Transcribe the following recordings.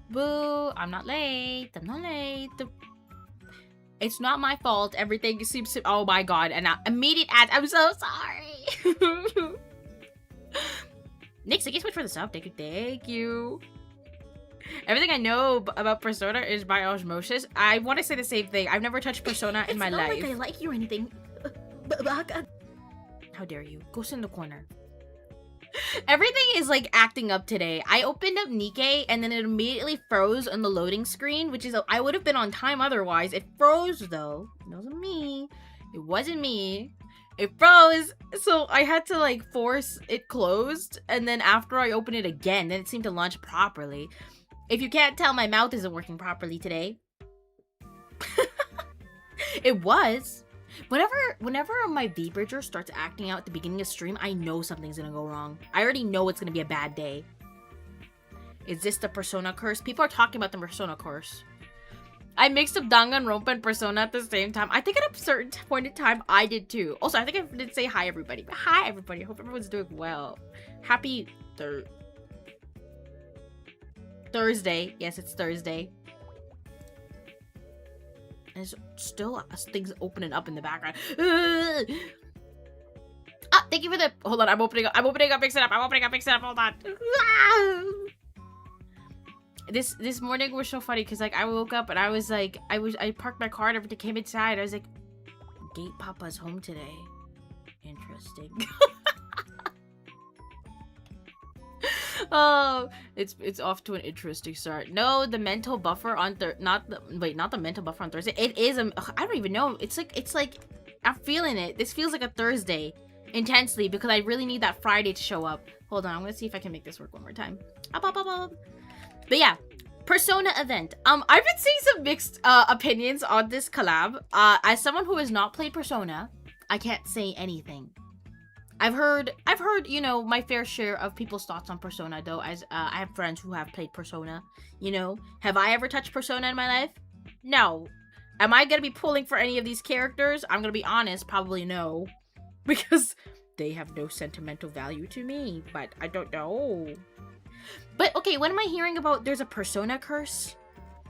Boo! I'm not late. I'm not late. It's not my fault. Everything seems to. Oh my god! And immediate ads. I'm so sorry. Nick, thank you so much for the sub. Thank you. Thank you. Everything I know about Persona is by osmosis. I want to say the same thing. I've never touched Persona in my life. It's not like I like you or anything. How dare you? Go sit in the corner. Everything is like acting up today. I opened up Nikke and then it immediately froze on the loading screen, which is I would have been on time otherwise. It froze though. It wasn't me. It wasn't me. It froze, so I had to like force it closed, and then after I opened it again, then it seemed to launch properly. If you can't tell, my mouth isn't working properly today. It was. Whenever my V-Bridger starts acting out at the beginning of stream, I know something's gonna go wrong. I already know it's gonna be a bad day. Is this the Persona curse? People are talking about the Persona curse. I mixed up Danganronpa and Persona at the same time. I think at a certain point in time, I did too. Also, I think I did say hi, everybody. Hi, everybody. I hope everyone's doing well. Happy Thursday. Yes, it's Thursday. There's still things opening up in the background. Ah, thank you for the. Hold on, I'm opening up. Mix it up. Hold on. This morning was so funny because like I woke up and I was like I parked my car and everything came inside. I was like, Gate Papa's home today. Interesting. Oh, it's off to an interesting start. No, the mental buffer on not the mental buffer on Thursday. It is I don't even know. It's like I'm feeling it. This feels like a Thursday intensely because I really need that Friday to show up. Hold on, I'm gonna see if I can make this work one more time. Up. But yeah, Persona event. I've been seeing some mixed opinions on this collab. As someone who has not played Persona, I can't say anything. I've heard, you know, my fair share of people's thoughts on Persona, though, as I have friends who have played Persona, you know. Have I ever touched Persona in my life? No. Am I gonna be pulling for any of these characters? I'm gonna be honest, probably no. Because they have no sentimental value to me, but I don't know. But, okay, what am I hearing about? There's a Persona curse?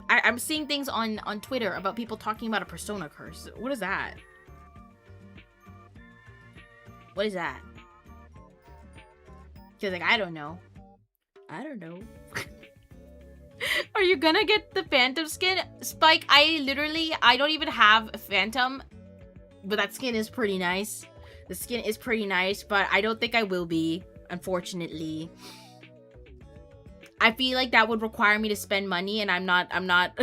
I'm seeing things on Twitter about people talking about a Persona curse. What is that? What is that? She's like, I don't know. I don't know. Are you gonna get the Phantom skin? Spike, I don't even have a Phantom. But that skin is pretty nice. The skin is pretty nice, but I don't think I will be, unfortunately. I feel like that would require me to spend money, and I'm not I'm not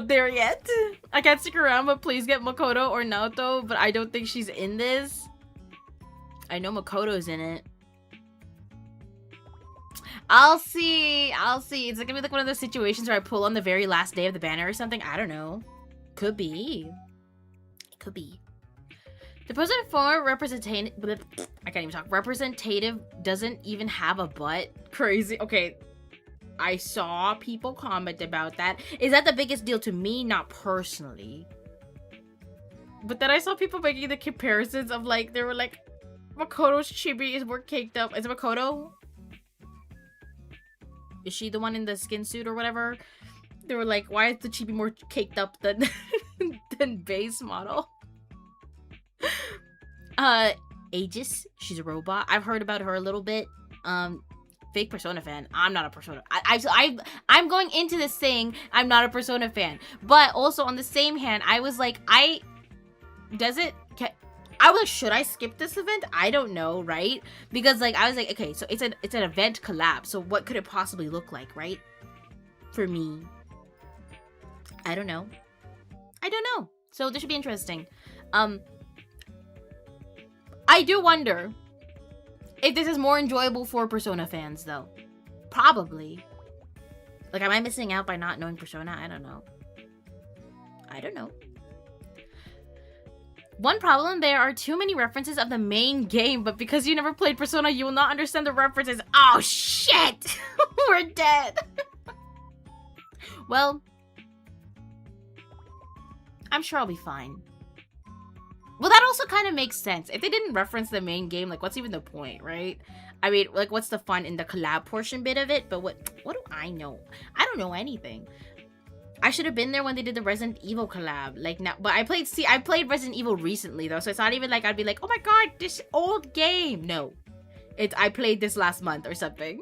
there yet. I can't stick around, but please get Makoto or Naoto, but I don't think she's in this. I know Makoto's in it. I'll see. It's gonna be like one of those situations where I pull on the very last day of the banner or something. I don't know. Could be. It could be. The president former representative. I can't even talk. Representative doesn't even have a butt. Crazy. Okay. I saw people comment about that. Is that the biggest deal to me? Not personally. But then I saw people making the comparisons of like, they were like, Makoto's chibi is more caked up. Is it Makoto? Is she the one in the skin suit or whatever? They were like, why is the chibi more caked up than than base model? Aegis, she's a robot. I've heard about her a little bit. Fake Persona fan. I'm not a Persona. I'm going into this saying I'm not a Persona fan. But also on the same hand, I was like, I was like, should I skip this event? I don't know, right? Because like I was like, okay, so it's an event collab. So what could it possibly look like, right? For me. I don't know. So this should be interesting. I do wonder if this is more enjoyable for Persona fans, though. Probably. Like, am I missing out by not knowing Persona? I don't know. One problem, there are too many references of the main game, but because you never played Persona, you will not understand the references. Oh, shit! We're dead! Well, I'm sure I'll be fine. Well, that also kind of makes sense. If they didn't reference the main game, like, what's even the point, right? I mean, like, what's the fun in the collab portion bit of it? But what do I know? I don't know anything. I should have been there when they did the Resident Evil collab. Like, now, but I played Resident Evil recently though, so it's not even like I'd be like, oh my god, this old game. No, I played this last month or something,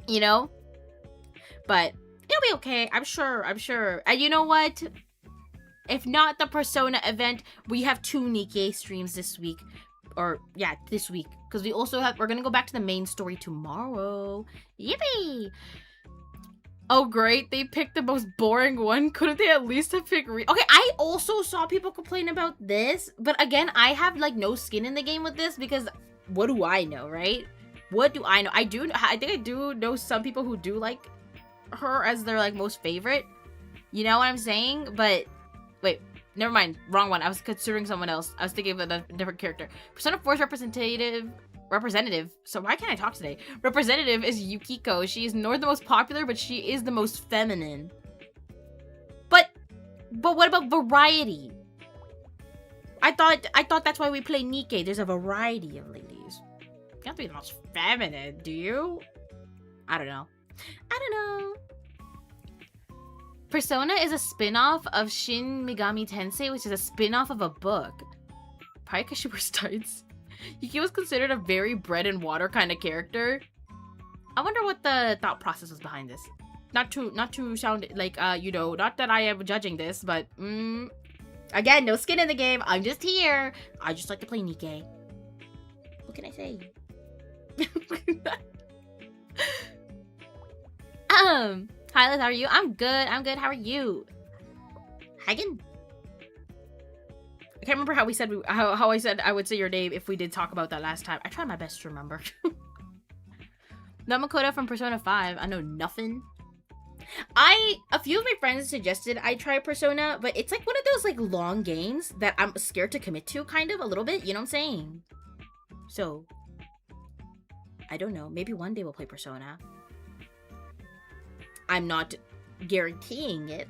you know. But it'll be okay. I'm sure. And you know what? If not the Persona event, we have 2 Nikke streams this week. Or, yeah, this week. Because we're gonna go back to the main story tomorrow. Yippee! Oh, great. They picked the most boring one. Couldn't they at least have picked Okay, I also saw people complain about this. But again, I have, like, no skin in the game with this. Because what do I know, right? What do I know? I think I do know some people who do like her as their, like, most favorite. You know what I'm saying? But... wait, never mind. Wrong one. I was considering someone else. I was thinking of a different character. Persona 4's representative. So why can't I talk today? Representative is Yukiko. She is nor the most popular, but she is the most feminine. But what about variety? I thought that's why we play Nikke. There's a variety of ladies. You have to be the most feminine, do you? I don't know. Persona is a spin-off of Shin Megami Tensei, which is a spin-off of a book. Probably because she wears tights. Yuki was considered a very bread and water kind of character. I wonder what the thought process was behind this. Not to sound like, you know, not that I am judging this, but, again, no skin in the game. I'm just here. I just like to play Nikke. What can I say? Hi Liz, how are you? I'm good. How are you? Hagen? I can't remember how we said how I said I would say your name if we did talk about that last time. I tried my best to remember. Namakoda from Persona 5. I know nothing. A few of my friends suggested I try Persona, but it's like one of those like long games that I'm scared to commit to, kind of a little bit, you know what I'm saying? So I don't know. Maybe one day we'll play Persona. I'm not guaranteeing it.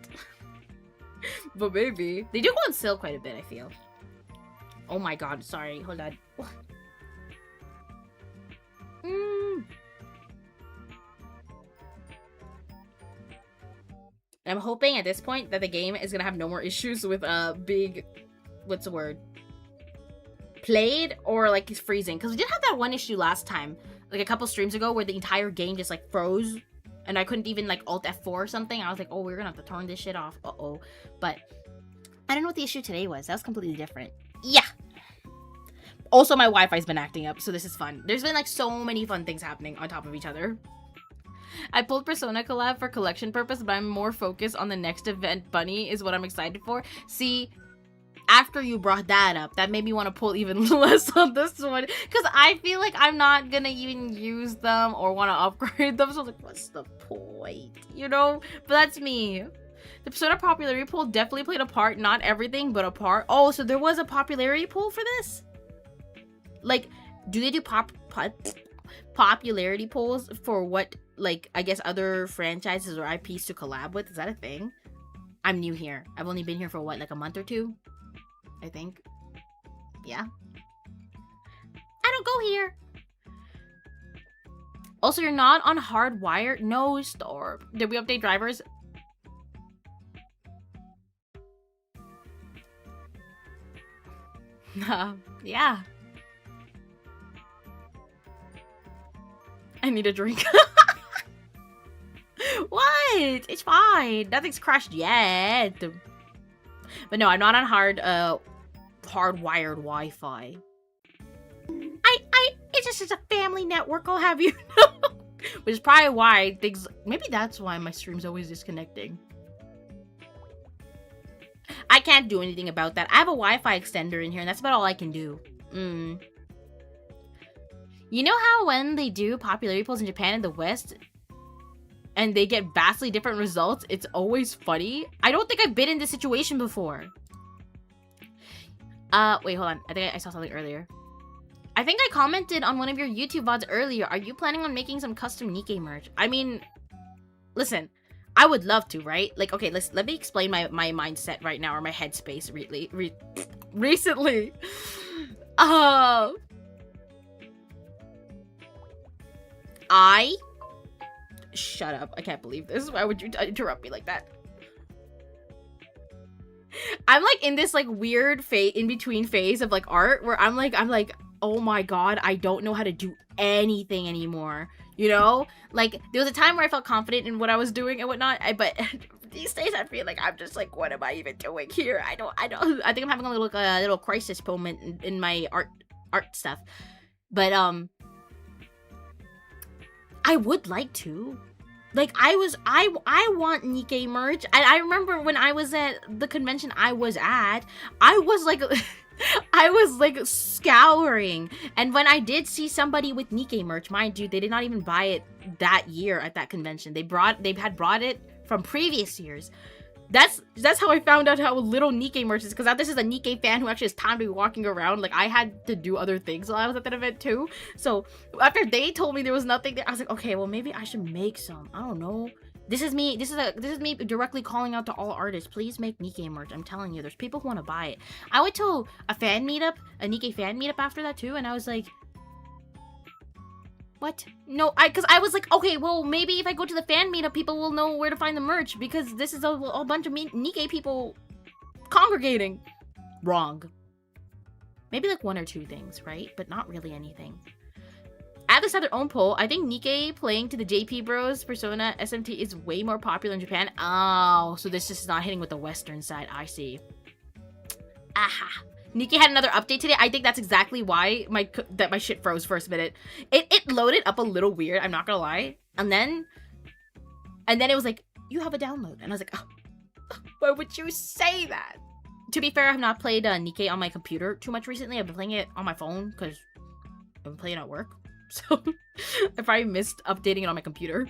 But maybe. They do go on sale quite a bit, I feel. Oh my god, sorry. Hold on. I'm hoping at this point that the game is gonna have no more issues with big... what's the word? Played or like freezing. Because we did have that one issue last time. Like a couple streams ago where the entire game just like froze. And I couldn't even, like, Alt F4 or something. I was like, oh, we're gonna have to turn this shit off. Uh-oh. But I don't know what the issue today was. That was completely different. Yeah. Also, my Wi-Fi's been acting up, so this is fun. There's been, like, so many fun things happening on top of each other. I pulled Persona collab for collection purpose, but I'm more focused on the next event. Bunny is what I'm excited for. See... after you brought that up, that made me want to pull even less on this one. Because I feel like I'm not going to even use them or want to upgrade them. So I was like, what's the point? You know? But that's me. The Persona popularity poll definitely played a part. Not everything, but a part. Oh, so there was a popularity poll for this? Like, do they do popularity polls for what, like, I guess other franchises or IPs to collab with? Is that a thing? I'm new here. I've only been here for, what, like a month or two? I think. Yeah. I don't go here. Also, you're not on Hardwired? No, Storb. Did we update drivers? Yeah. I need a drink. What? It's fine. Nothing's crashed yet. But no, I'm not on hardwired Wi-Fi. It's just a family network, I'll have you know. Which is probably why things... maybe that's why my stream's always disconnecting. I can't do anything about that. I have a Wi-Fi extender in here, and that's about all I can do. You know how when they do popularity polls in Japan and the West... and they get vastly different results, it's always funny. I don't think I've been in this situation before. Wait, hold on. I think I saw something earlier. I think I commented on one of your YouTube VODs earlier. Are you planning on making some custom Nikke merch? I mean, listen, I would love to, right? Like, okay, let me explain my mindset right now, or my headspace recently. Shut up. I can't believe this. Why would you interrupt me like that? I'm like in this like weird in-between phase of like art where I'm like, oh my god, I don't know how to do anything anymore. You know? Like, there was a time where I felt confident in what I was doing and whatnot, but these days I feel like I'm just like, what am I even doing here? I think I'm having a little crisis moment in my art stuff. But, I would like to. Like, I want Nikke merch. And I remember when I was at the convention I was at, I was like scouring. And when I did see somebody with Nikke merch, mind you, they did not even buy it that year at that convention. They had brought it from previous years. That's how I found out how little Nikke merch is, because now this is a Nikke fan who actually has time to be walking around. Like, I had to do other things while I was at that event too. So after they told me there was nothing there, I was like, okay, well maybe I should make some. I don't know. This is me directly calling out to all artists. Please make Nikke merch. I'm telling you, there's people who want to buy it. I went to a fan meetup, a Nikke fan meetup after that too, and I was like, what? No, because I was like, okay, well, maybe if I go to the fan meetup, people will know where to find the merch, because this is a bunch of Nikke people congregating. Wrong. Maybe like one or two things, right? But not really anything. Atlas had their own poll. I think Nikke playing to the JP Bros Persona SMT is way more popular in Japan. Oh, so this is not hitting with the Western side. I see. Aha. Nikke had another update today. I think that's exactly why my shit froze first minute. It loaded up a little weird, I'm not gonna lie. And then it was like, you have a download. And I was like, oh, why would you say that? To be fair, I have not played Nikke on my computer too much recently. I've been playing it on my phone because I've been playing it at work. So I probably missed updating it on my computer.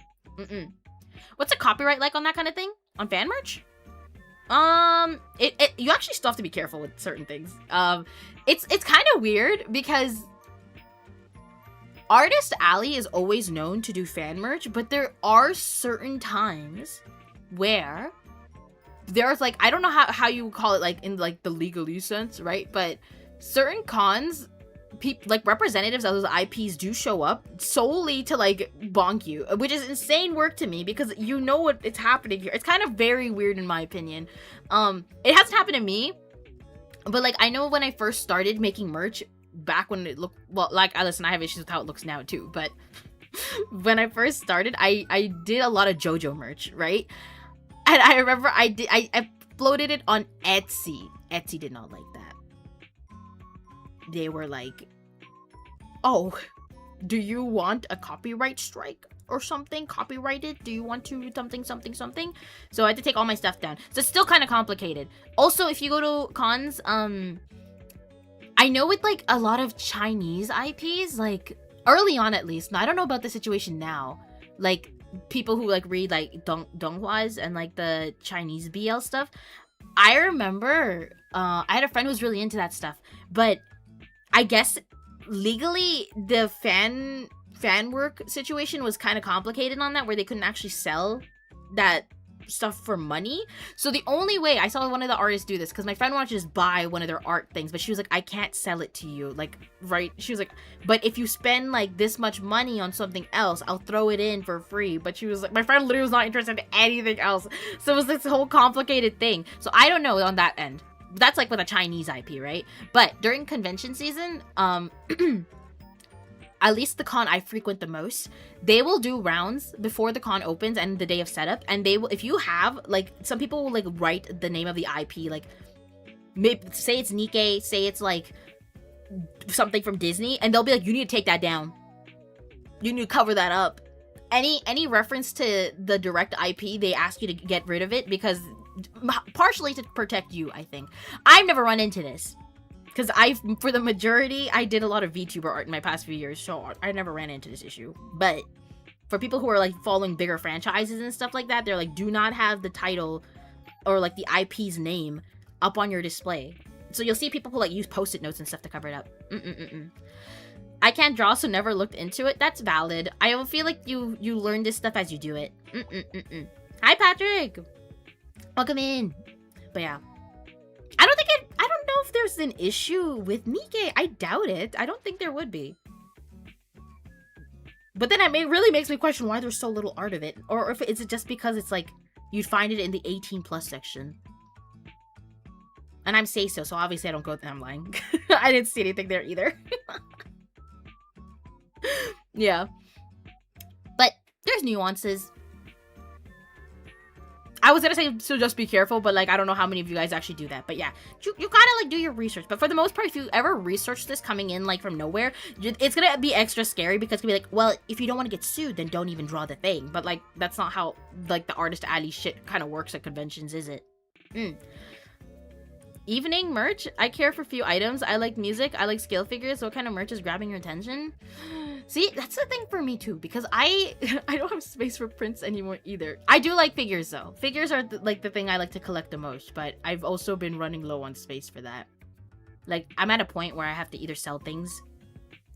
What's the copyright like on that kind of thing? On fan merch? You actually still have to be careful with certain things. It's kind of weird because Artist Alley is always known to do fan merch, but there are certain times where there's like, I don't know how you call it, like in like the legalese sense, right? But certain cons, like representatives of those IPs do show up solely to like bonk you, which is insane work to me because you know what it's happening here. It's kind of very weird in my opinion. It hasn't happened to me, but like I know when I first started making merch back when it looked, well, like I have issues with how it looks now too, but when I first started, I did a lot of JoJo merch, right? And I remember I uploaded it on Etsy. Etsy did not like that. They were like, oh, do you want a copyright strike or something copyrighted? Do you want to something? So I had to take all my stuff down. So it's still kind of complicated. Also, if you go to cons, I know with like a lot of Chinese IPs, like early on at least, now I don't know about the situation now, like people who like read like Donghua and like the Chinese BL stuff. I remember I had a friend who was really into that stuff, but I guess legally the fan work situation was kind of complicated on that, where they couldn't actually sell that stuff for money. So the only way, I saw one of the artists do this because my friend wanted to just buy one of their art things, but she was like, I can't sell it to you, like, right? She was like, but if you spend like this much money on something else, I'll throw it in for free. But she was like, my friend literally was not interested in anything else, so it was this whole complicated thing. So I don't know on that end. That's like with a Chinese IP, right? But during convention season, at least the con I frequent the most, they will do rounds before the con opens and the day of setup, and they will, if you have like, some people will like write the name of the IP, like maybe say it's Nikke, say it's like something from Disney, and they'll be like, you need to take that down, you need to cover that up. Any reference to the direct IP, they ask you to get rid of it, because partially to protect you, I think. I've never run into this because for the majority, I did a lot of VTuber art in my past few years, so I never ran into this issue. But for people who are like following bigger franchises and stuff like that, they're like, do not have the title or like the IP's name up on your display. So you'll see people who like use post-it notes and stuff to cover it up. I can't draw, so never looked into it. That's valid. I feel like you learn this stuff as you do it. Hi, Patrick. Welcome in. But yeah, I don't know if there's an issue with Nikke. I doubt it. I don't think there would be. But then it really makes me question why there's so little art of it. Or if is it just because it's like, you'd find it in the 18 plus section. And I'm say so obviously I don't go there. I'm lying. I didn't see anything there either. Yeah. But there's nuances. I was gonna say, so just be careful, but like, I don't know how many of you guys actually do that. But yeah, you gotta like do your research. But for the most part, if you ever research this coming in like from nowhere, it's gonna be extra scary because it's gonna be like, well, if you don't want to get sued, then don't even draw the thing. But like, that's not how like the artist alley shit kind of works at conventions, is it? Evening merch. I care for few items. I like music. I like scale figures. What kind of merch is grabbing your attention? See, that's the thing for me too, because I don't have space for prints anymore either. I do like figures though. Figures are like the thing I like to collect the most, but I've also been running low on space for that. Like, I'm at a point where I have to either sell things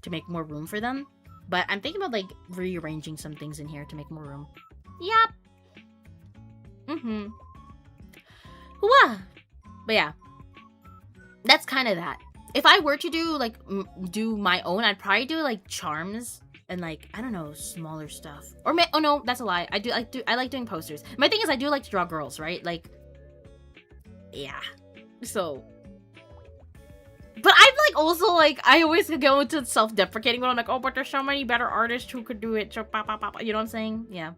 to make more room for them, but I'm thinking about like rearranging some things in here to make more room. Yep. Wah. But yeah, that's kind of that. If I were to do like do my own, I'd probably do like charms and like, I don't know, smaller stuff. Or oh no, that's a lie. I like doing posters. My thing is I do like to draw girls, right? Like, yeah. So, but I'm like also like, I always go into self-deprecating when I'm like, oh, but there's so many better artists who could do it. So, you know what I'm saying? Yeah.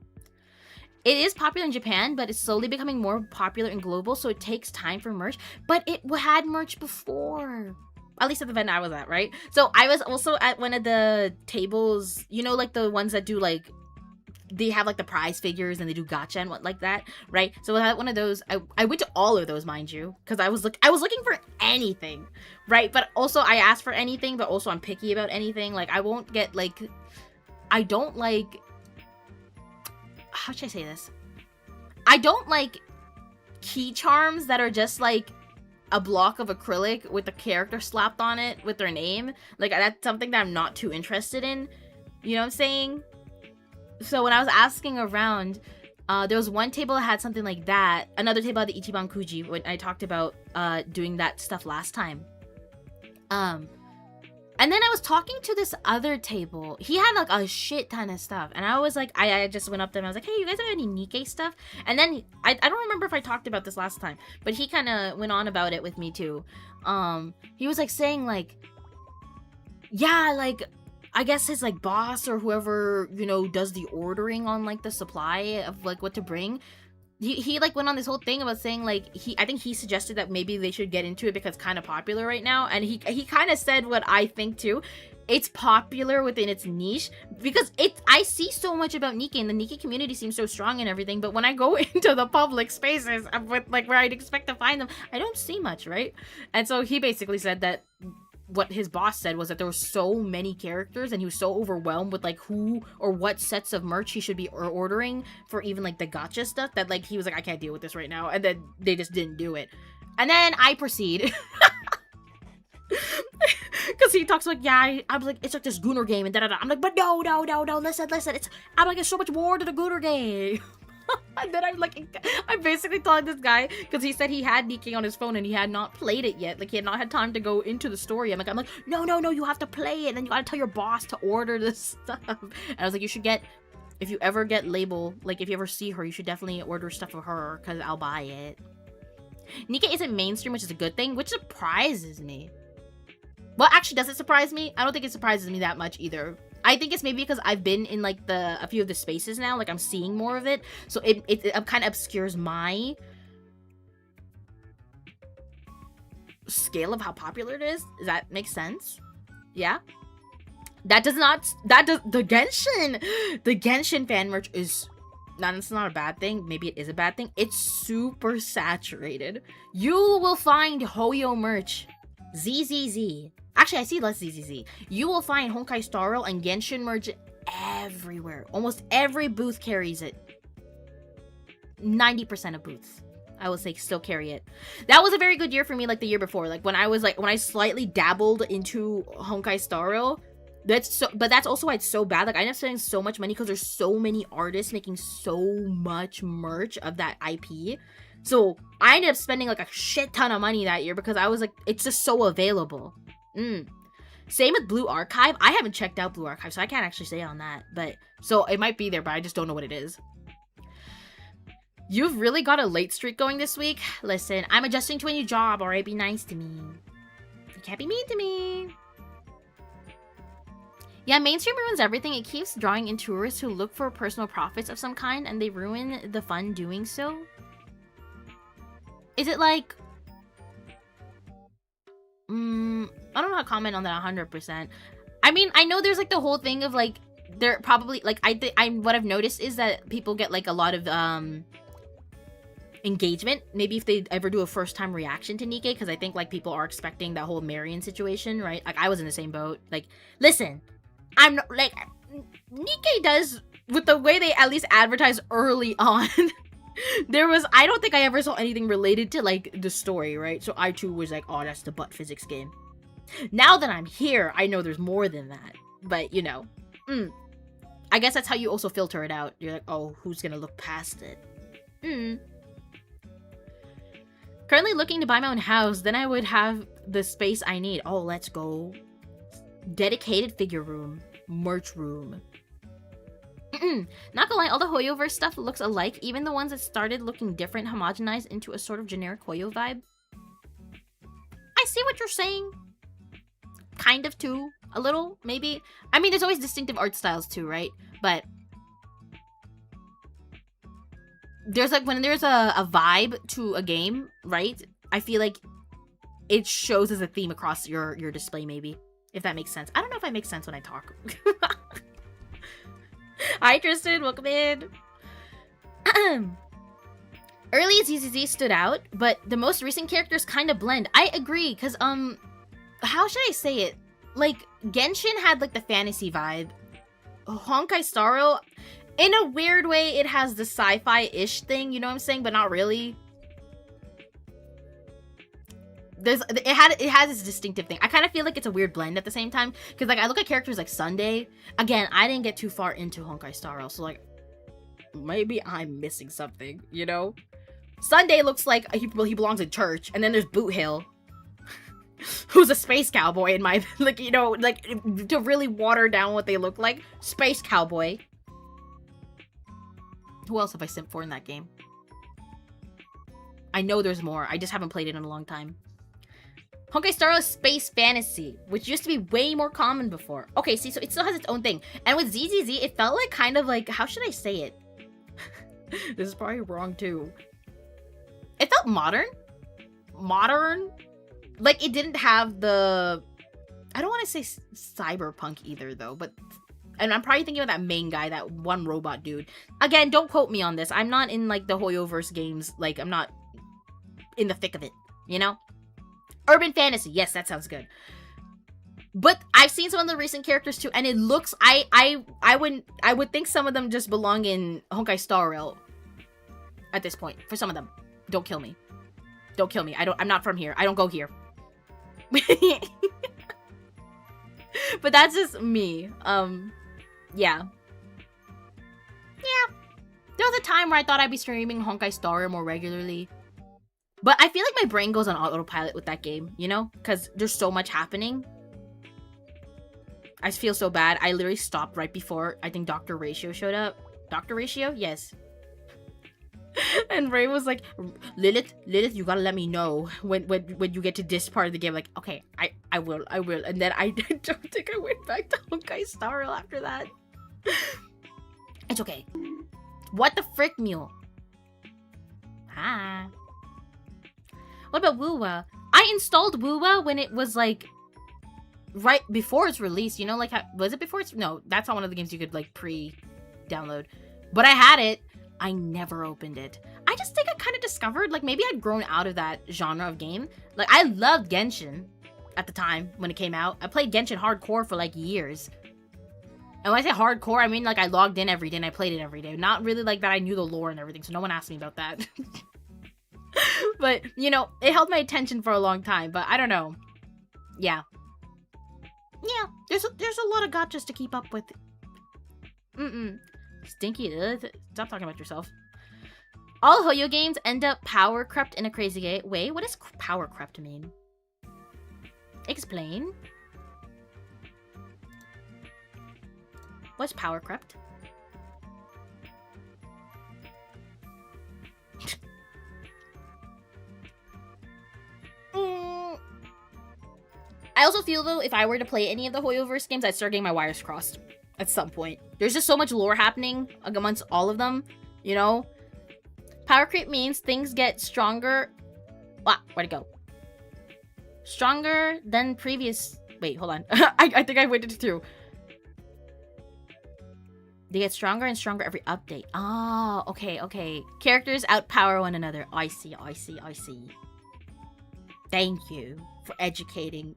It is popular in Japan, but it's slowly becoming more popular and global, so it takes time for merch. But it had merch before. At least at the event I was at, right? So I was also at one of the tables, you know, like the ones that do like, they have like the prize figures and they do gacha and what like that, right? So at one of those, I went to all of those, mind you, because I was looking for anything, right? But also I asked for anything, but also I'm picky about anything. Like, I won't get like, I don't like, how should I say this? I don't like key charms that are just like a block of acrylic with a character slapped on it with their name. Like, that's something that I'm not too interested in. You know what I'm saying? So when I was asking around, there was one table that had something like that. Another table had the Ichiban Kuji when I talked about doing that stuff last time. And then I was talking to this other table. He had like a shit ton of stuff. And I was like, I just went up to him. I was like, hey, you guys have any Nikke stuff? And then I don't remember if I talked about this last time, but he kind of went on about it with me too. He was like saying like, yeah, like, I guess his like boss or whoever, you know, does the ordering on like the supply of like what to bring. He like went on this whole thing about saying like I think he suggested that maybe they should get into it because it's kind of popular right now, and he kind of said what I think too. It's popular within its niche because I see so much about Nikke, and the Nikke community seems so strong and everything, but when I go into the public spaces with like where I'd expect to find them, I don't see much, right? And so he basically said that what his boss said was that there were so many characters and he was so overwhelmed with like who or what sets of merch he should be ordering for even like the gacha stuff that like he was like, I can't deal with this right now, and then they just didn't do it. And then I proceed because he talks like, yeah, I'm like, it's like this Gunner game and da-da-da. I'm like, but no, listen, I'm like, it's so much more to the Gunner game. And then I'm basically telling this guy, because he said he had Nikke on his phone and he had not played it yet. Like, he had not had time to go into the story. I'm like, no, you have to play it. And then you gotta tell your boss to order this stuff. And I was like, you should get, if you ever get Label, like, if you ever see her, you should definitely order stuff for her, because I'll buy it. Nikke isn't mainstream, which is a good thing, which surprises me. Well, actually, does it surprise me? I don't think it surprises me that much either. I think it's maybe because I've been in like a few of the spaces now, like I'm seeing more of it, so it kind of obscures my scale of how popular it is. Does that make sense? Yeah. The Genshin fan merch is it's not a bad thing. Maybe it is a bad thing. It's super saturated. You will find Hoyo merch, ZZZ. Actually, I see less ZZZ. You will find Honkai Star Rail and Genshin merch everywhere. Almost every booth carries it. 90% of booths, I will say, still carry it. That was a very good year for me, like the year before. Like when I slightly dabbled into Honkai Star Rail. But that's also why it's so bad. Like, I ended up spending so much money because there's so many artists making so much merch of that IP. So I ended up spending like a shit ton of money that year because I was like, it's just so available. Same with Blue Archive. I haven't checked out Blue Archive, so I can't actually say on that. But so it might be there, but I just don't know what it is. You've really got a late streak going this week. Listen, I'm adjusting to a new job, alright? Be nice to me. You can't be mean to me. Yeah, mainstream ruins everything. It keeps drawing in tourists who look for personal profits of some kind, and they ruin the fun doing so. Is it like... I don't know how to comment on that 100%. I mean, I know there's like the whole thing of like, they're probably like, what I've noticed is that people get like a lot of engagement. Maybe if they ever do a first time reaction to Nikke, because I think like people are expecting that whole Marion situation, right? Like I was in the same boat. Like, listen, I'm not, like, Nikke does, with the way they at least advertise early on, there was, I don't think I ever saw anything related to like the story, right? So I too was like, oh, that's the butt physics game. Now that I'm here, I know there's more than that. But you know, I guess that's how you also filter it out. You're like, oh, who's gonna look past it? Currently looking to buy my own house, then I would have the space I need. Oh, let's go. Dedicated figure room. Merch room. Not gonna lie, all the Hoyoverse stuff looks alike. Even the ones that started looking different, homogenized into a sort of generic Hoyo vibe. I see what you're saying. Kind of too. A little, maybe. I mean, there's always distinctive art styles too, right? But there's like, when there's a vibe to a game, right? I feel like it shows as a theme across your display, maybe. If that makes sense. I don't know if I make sense when I talk. Hi, Tristan. Welcome in. Early ZZZ stood out, but the most recent characters kind of blend. I agree, because, how should I say it? Like, Genshin had, like, the fantasy vibe. Honkai Star Rail, in a weird way, it has the sci-fi-ish thing, you know what I'm saying? But not really. It has its distinctive thing. I kind of feel like it's a weird blend at the same time, because like I look at characters like Sunday. Again, I didn't get too far into Honkai Star Rail, so like maybe I'm missing something, you know? Sunday looks like he belongs in church, and then there's Boot Hill, who's a space cowboy in my like, you know, like to really water down what they look like. Space cowboy. Who else have I simped for in that game? I know there's more. I just haven't played it in a long time. Honkai Star Rail is space fantasy, which used to be way more common before. Okay, see, so it still has its own thing. And with ZZZ, it felt like kind of like, how should I say it? This is probably wrong too. It felt modern. Modern. Like, it didn't have the... I don't want to say cyberpunk either, though, but... And I'm probably thinking of that main guy, that one robot dude. Again, don't quote me on this. I'm not in, like, the Hoyoverse games. Like, I'm not in the thick of it, you know? Urban fantasy. Yes, that sounds good. But I've seen some of the recent characters too, and it looks... I would think some of them just belong in Honkai Star Rail at this point. For some of them. Don't kill me. Don't kill me. I'm not from here. I don't go here. But that's just me. Yeah. Yeah. There was a time where I thought I'd be streaming Honkai Star Rail more regularly. But I feel like my brain goes on autopilot with that game, you know? Because there's so much happening. I feel so bad. I literally stopped right before, I think, Dr. Ratio showed up. Dr. Ratio? Yes. And Ray was like, Lillith, you gotta let me know when you get to this part of the game. Like, okay, I will. And then I don't think I went back to Honkai Star Rail after that. It's okay. What the frick, mule? Hi. What about Wuwa? I installed Wuwa when it was like right before its release. You know, like was it before it's... No, that's not one of the games you could like pre-download. But I had it. I never opened it. I just think I kind of discovered, like, maybe I'd grown out of that genre of game. Like, I loved Genshin at the time when it came out. I played Genshin hardcore for, like, years. And when I say hardcore, I mean, like, I logged in every day and I played it every day. Not really like that I knew the lore and everything, so no one asked me about that. But, you know, it held my attention for a long time, but I don't know. Yeah. Yeah, there's a lot of gotchas to keep up with. Stinky, stop talking about yourself. All Hoyo games end up power crept in a crazy way. What does power crept mean? Explain. What's power crept? I also feel, though, if I were to play any of the Hoyoverse games, I'd start getting my wires crossed at some point. There's just so much lore happening amongst all of them, you know? Power creep means things get stronger. Wow, where'd it go? Stronger than previous... Wait, hold on. I think I waited it through. They get stronger and stronger every update. Oh, okay, okay. Characters outpower one another. I see, I see, I see. Thank you for educating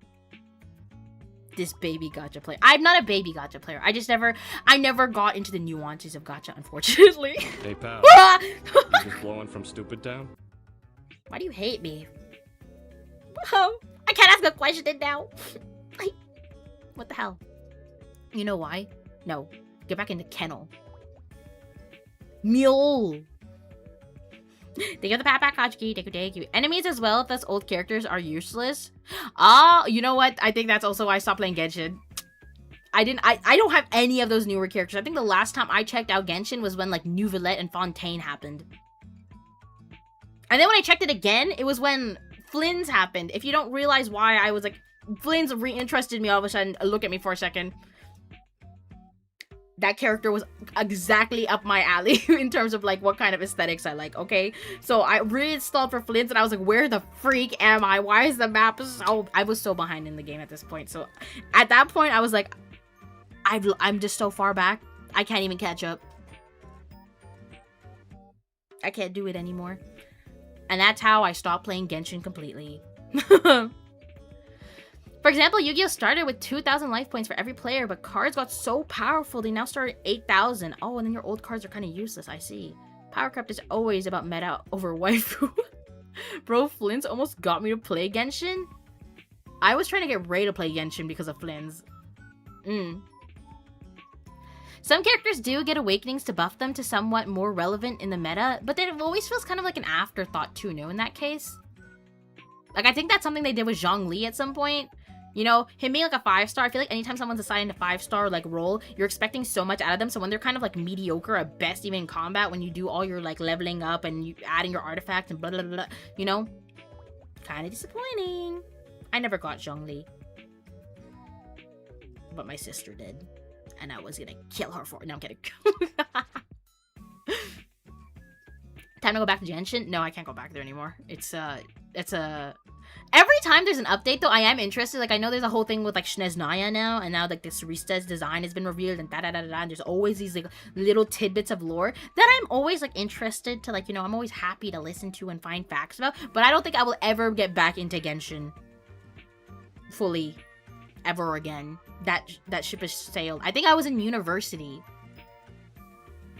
this baby gacha player. I'm not a baby gacha player. I never got into the nuances of gacha, unfortunately. Hey pal, you just blowing from Stupid Town? Why do you hate me? I can't ask a question now. What the hell? You know why? No. Get back in the kennel. Mule. They get the pat back, Hachiki. Thank you. Enemies as well, if those old characters are useless. Oh, you know what? I think that's also why I stopped playing Genshin. I don't have any of those newer characters. I think the last time I checked out Genshin was when like Nouvellette and Fontaine happened. And then when I checked it again, it was when Flynn's happened. If you don't realize why I was like, Flynn's reinterested me all of a sudden. Look at me for a second. That character was exactly up my alley in terms of like what kind of aesthetics I like, okay? So I reinstalled for Flynn's and I was like, where the freak am I? Why is the map so... I was so behind in the game at this point. So at that point, I was like, I'm just so far back. I can't even catch up. I can't do it anymore. And that's how I stopped playing Genshin completely. For example, Yu-Gi-Oh! Started with 2,000 life points for every player, but cards got so powerful, they now start at 8,000. Oh, and then your old cards are kind of useless, I see. Power crept is always about meta over waifu. Bro, Flynn's almost got me to play Genshin. I was trying to get Ray to play Genshin because of Flynn's. Some characters do get awakenings to buff them to somewhat more relevant in the meta, but then it always feels kind of like an afterthought too, no, in that case? Like, I think that's something they did with Zhongli at some point. You know, him being like a 5-star, I feel like anytime someone's assigned a 5-star like role, you're expecting so much out of them. So when they're kind of like mediocre at best, even in combat, when you do all your like leveling up and you adding your artifacts and blah blah blah, you know, kind of disappointing. I never got Zhongli, but my sister did, and I was gonna kill her for it. No, I'm kidding. Time to go back to Genshin? No, I can't go back there anymore. It's a... Every time there's an update, though, I am interested. Like, I know there's a whole thing with, like, Shneznaya now, and now, like, this Rista's design has been revealed, and da-da-da-da-da, and there's always these, like, little tidbits of lore that I'm always, like, interested to, like, you know, I'm always happy to listen to and find facts about, but I don't think I will ever get back into Genshin fully ever again. That ship has sailed. I think I was in university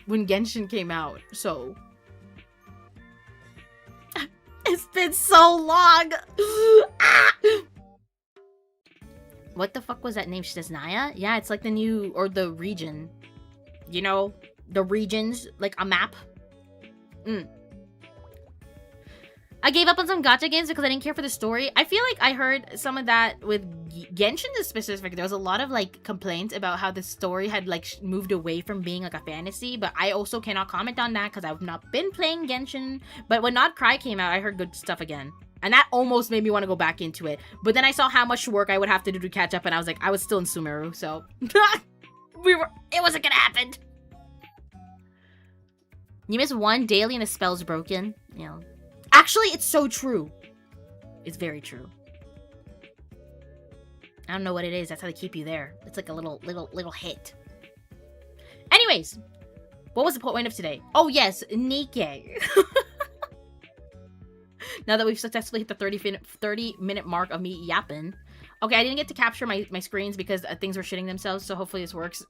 when Genshin came out, so... It's been so long! What the fuck was that name? Shneznaya? Yeah, it's like the new... Or the region. You know? The regions. Like a map. I gave up on some gacha games because I didn't care for the story. I feel like I heard some of that with Genshin in specific. There was a lot of like complaints about how the story had like moved away from being like a fantasy, but I also cannot comment on that because I've not been playing Genshin. But when Not Cry came out, I heard good stuff again. And that almost made me want to go back into it. But then I saw how much work I would have to do to catch up, and I was like, I was still in Sumeru, so... It wasn't gonna happen! You miss one daily and the spell's broken. You know... Actually, it's so true. It's very true. I don't know what it is. That's how they keep you there. It's like a little hit. Anyways, what was the point of today? Oh yes, Nikke. Now that we've successfully hit the 30-minute mark of me yapping. Okay, I didn't get to capture my screens because things were shitting themselves, so hopefully this works.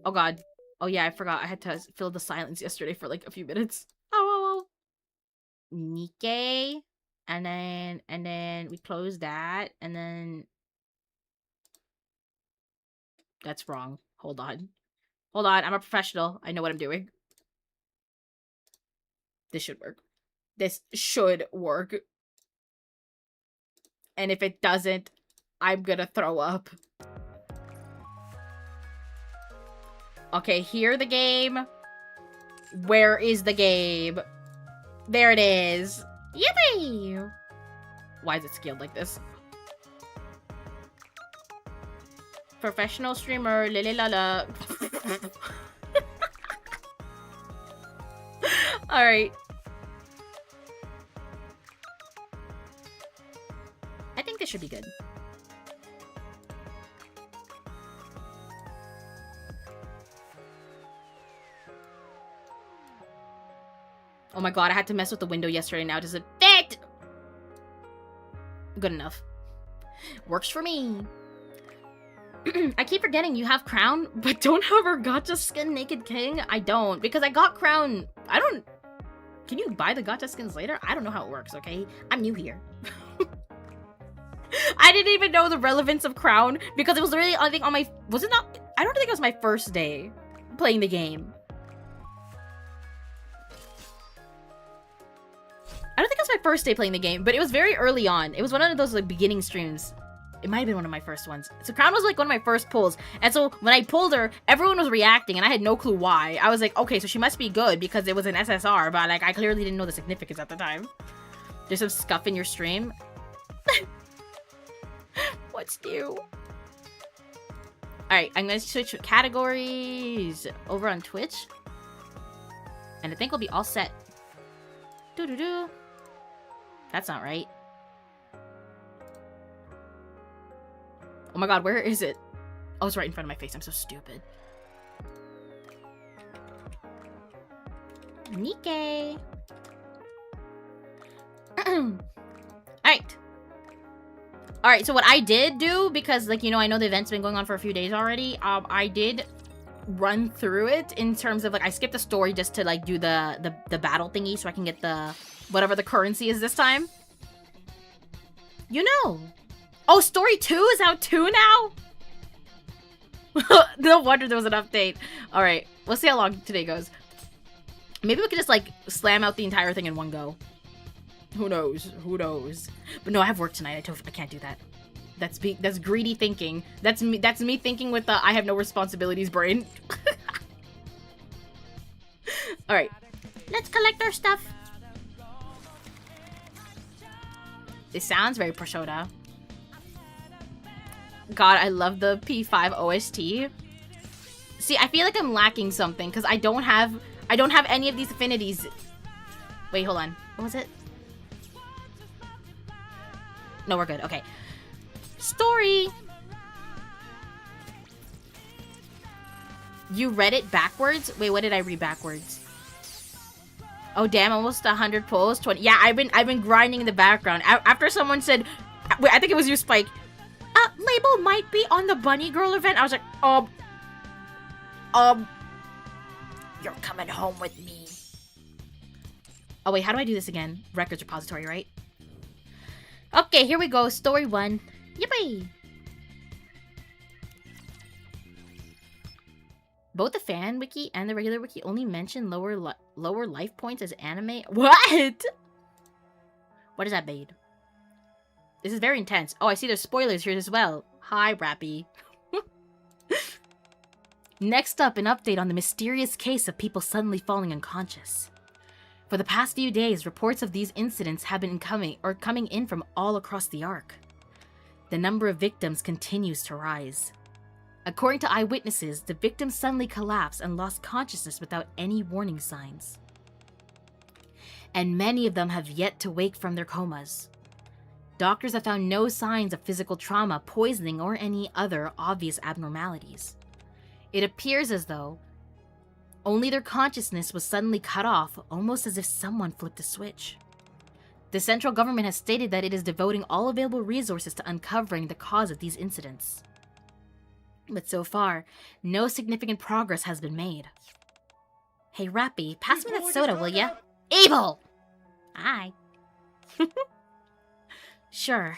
Oh god. Oh yeah, I forgot. I had to fill the silence yesterday for like a few minutes. Oh. Nikke, and then we close that, and then that's wrong. Hold on, I'm a professional. I know what I'm doing. This should work. This should work. And if it doesn't, I'm gonna throw up. Okay, hear the game. Where is the game? There it is. Yippee! Why is it scaled like this? Professional streamer, lililala. Alright. I think this should be good. Oh my god, I had to mess with the window yesterday now. Does it fit? Good enough. Works for me. I keep forgetting you have Crown, but don't have her gacha skin Naked King? I don't, because I got Crown. I don't... Can you buy the gacha skins later? I don't know how it works, okay? I'm new here. I didn't even know the relevance of Crown, because it was really, I think, on my... Was it not... I don't think it was my first day playing the game. I don't think it was my first day playing the game, but it was very early on. It was one of those, like, beginning streams. It might have been one of my first ones. So Crown was, like, one of my first pulls. And so when I pulled her, everyone was reacting, and I had no clue why. I was like, okay, so she must be good because it was an SSR, but, like, I clearly didn't know the significance at the time. There's some scuff in your stream. What's new? Alright, I'm gonna switch categories over on Twitch. And I think we'll be all set. Doo-doo-doo. That's not right. Oh my god, where is it? Oh, it's right in front of my face. I'm so stupid. Nikke. Alright. Alright, so what I did do, because, like, you know, I know the event's been going on for a few days already, I did run through it in terms of, like, I skipped the story just to, like, do the battle thingy so I can get the, whatever the currency is this time. You know. Oh, story 2 is out too now? No wonder there was an update. Alright, let's see how long today goes. Maybe we could just, like, slam out the entire thing in one go. Who knows? Who knows? But no, I have work tonight. I can't do that. That's greedy thinking. That's me thinking with the I have no responsibilities brain. Alright. Let's collect our stuff. This sounds very prosciutto. God, I love the P5 OST. See, I feel like I'm lacking something because I don't have any of these affinities. Wait, hold on. What was it? No, we're good. Okay. Story. You read it backwards? Wait, what did I read backwards? Oh damn, almost 100 pulls. 20. Yeah, I've been grinding in the background. After someone said, wait, I think it was you, Spike. Label might be on the Bunny Girl event. I was like, you're coming home with me. Oh wait, how do I do this again? Records repository, right? Okay, here we go. Story 1. Yippee! Both the fan wiki and the regular wiki only mention lower life points as anime. What? What does that mean? This is very intense. Oh, I see there's spoilers here as well. Hi, Rappy. Next up, an update on the mysterious case of people suddenly falling unconscious. For the past few days, reports of these incidents have been coming in from all across the Ark. The number of victims continues to rise. According to eyewitnesses, the victims suddenly collapsed and lost consciousness without any warning signs. And many of them have yet to wake from their comas. Doctors have found no signs of physical trauma, poisoning, or any other obvious abnormalities. It appears as though only their consciousness was suddenly cut off, almost as if someone flipped a switch. The central government has stated that it is devoting all available resources to uncovering the cause of these incidents. But so far, no significant progress has been made. Hey, Rappy, pass me that soda, will ya? Evil! Hi. Sure.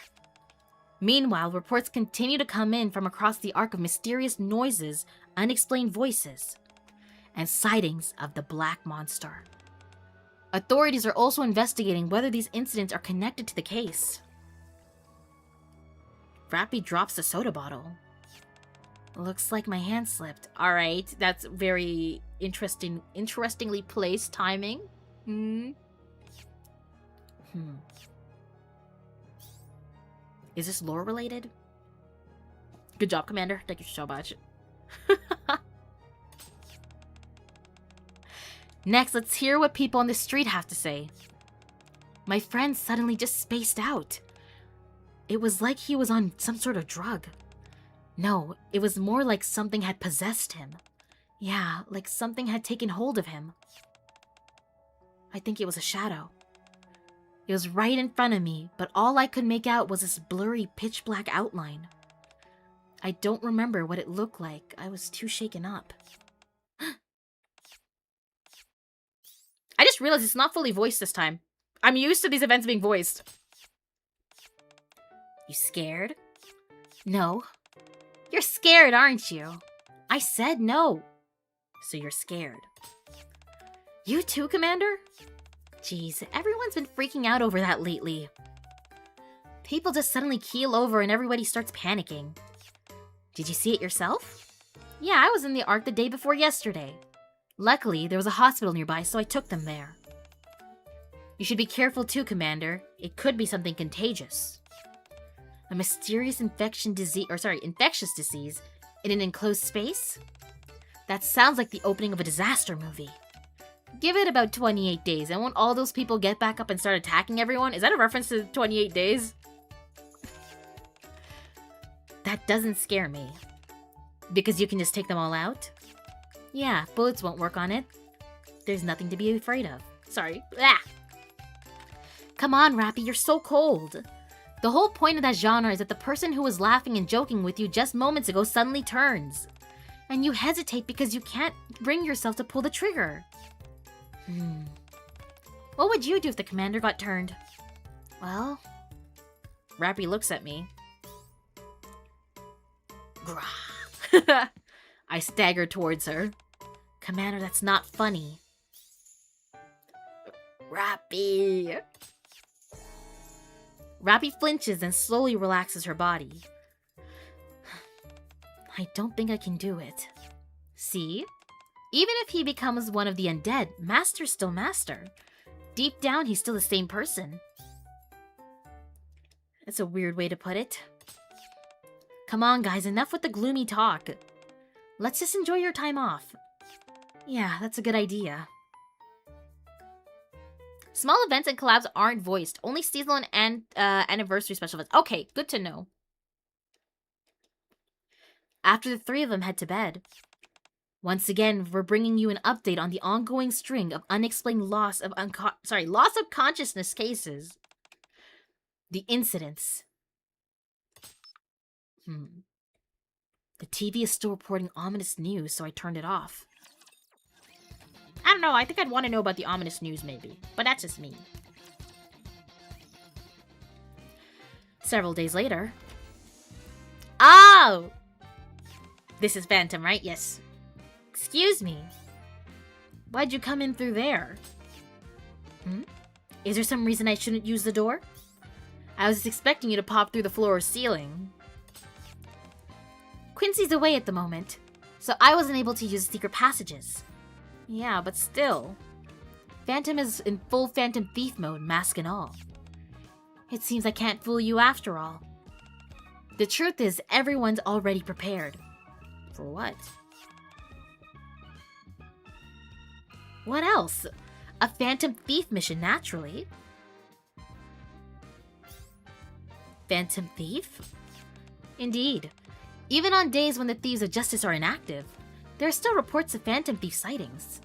Meanwhile, reports continue to come in from across the Ark of mysterious noises, unexplained voices, and sightings of the Black Monster. Authorities are also investigating whether these incidents are connected to the case. Rappy drops the soda bottle. Looks like my hand slipped. Alright, that's very interestingly placed timing. Is this lore related? Good job, Commander. Thank you so much. Next, let's hear what people on the street have to say. My friend suddenly just spaced out. It was like he was on some sort of drug. No, it was more like something had possessed him. Yeah, like something had taken hold of him. I think it was a shadow. It was right in front of me, but all I could make out was this blurry, pitch-black outline. I don't remember what it looked like. I was too shaken up. I just realized it's not fully voiced this time. I'm used to these events being voiced. You scared? No. You're scared, aren't you? I said no. So you're scared. You too, Commander? Jeez, everyone's been freaking out over that lately. People just suddenly keel over and everybody starts panicking. Did you see it yourself? Yeah, I was in the Ark the day before yesterday. Luckily, there was a hospital nearby, so I took them there. You should be careful too, Commander. It could be something contagious. A mysterious infectious disease in an enclosed space? That sounds like the opening of a disaster movie. Give it about 28 days, and won't all those people get back up and start attacking everyone? Is that a reference to 28 days? That doesn't scare me. Because you can just take them all out? Yeah, bullets won't work on it. There's nothing to be afraid of. Sorry. Ah! Come on, Rappy, you're so cold. The whole point of that genre is that the person who was laughing and joking with you just moments ago suddenly turns. And you hesitate because you can't bring yourself to pull the trigger. What would you do if the commander got turned? Well... Rappy looks at me. Grah. I stagger towards her. Commander, that's not funny. Rappy. Rappy flinches and slowly relaxes her body. I don't think I can do it. See? Even if he becomes one of the undead, Master's still Master. Deep down, he's still the same person. That's a weird way to put it. Come on, guys, enough with the gloomy talk. Let's just enjoy your time off. Yeah, that's a good idea. Small events and collabs aren't voiced. Only seasonal and anniversary special events. Okay, good to know. After the three of them head to bed. Once again, we're bringing you an update on the ongoing string of unexplained loss of consciousness cases. The incidents. The TV is still reporting ominous news, so I turned it off. I don't know, I think I'd want to know about the ominous news maybe, but that's just me. Several days later. Oh! This is Phantom, right? Yes. Excuse me. Why'd you come in through there? Is there some reason I shouldn't use the door? I was expecting you to pop through the floor or ceiling. Quincy's away at the moment, so I wasn't able to use secret passages. Yeah, but still. Phantom is in full Phantom Thief mode, mask and all. It seems I can't fool you after all. The truth is, everyone's already prepared. For what? What else? A Phantom Thief mission, naturally. Phantom Thief? Indeed. Even on days when the Thieves of Justice are inactive, there are still reports of Phantom Thief sightings.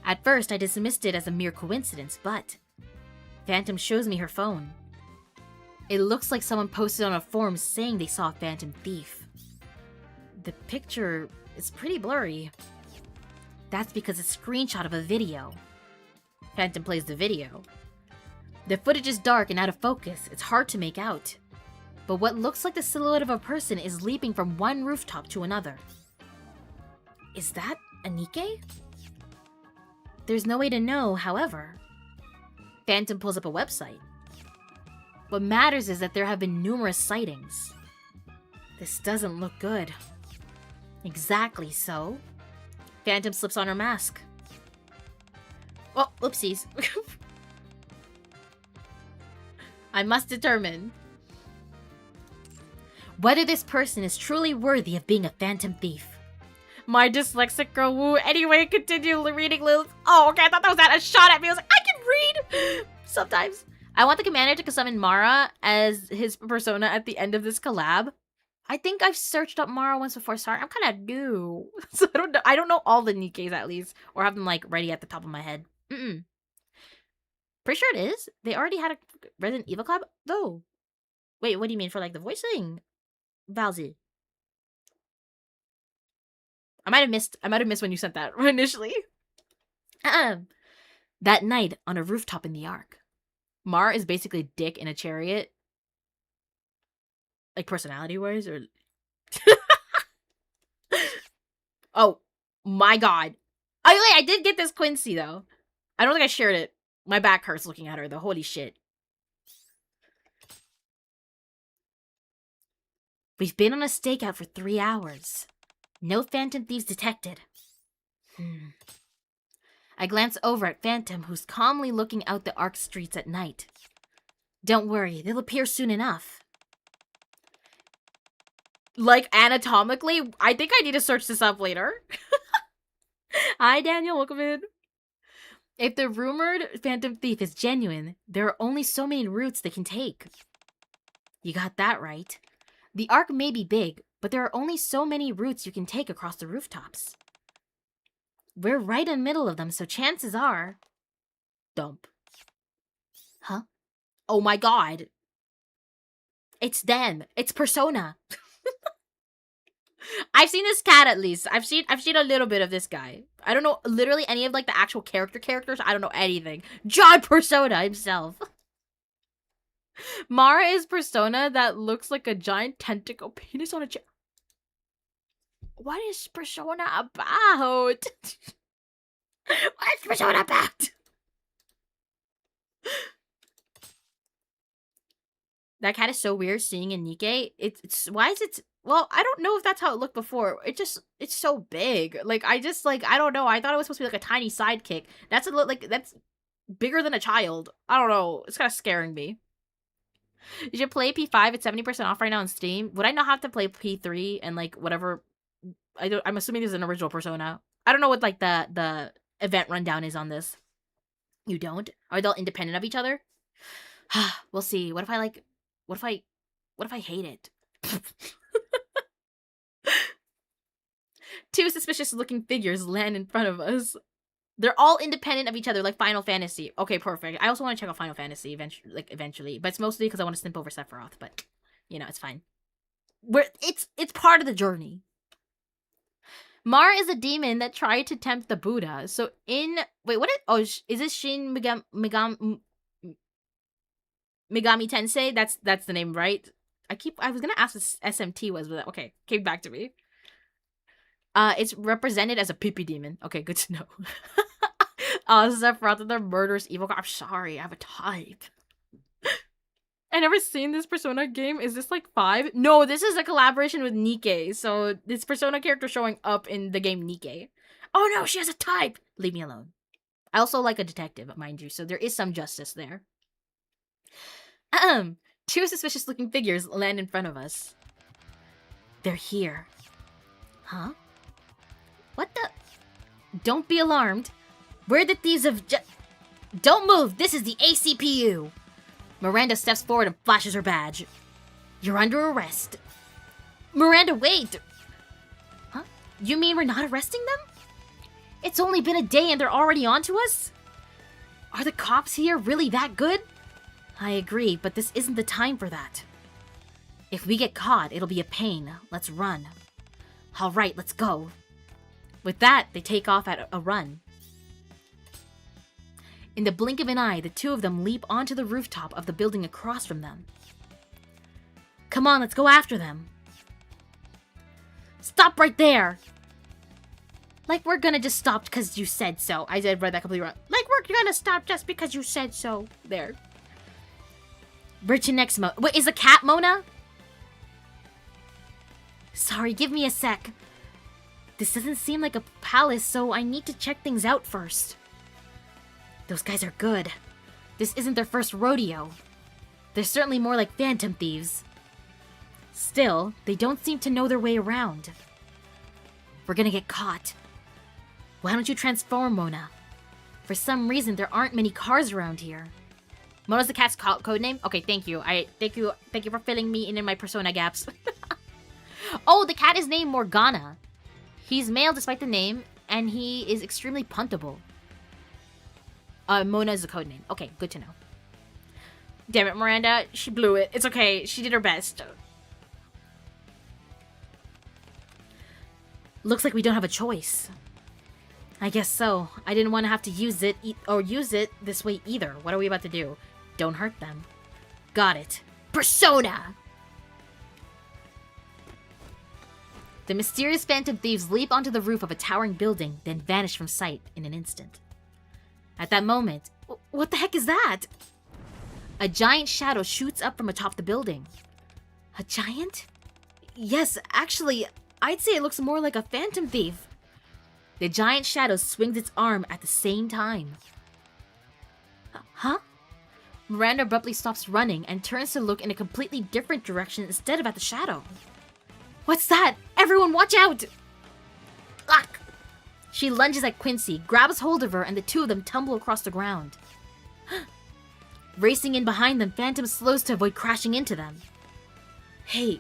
At first, I dismissed it as a mere coincidence, but Phantom shows me her phone. It looks like someone posted on a forum saying they saw a Phantom Thief. The picture is pretty blurry. That's because it's a screenshot of a video. Phantom plays the video. The footage is dark and out of focus. It's hard to make out. But what looks like the silhouette of a person is leaping from one rooftop to another. Is that a Nikke? There's no way to know, however. Phantom pulls up a website. What matters is that there have been numerous sightings. This doesn't look good. Exactly so. Phantom slips on her mask. Oh, oopsies. I must determine whether this person is truly worthy of being a phantom thief. My dyslexic girl woo. Anyway, continue reading Lillith. Oh, okay, I thought that was a shot at me. I was like, I can read sometimes. I want the commander to summon Mara as his persona at the end of this collab. I think I've searched up Mara once before. Sorry, I'm kind of new, so I don't know. I don't know all the Nikkes at least, or have them like ready at the top of my head. Pretty sure it is. They already had a Resident Evil collab though. Wait, what do you mean for like the voicing, Valzy? I might have missed when you sent that initially. That night on a rooftop in the Ark, Mara is basically a dick in a chariot. Like personality-wise, or... Oh, my god. Oh, wait, I did get this Quincy, though. I don't think I shared it. My back hurts looking at her, though. Holy shit. We've been on a stakeout for 3 hours. No phantom thieves detected. I glance over at Phantom, who's calmly looking out the Ark streets at night. Don't worry, they'll appear soon enough. Like, anatomically, I think I need to search this up later. Hi, Daniel. Welcome in. If the rumored phantom thief is genuine, there are only so many routes they can take. You got that right. The Ark may be big, but there are only so many routes you can take across the rooftops. We're right in the middle of them, so chances are... Dump. Huh? Oh my god. It's them. It's Persona. I've seen this cat at least. I've seen a little bit of this guy. I don't know literally any of like the actual characters. I don't know anything. John Persona himself. Mara is Persona that looks like a giant tentacle penis on a chair. What is Persona about? What is Persona about? That cat is so weird seeing in Nikke. It's why is it? Well, I don't know if that's how it looked before. It's so big. Like I don't know. I thought it was supposed to be like a tiny sidekick. That's that's bigger than a child. I don't know. It's kind of scaring me. You should play P5. It's 70% off right now on Steam. Would I not have to play P3 and like whatever? I'm assuming there's an original Persona. I don't know what like the event rundown is on this. You don't? Are they all independent of each other? We'll see. What if I hate it? Two suspicious-looking figures land in front of us. They're all independent of each other, like Final Fantasy. Okay, perfect. I also want to check out Final Fantasy eventually, but it's mostly because I want to snip over Sephiroth. But you know, it's fine. It's part of the journey. Mara is a demon that tried to tempt the Buddha. So is this Shin Megami Tensei? That's the name, right? I was gonna ask what SMT was, but okay, came back to me. It's represented as a pee-pee demon. Okay, good to know. Sephiroth, the murderous evil. I'm sorry, I have a type. I never seen this Persona game. Is this like 5? No, this is a collaboration with Nikke. So this Persona character showing up in the game Nikke. Oh no, she has a type. Leave me alone. I also like a detective, mind you, so there is some justice there. Two suspicious-looking figures land in front of us. They're here. Huh? What the? Don't be alarmed. We're the thieves of Don't move! This is the ACPU! Miranda steps forward and flashes her badge. You're under arrest. Miranda, wait! Huh? You mean we're not arresting them? It's only been a day and they're already onto us? Are the cops here really that good? I agree, but this isn't the time for that. If we get caught, it'll be a pain. Let's run. Alright, let's go. With that, they take off at a run. In the blink of an eye, the two of them leap onto the rooftop of the building across from them. Come on, let's go after them. Stop right there! Like we're gonna just stop because you said so. I did read that completely wrong. Like we're gonna stop just because you said so. There. Where's your next Mona? Wait, is the cat Mona? Sorry, give me a sec. This doesn't seem like a palace, so I need to check things out first. Those guys are good. This isn't their first rodeo. They're certainly more like phantom thieves. Still, they don't seem to know their way around. We're gonna get caught. Why don't you transform, Mona? For some reason, there aren't many cars around here. Mona's the cat's code name? Okay, thank you. Thank you for filling me in my persona gaps. Oh, the cat is named Morgana. He's male despite the name, and he is extremely puntable. Mona is the code name. Okay, good to know. Damn it, Miranda. She blew it. It's okay. She did her best. Looks like we don't have a choice. I guess so. I didn't want to have to use it this way either. What are we about to do? Don't hurt them. Got it. Persona! The mysterious phantom thieves leap onto the roof of a towering building, then vanish from sight in an instant. At that moment, what the heck is that? A giant shadow shoots up from atop the building. A giant? Yes, actually, I'd say it looks more like a phantom thief. The giant shadow swings its arm at the same time. Huh? Miranda abruptly stops running and turns to look in a completely different direction instead of at the shadow. What's that? Everyone watch out! Ah! She lunges at Quincy, grabs hold of her, and the two of them tumble across the ground. Racing in behind them, Phantom slows to avoid crashing into them. Hey,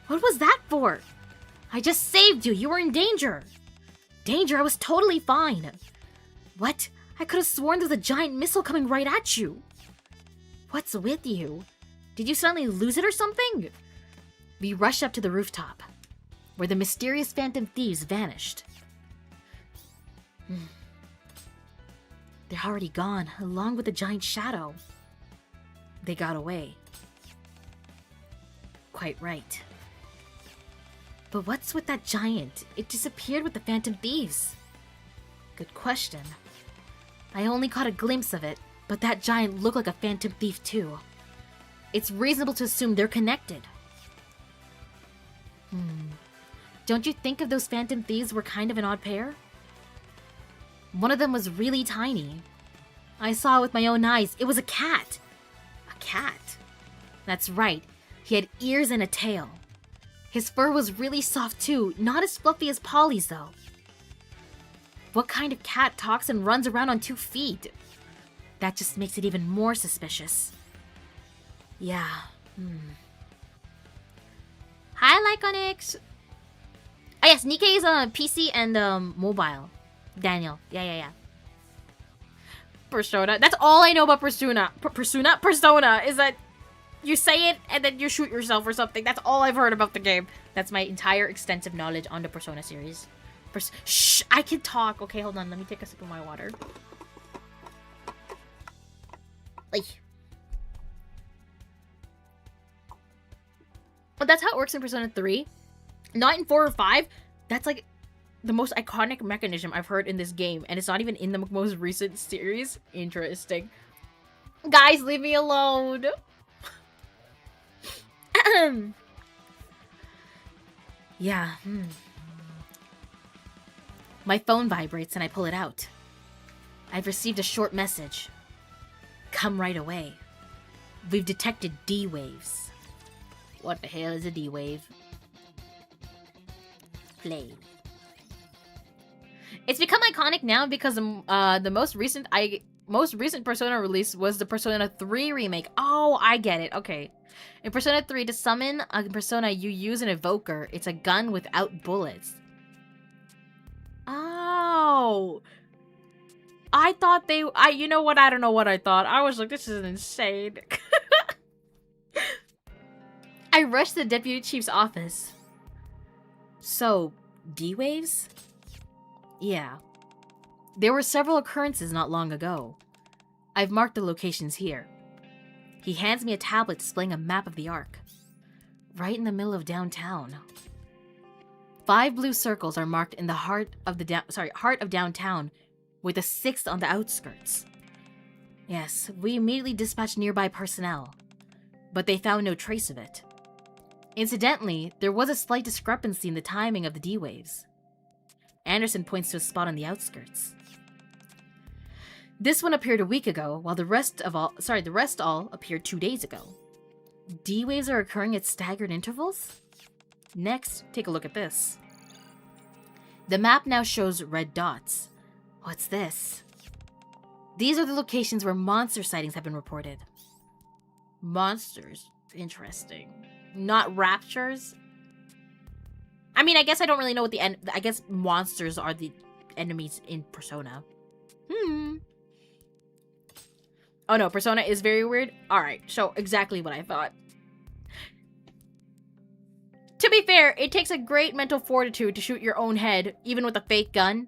what was that for? I just saved you. You were in danger. Danger? I was totally fine. What? I could have sworn there was a giant missile coming right at you. What's with you? Did you suddenly lose it or something? We rush up to the rooftop, where the mysterious phantom thieves vanished. They're already gone, along with the giant shadow. They got away. Quite right. But what's with that giant? It disappeared with the phantom thieves. Good question. I only caught a glimpse of it, but that giant looked like a phantom thief too. It's reasonable to assume they're connected. Don't you think if those phantom thieves were kind of an odd pair? One of them was really tiny. I saw it with my own eyes. It was a cat. A cat. That's right. He had ears and a tail. His fur was really soft too, not as fluffy as Polly's though. What kind of cat talks and runs around on 2 feet? That just makes it even more suspicious. Yeah. Hi, Lyconix! Oh yes, Nikke is on PC and mobile. Daniel. Yeah. Persona. That's all I know about Persona. Persona is that you say it and then you shoot yourself or something. That's all I've heard about the game. That's my entire extensive knowledge on the Persona series. Shh! I can talk. Okay, hold on. Let me take a sip of my water. But that's how it works in Persona 3. Not in 4 or 5. That's like the most iconic mechanism I've heard in this game. And it's not even in the most recent series. Interesting. Guys, leave me alone. Yeah. My phone vibrates and I pull it out. I've received a short message. Come right away. We've detected D-waves. What the hell is a D-wave? Play. It's become iconic now because the most recent Persona release was the Persona 3 remake. Oh, I get it. Okay. In Persona 3, to summon a Persona, you use an evoker. It's a gun without bullets. Oh. I thought you know what? I don't know what I thought. I was like, this is insane. I rushed to the deputy chief's office. So, D-waves? Yeah. There were several occurrences not long ago. I've marked the locations here. He hands me a tablet displaying a map of the Ark. Right in the middle of downtown. 5 blue circles are marked in the heart of downtown, with a 6th on the outskirts. Yes, we immediately dispatched nearby personnel, but they found no trace of it. Incidentally, there was a slight discrepancy in the timing of the D-waves. Anderson points to a spot on the outskirts. This one appeared a week ago, while the rest all appeared 2 days ago. D-waves are occurring at staggered intervals? Next, take a look at this. The map now shows red dots. What's this? These are the locations where monster sightings have been reported. Monsters. Interesting. Not raptures? I mean, I guess I don't really know what I guess monsters are the enemies in Persona. Oh no, Persona is very weird? Alright, so exactly what I thought. To be fair, it takes a great mental fortitude to shoot your own head, even with a fake gun.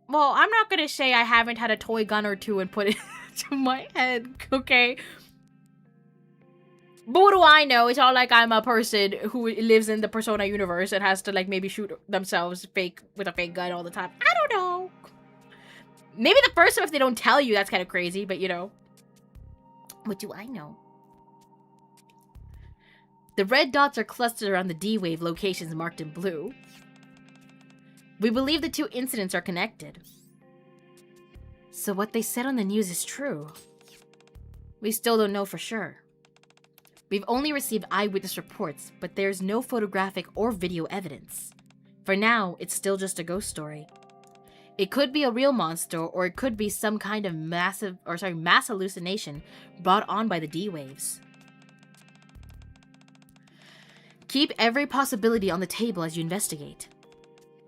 Well, I'm not gonna say I haven't had a toy gun or two and put it to my head, okay? But what do I know? It's not like I'm a person who lives in the Persona universe and has to, like, maybe shoot themselves with a fake gun all the time. I don't know. Maybe the first time if they don't tell you, that's kind of crazy, but you know. What do I know? The red dots are clustered around the D-wave locations marked in blue. We believe the two incidents are connected. So what they said on the news is true. We still don't know for sure. We've only received eyewitness reports, but there's no photographic or video evidence. For now, it's still just a ghost story. It could be a real monster, or it could be some kind of mass hallucination brought on by the D-waves. Keep every possibility on the table as you investigate.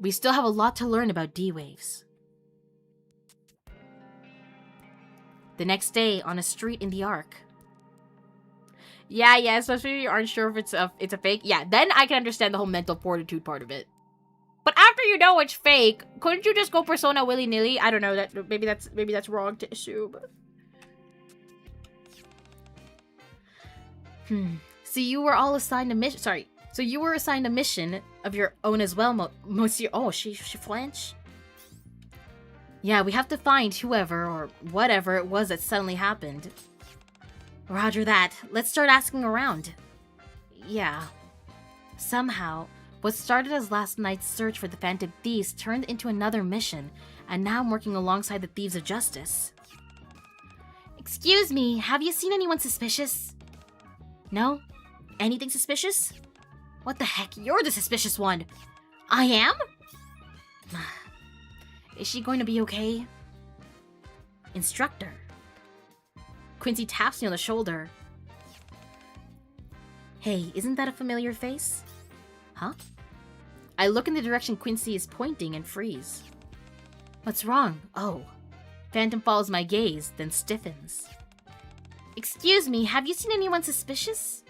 We still have a lot to learn about D-waves. The next day, on a street in the Ark. Yeah, especially if you aren't sure if it's a fake. Yeah, then I can understand the whole mental fortitude part of it. But after you know it's fake, couldn't you just go Persona willy-nilly? I don't know, that maybe that's wrong to assume. So you were all assigned a mission. Sorry. So you were assigned a mission of your own as well, Monsieur. Oh, she flinch. Yeah, we have to find whoever or whatever it was that suddenly happened. Roger that. Let's start asking around. Yeah. Somehow, what started as last night's search for the Phantom Thieves turned into another mission, and now I'm working alongside the Thieves of Justice. Excuse me, have you seen anyone suspicious? No? Anything suspicious? What the heck? You're the suspicious one. I am? Is she going to be okay? Instructor. Quincy taps me on the shoulder. Hey, isn't that a familiar face? Huh? I look in the direction Quincy is pointing and freeze. What's wrong? Oh. Phantom follows my gaze, then stiffens. Excuse me, have you seen anyone suspicious?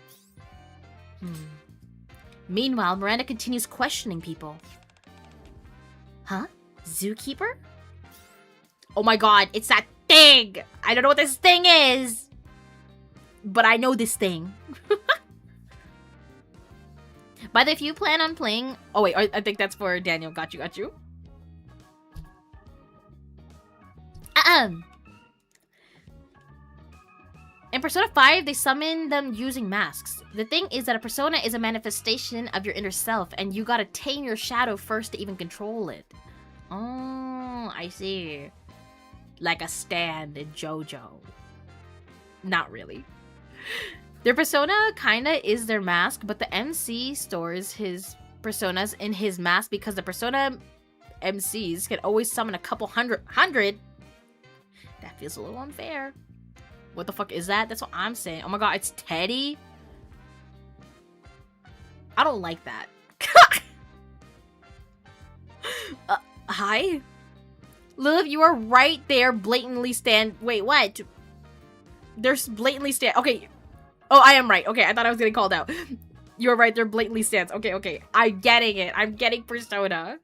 Meanwhile, Miranda continues questioning people. Huh? Zookeeper? Oh my god, it's that thing! I don't know what this thing is! But I know this thing. By the way, if you plan on playing... Oh wait, I think that's for Daniel. Got you. In Persona 5, they summon them using masks. The thing is that a persona is a manifestation of your inner self, and you gotta tame your shadow first to even control it. Oh, I see. Like a stand in JoJo. Not really. Their persona kinda is their mask, but the MC stores his personas in his mask because the persona MCs can always summon a couple hundred. That feels a little unfair. What the fuck is that? That's what I'm saying. Oh my god, it's Teddy? I don't like that. Hi? Lillith, you are right there blatantly Wait, what? There's blatantly Okay. Oh, I am right. Okay, I thought I was getting called out. You're right, they're blatantly stands. Okay. I'm getting it. I'm getting Persona.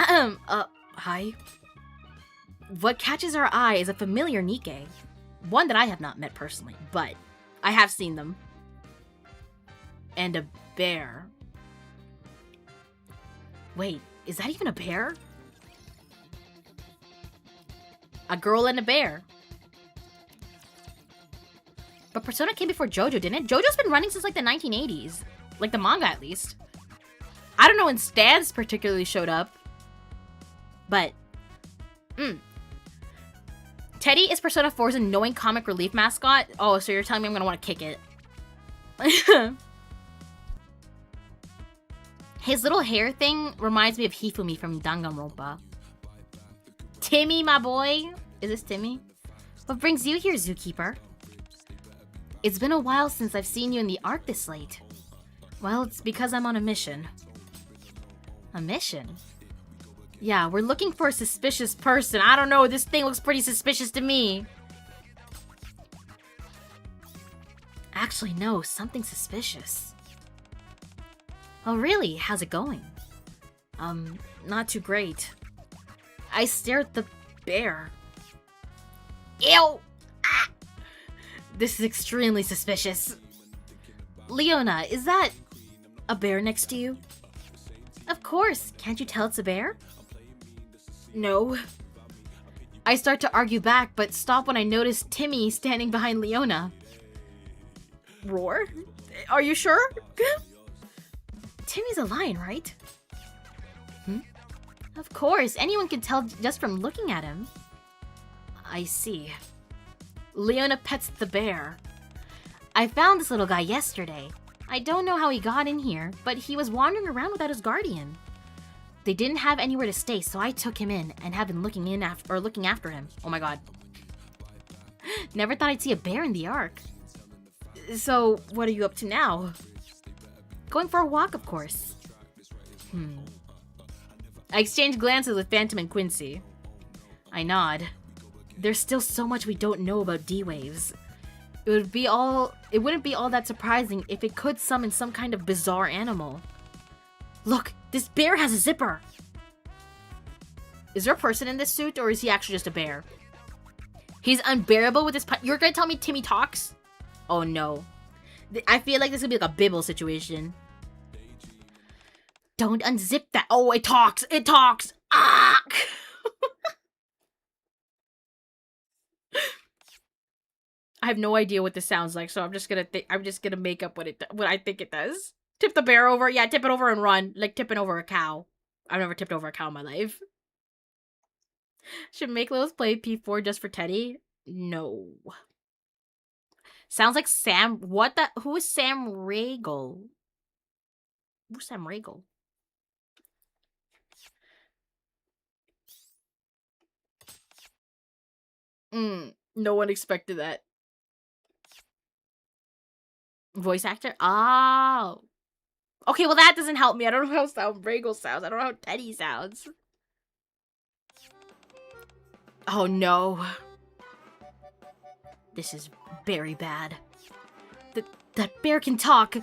Hi? What catches our eye is a familiar Nikke. One that I have not met personally, but I have seen them. And a bear. Wait, is that even a bear? A girl and a bear. But Persona came before JoJo, didn't it? JoJo's been running since like the 1980s. Like the manga, at least. I don't know when Stans particularly showed up. But, Teddy is Persona 4's annoying comic relief mascot. Oh, so you're telling me I'm gonna want to kick it. His little hair thing reminds me of Hifumi from Danganronpa. Timmy, my boy. Is this Timmy? What brings you here, Zookeeper? It's been a while since I've seen you in the Ark this late. Well, it's because I'm on a mission. A mission? Yeah, we're looking for a suspicious person. I don't know, this thing looks pretty suspicious to me. Actually, no, something suspicious. Oh, really? How's it going? Not too great. I stare at the bear. Ew! Ah! This is extremely suspicious. Leona, is that a bear next to you? Of course. Can't you tell it's a bear? No. I start to argue back, but stop when I notice Timmy standing behind Leona. Roar? Are you sure? Timmy's a lion, right? Of course, anyone can tell just from looking at him. I see. Leona pets the bear. I found this little guy yesterday. I don't know how he got in here, but he was wandering around without his guardian. They didn't have anywhere to stay, so I took him in and have been looking after him. Oh my god. Never thought I'd see a bear in the Ark. So, what are you up to now? Going for a walk, of course. I exchange glances with Phantom and Quincy. I nod. There's still so much we don't know about D-Waves. It wouldn't be all that surprising if it could summon some kind of bizarre animal. Look, this bear has a zipper! Is there a person in this suit, or is he actually just a bear? He's unbearable with his You're gonna tell me Timmy talks? Oh no. I feel like this is gonna be like a Bibble situation. Don't unzip that. Oh, it talks! It talks! Ah! I have no idea what this sounds like, so I'm just gonna make up what I think it does. Tip the bear over. Yeah, tip it over and run. Like tipping over a cow. I've never tipped over a cow in my life. Should make Lilith play P4 just for Teddy? No. Sounds like Sam. What the? Who is Sam Regal? Who's Sam Regal? No one expected that. Voice actor? Oh. Okay, well that doesn't help me. I don't know how Sam Regal sounds. I don't know how Teddy sounds. Oh no. This is very bad. That bear can talk.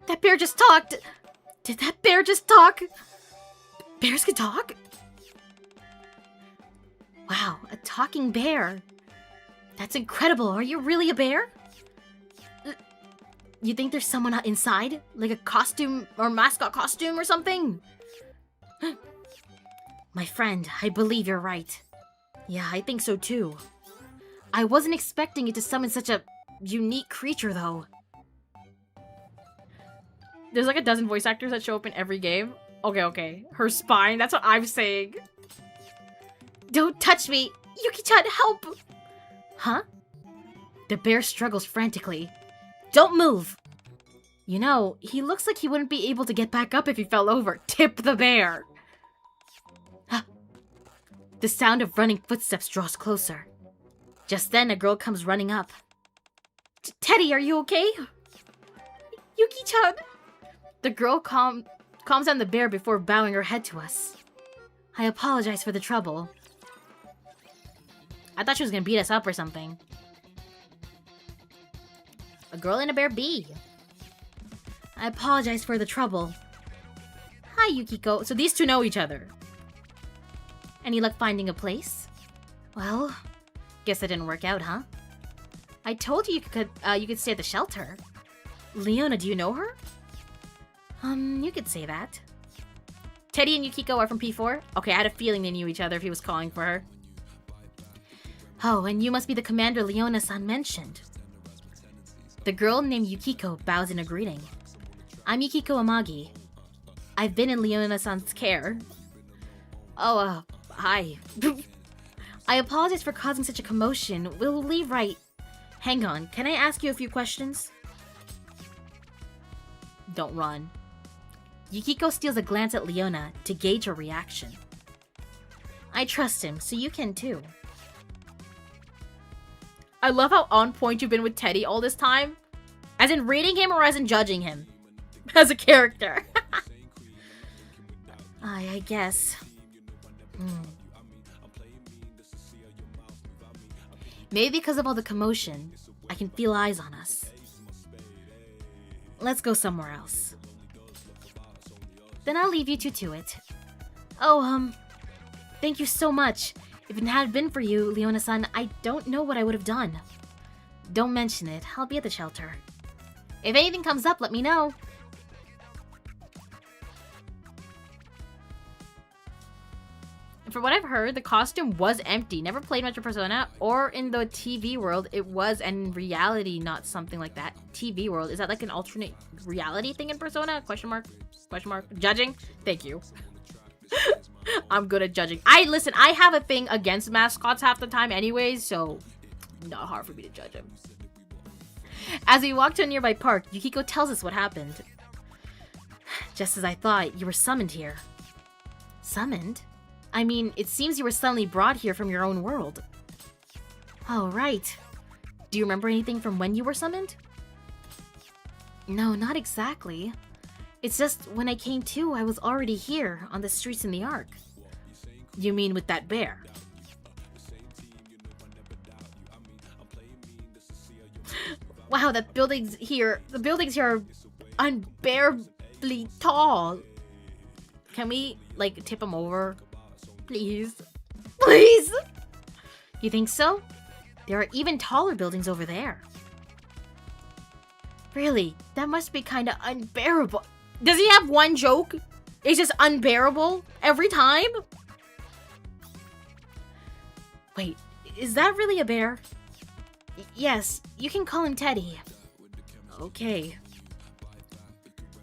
That bear just talked. Did that bear just talk? Bears can talk? Wow, a talking bear. That's incredible. Are you really a bear? You think there's someone inside? Like a costume or mascot costume or something? My friend, I believe you're right. Yeah, I think so too. I wasn't expecting it to summon such a unique creature though. There's like a dozen voice actors that show up in every game. Okay. Her spine, that's what I'm saying. Don't touch me! Yuki-chan, help! Huh? The bear struggles frantically. Don't move! You know, he looks like he wouldn't be able to get back up if he fell over. Tip the bear! The sound of running footsteps draws closer. Just then, a girl comes running up. Teddy, are you okay? Yuki-chan! The girl calms down the bear before bowing her head to us. I apologize for the trouble. I thought she was gonna beat us up or something. A girl and a bear B. I apologize for the trouble. Hi, Yukiko. So these two know each other. Any luck finding a place? Well, guess it didn't work out, huh? I told you you could stay at the shelter. Leona, do you know her? You could say that. Teddy and Yukiko are from P4? Okay, I had a feeling they knew each other if he was calling for her. Oh, and you must be the commander Leona-san mentioned. The girl named Yukiko bows in a greeting. I'm Yukiko Amagi. I've been in Leona-san's care. Oh, hi. I apologize for causing such a commotion. We'll leave right... Hang on, can I ask you a few questions? Don't run. Yukiko steals a glance at Leona to gauge her reaction. I trust him, so you can too. I love how on point you've been with Teddy all this time. As in reading him or as in judging him? As a character. I guess. Maybe because of all the commotion, I can feel eyes on us. Let's go somewhere else. Then I'll leave you two to it. Oh, thank you so much. If it hadn't been for you, Leona-san, I don't know what I would have done. Don't mention it. I'll be at the shelter. If anything comes up, let me know. From what I've heard, the costume was empty. Never played much of Persona, or in the TV world, it was, and in reality, not something like that. TV world, is that like an alternate reality thing in Persona? Question mark? Question mark? Judging? Thank you. I'm good at judging. Listen, I have a thing against mascots half the time anyways, so not hard for me to judge him. As we walk to a nearby park, Yukiko tells us what happened. Just as I thought, you were summoned here. Summoned? I mean, it seems you were suddenly brought here from your own world. Oh, right. Do you remember anything from when you were summoned? No, not exactly. It's just, when I came to, I was already here, on the streets in the Ark. You mean with that bear? Wow, the buildings here are unbearably tall. Can we, like, tip them over? Please. Please! You think so? There are even taller buildings over there. Really? That must be kinda unbearable. Does he have one joke? It's just unbearable every time? Wait, is that really a bear? Yes, you can call him Teddy. Okay.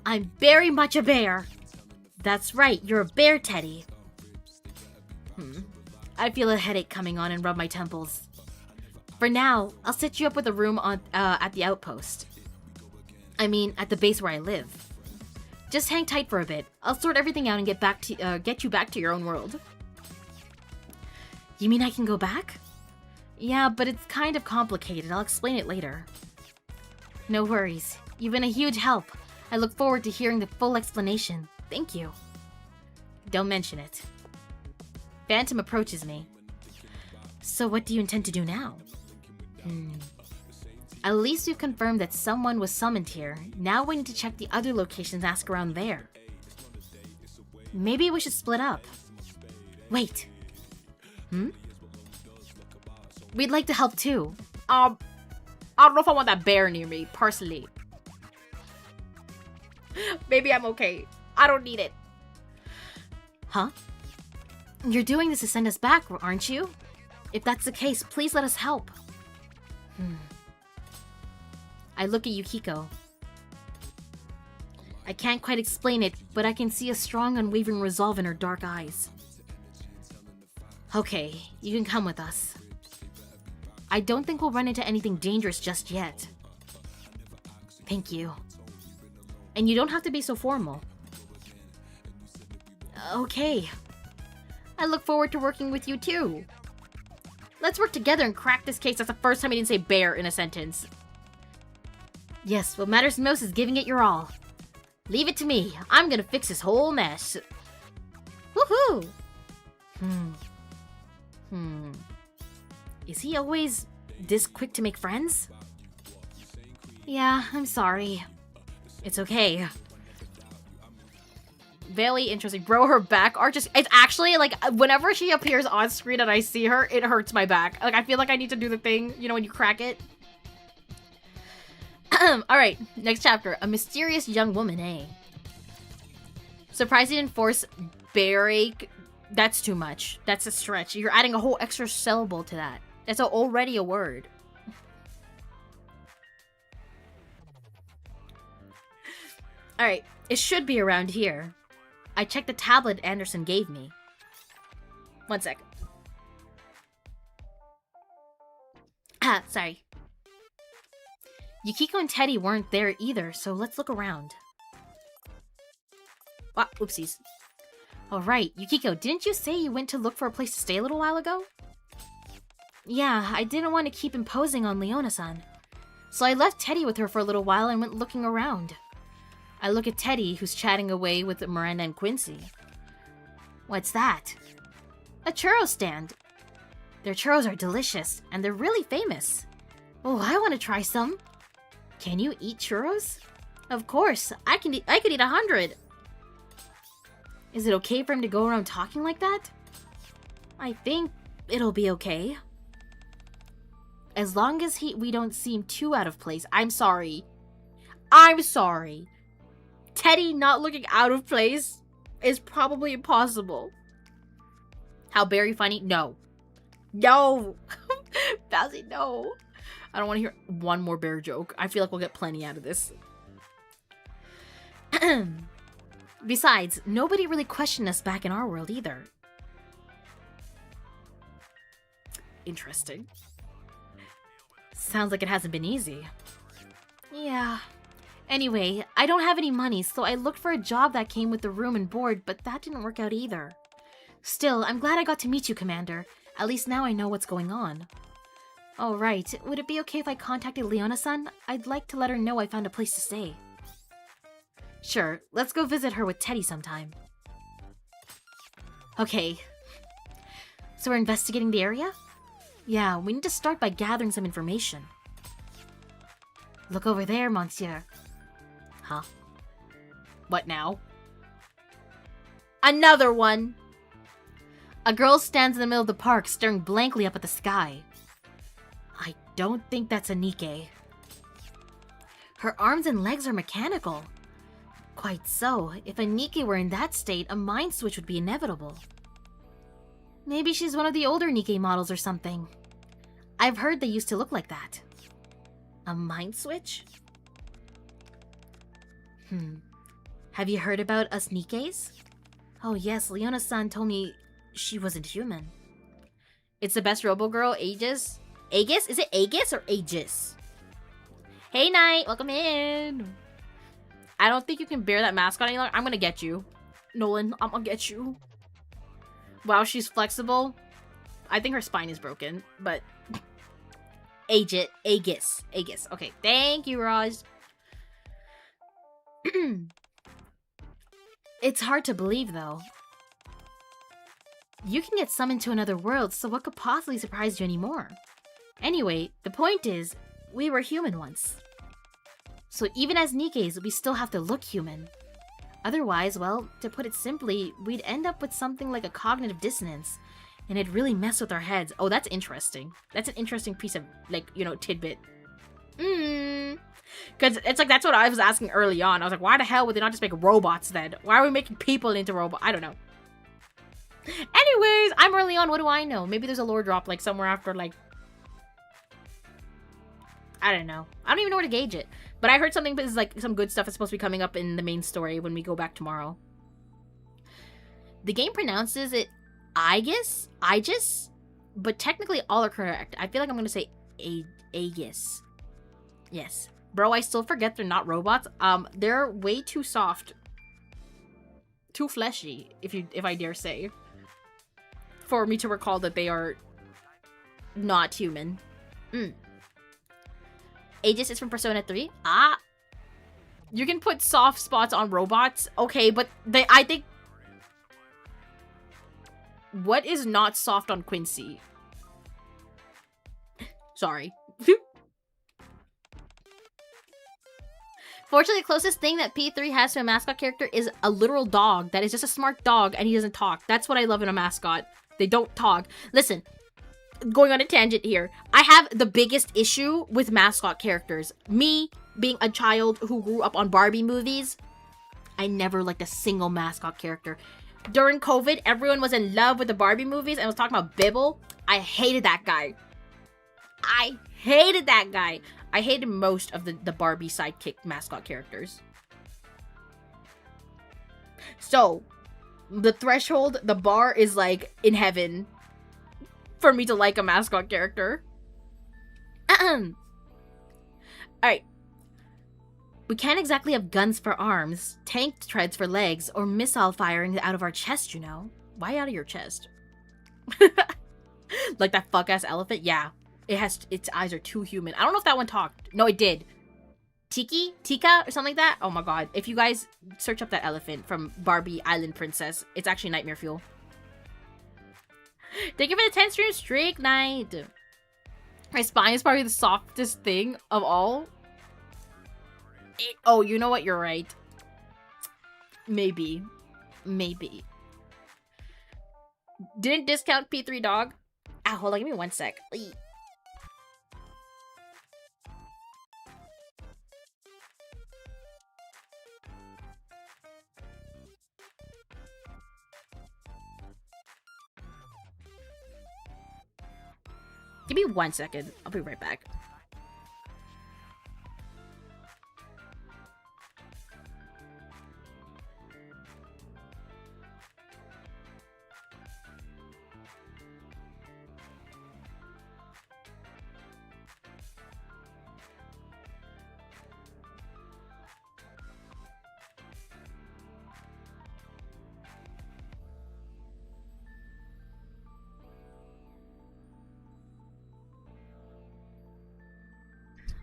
I'm very much a bear. That's right, you're a bear, Teddy. I feel a headache coming on and rub my temples. For now, I'll set you up with a room on at the outpost. I mean, at the base where I live. Just hang tight for a bit. I'll sort everything out and get you back to your own world. You mean I can go back? Yeah, but it's kind of complicated. I'll explain it later. No worries. You've been a huge help. I look forward to hearing the full explanation. Thank you. Don't mention it. Phantom approaches me. So what do you intend to do now? At least we've confirmed that someone was summoned here. Now we need to check the other locations and ask around there. Maybe we should split up. Wait. We'd like to help too. I don't know if I want that bear near me, personally. Maybe I'm okay. I don't need it. Huh? You're doing this to send us back, aren't you? If that's the case, please let us help. I look at Yukiko. I can't quite explain it, but I can see a strong, unwavering resolve in her dark eyes. Okay, you can come with us. I don't think we'll run into anything dangerous just yet. Thank you. And you don't have to be so formal. Okay. I look forward to working with you too. Let's work together and crack this case. That's the first time he didn't say bear in a sentence. Yes, what matters most is giving it your all. Leave it to me. I'm gonna fix this whole mess. Woohoo! Is he always this quick to make friends? Yeah, I'm sorry. It's okay. Very interesting. Bro, her back arch is... It's actually, like, whenever she appears on screen and I see her, it hurts my back. Like, I feel like I need to do the thing, you know, when you crack it. Alright, next chapter. A mysterious young woman, eh? Surprised he didn't force bearache. That's too much. That's a stretch. You're adding a whole extra syllable to that. That's already a word. Alright, it should be around here. I checked the tablet Anderson gave me. 1 sec. Ah, sorry. Yukiko and Teddy weren't there either, so let's look around. Ah, oopsies. Alright, Yukiko, didn't you say you went to look for a place to stay a little while ago? Yeah, I didn't want to keep imposing on Leona-san. So I left Teddy with her for a little while and went looking around. I look at Teddy, who's chatting away with Miranda and Quincy. What's that? A churro stand. Their churros are delicious, and they're really famous. Oh, I want to try some. Can you eat churros? Of course, I could eat 100. Is it okay for him to go around talking like that? I think it'll be okay. As long as we don't seem too out of place. I'm sorry. I'm sorry. Teddy not looking out of place is probably impossible. How very funny? No. No! Bazzy, no. I don't want to hear one more bear joke. I feel like we'll get plenty out of this. Besides, nobody really questioned us back in our world either. Interesting. Sounds like it hasn't been easy. Yeah. Anyway, I don't have any money, so I looked for a job that came with the room and board, but that didn't work out either. Still, I'm glad I got to meet you, Commander. At least now I know what's going on. Oh, right. Would it be okay if I contacted Leona-san? I'd like to let her know I found a place to stay. Sure, let's go visit her with Teddy sometime. Okay. So we're investigating the area? Yeah, we need to start by gathering some information. Look over there, Monsieur. Huh? What now? Another one! A girl stands in the middle of the park, staring blankly up at the sky. I don't think that's a Nikke. Her arms and legs are mechanical. Quite so. If a Nikke were in that state, a mind switch would be inevitable. Maybe she's one of the older Nikke models or something. I've heard they used to look like that. A mind switch? Have you heard about us Nikkes? Oh yes, Leona-san told me she wasn't human. It's the best robo-girl, Aegis? Aegis? Is it Aegis or Aegis? Hey, Knight! Welcome in! I don't think you can bear that mascot any longer. I'm gonna get you. Nolan, I'm gonna get you. Wow, she's flexible. I think her spine is broken, but... Aegis. Okay, thank you, Raj. It's hard to believe, though. You can get summoned to another world, so what could possibly surprise you anymore? Anyway, the point is, we were human once. So even as Nikkes, we still have to look human. Otherwise, well, to put it simply, we'd end up with something like a cognitive dissonance, and it'd really mess with our heads. Oh, that's interesting. That's an interesting piece of, like, you know, tidbit. Because it's like, that's what I was asking early on. I was like, why the hell would they not just make robots then? Why are we making people into robots? I don't know. Anyways, I'm early on. What do I know? Maybe there's a lore drop, like, somewhere after, like... I don't know. I don't even know where to gauge it. But I heard something is like some good stuff is supposed to be coming up in the main story when we go back tomorrow. The game pronounces it Aegis, but technically all are correct. I feel like I'm gonna say Aegis. Yes, bro. I still forget they're not robots. They're way too soft, too fleshy, if I dare say, for me to recall that they are not human. Aegis is from Persona 3. Ah. You can put soft spots on robots. Okay, but I think... What is not soft on Quincy? Sorry. Fortunately, the closest thing that P3 has to a mascot character is a literal dog that is just a smart dog and he doesn't talk. That's what I love in a mascot. They don't talk. Listen. Going on a tangent here. I have the biggest issue with mascot characters. Me, being a child who grew up on Barbie movies, I never liked a single mascot character. During COVID, everyone was in love with the Barbie movies and was talking about Bibble. I hated that guy. I hated that guy. I hated most of the Barbie sidekick mascot characters. So, The threshold, the bar is like in heaven for me to like a mascot character. Alright. We can't exactly have guns for arms, tank treads for legs, or missile firing out of our chest, you know? Why out of your chest? Like that fuck-ass elephant? Yeah. Its eyes are too human. I don't know if that one talked. No, it did. Tika, or something like that? Oh my god. If you guys search up that elephant from Barbie Island Princess, it's actually nightmare fuel. Thank you for the 10 stream streak night. My spine is probably the softest thing of all. Oh, you know what? You're right. Maybe. Didn't discount P3 dog. Ah, hold on. Give me 1 sec. Give me 1 second. I'll be right back.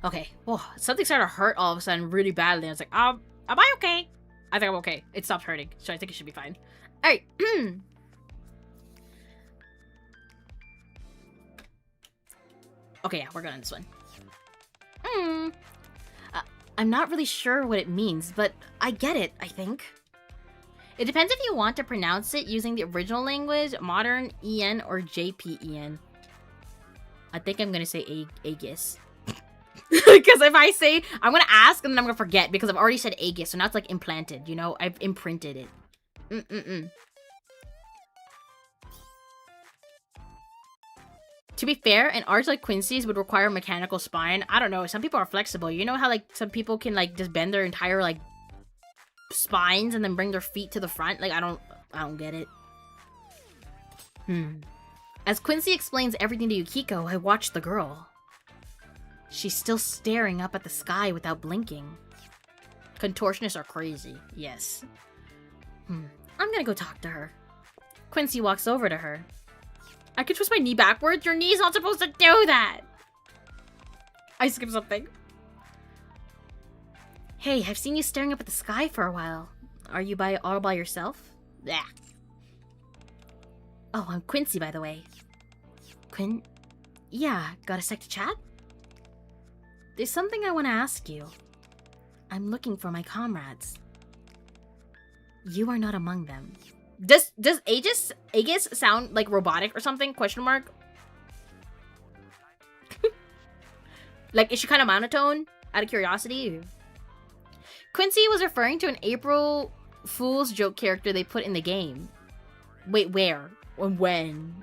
Okay. Whoa, something started to hurt all of a sudden really badly. I was like, am I okay? I think I'm okay. It stopped hurting, so I think it should be fine. Alright. Okay, yeah, we're good on this one. I'm not really sure what it means, but I get it, I think. It depends if you want to pronounce it using the original language, modern EN, or JPEN. I think I'm gonna say Aegis. Because if I say, I'm gonna ask and then I'm gonna forget because I've already said Aegis, so now it's like implanted, you know? I've imprinted it. To be fair, an arch like Quincy's would require a mechanical spine. I don't know, some people are flexible. You know how like some people can like just bend their entire like spines and then bring their feet to the front? Like I don't get it. As Quincy explains everything to Yukiko, I watch the girl. She's still staring up at the sky without blinking. Contortionists are crazy, yes. I'm gonna go talk to her. Quincy walks over to her. I can twist my knee backwards? Your knee's not supposed to do that! I skipped something. Hey, I've seen you staring up at the sky for a while. Are you all by yourself? Yeah. Oh, I'm Quincy, by the way. Yeah, got a sec to chat? There's something I want to ask you. I'm looking for my comrades. You are not among them. Does Aegis sound like robotic or something? Question mark. Like, is she kind of monotone? Out of curiosity. Quincy was referring to an April Fool's joke character they put in the game. Wait, where? When?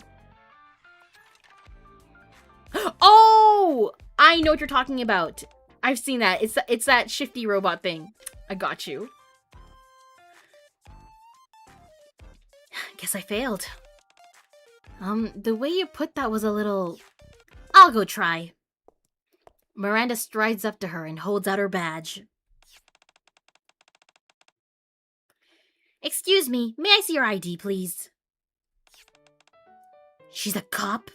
Oh! I know what you're talking about. I've seen that. It's that shifty robot thing. I got you. Guess I failed. The way you put that was a little... I'll go try. Miranda strides up to her and holds out her badge. Excuse me, may I see your ID, please? She's a cop?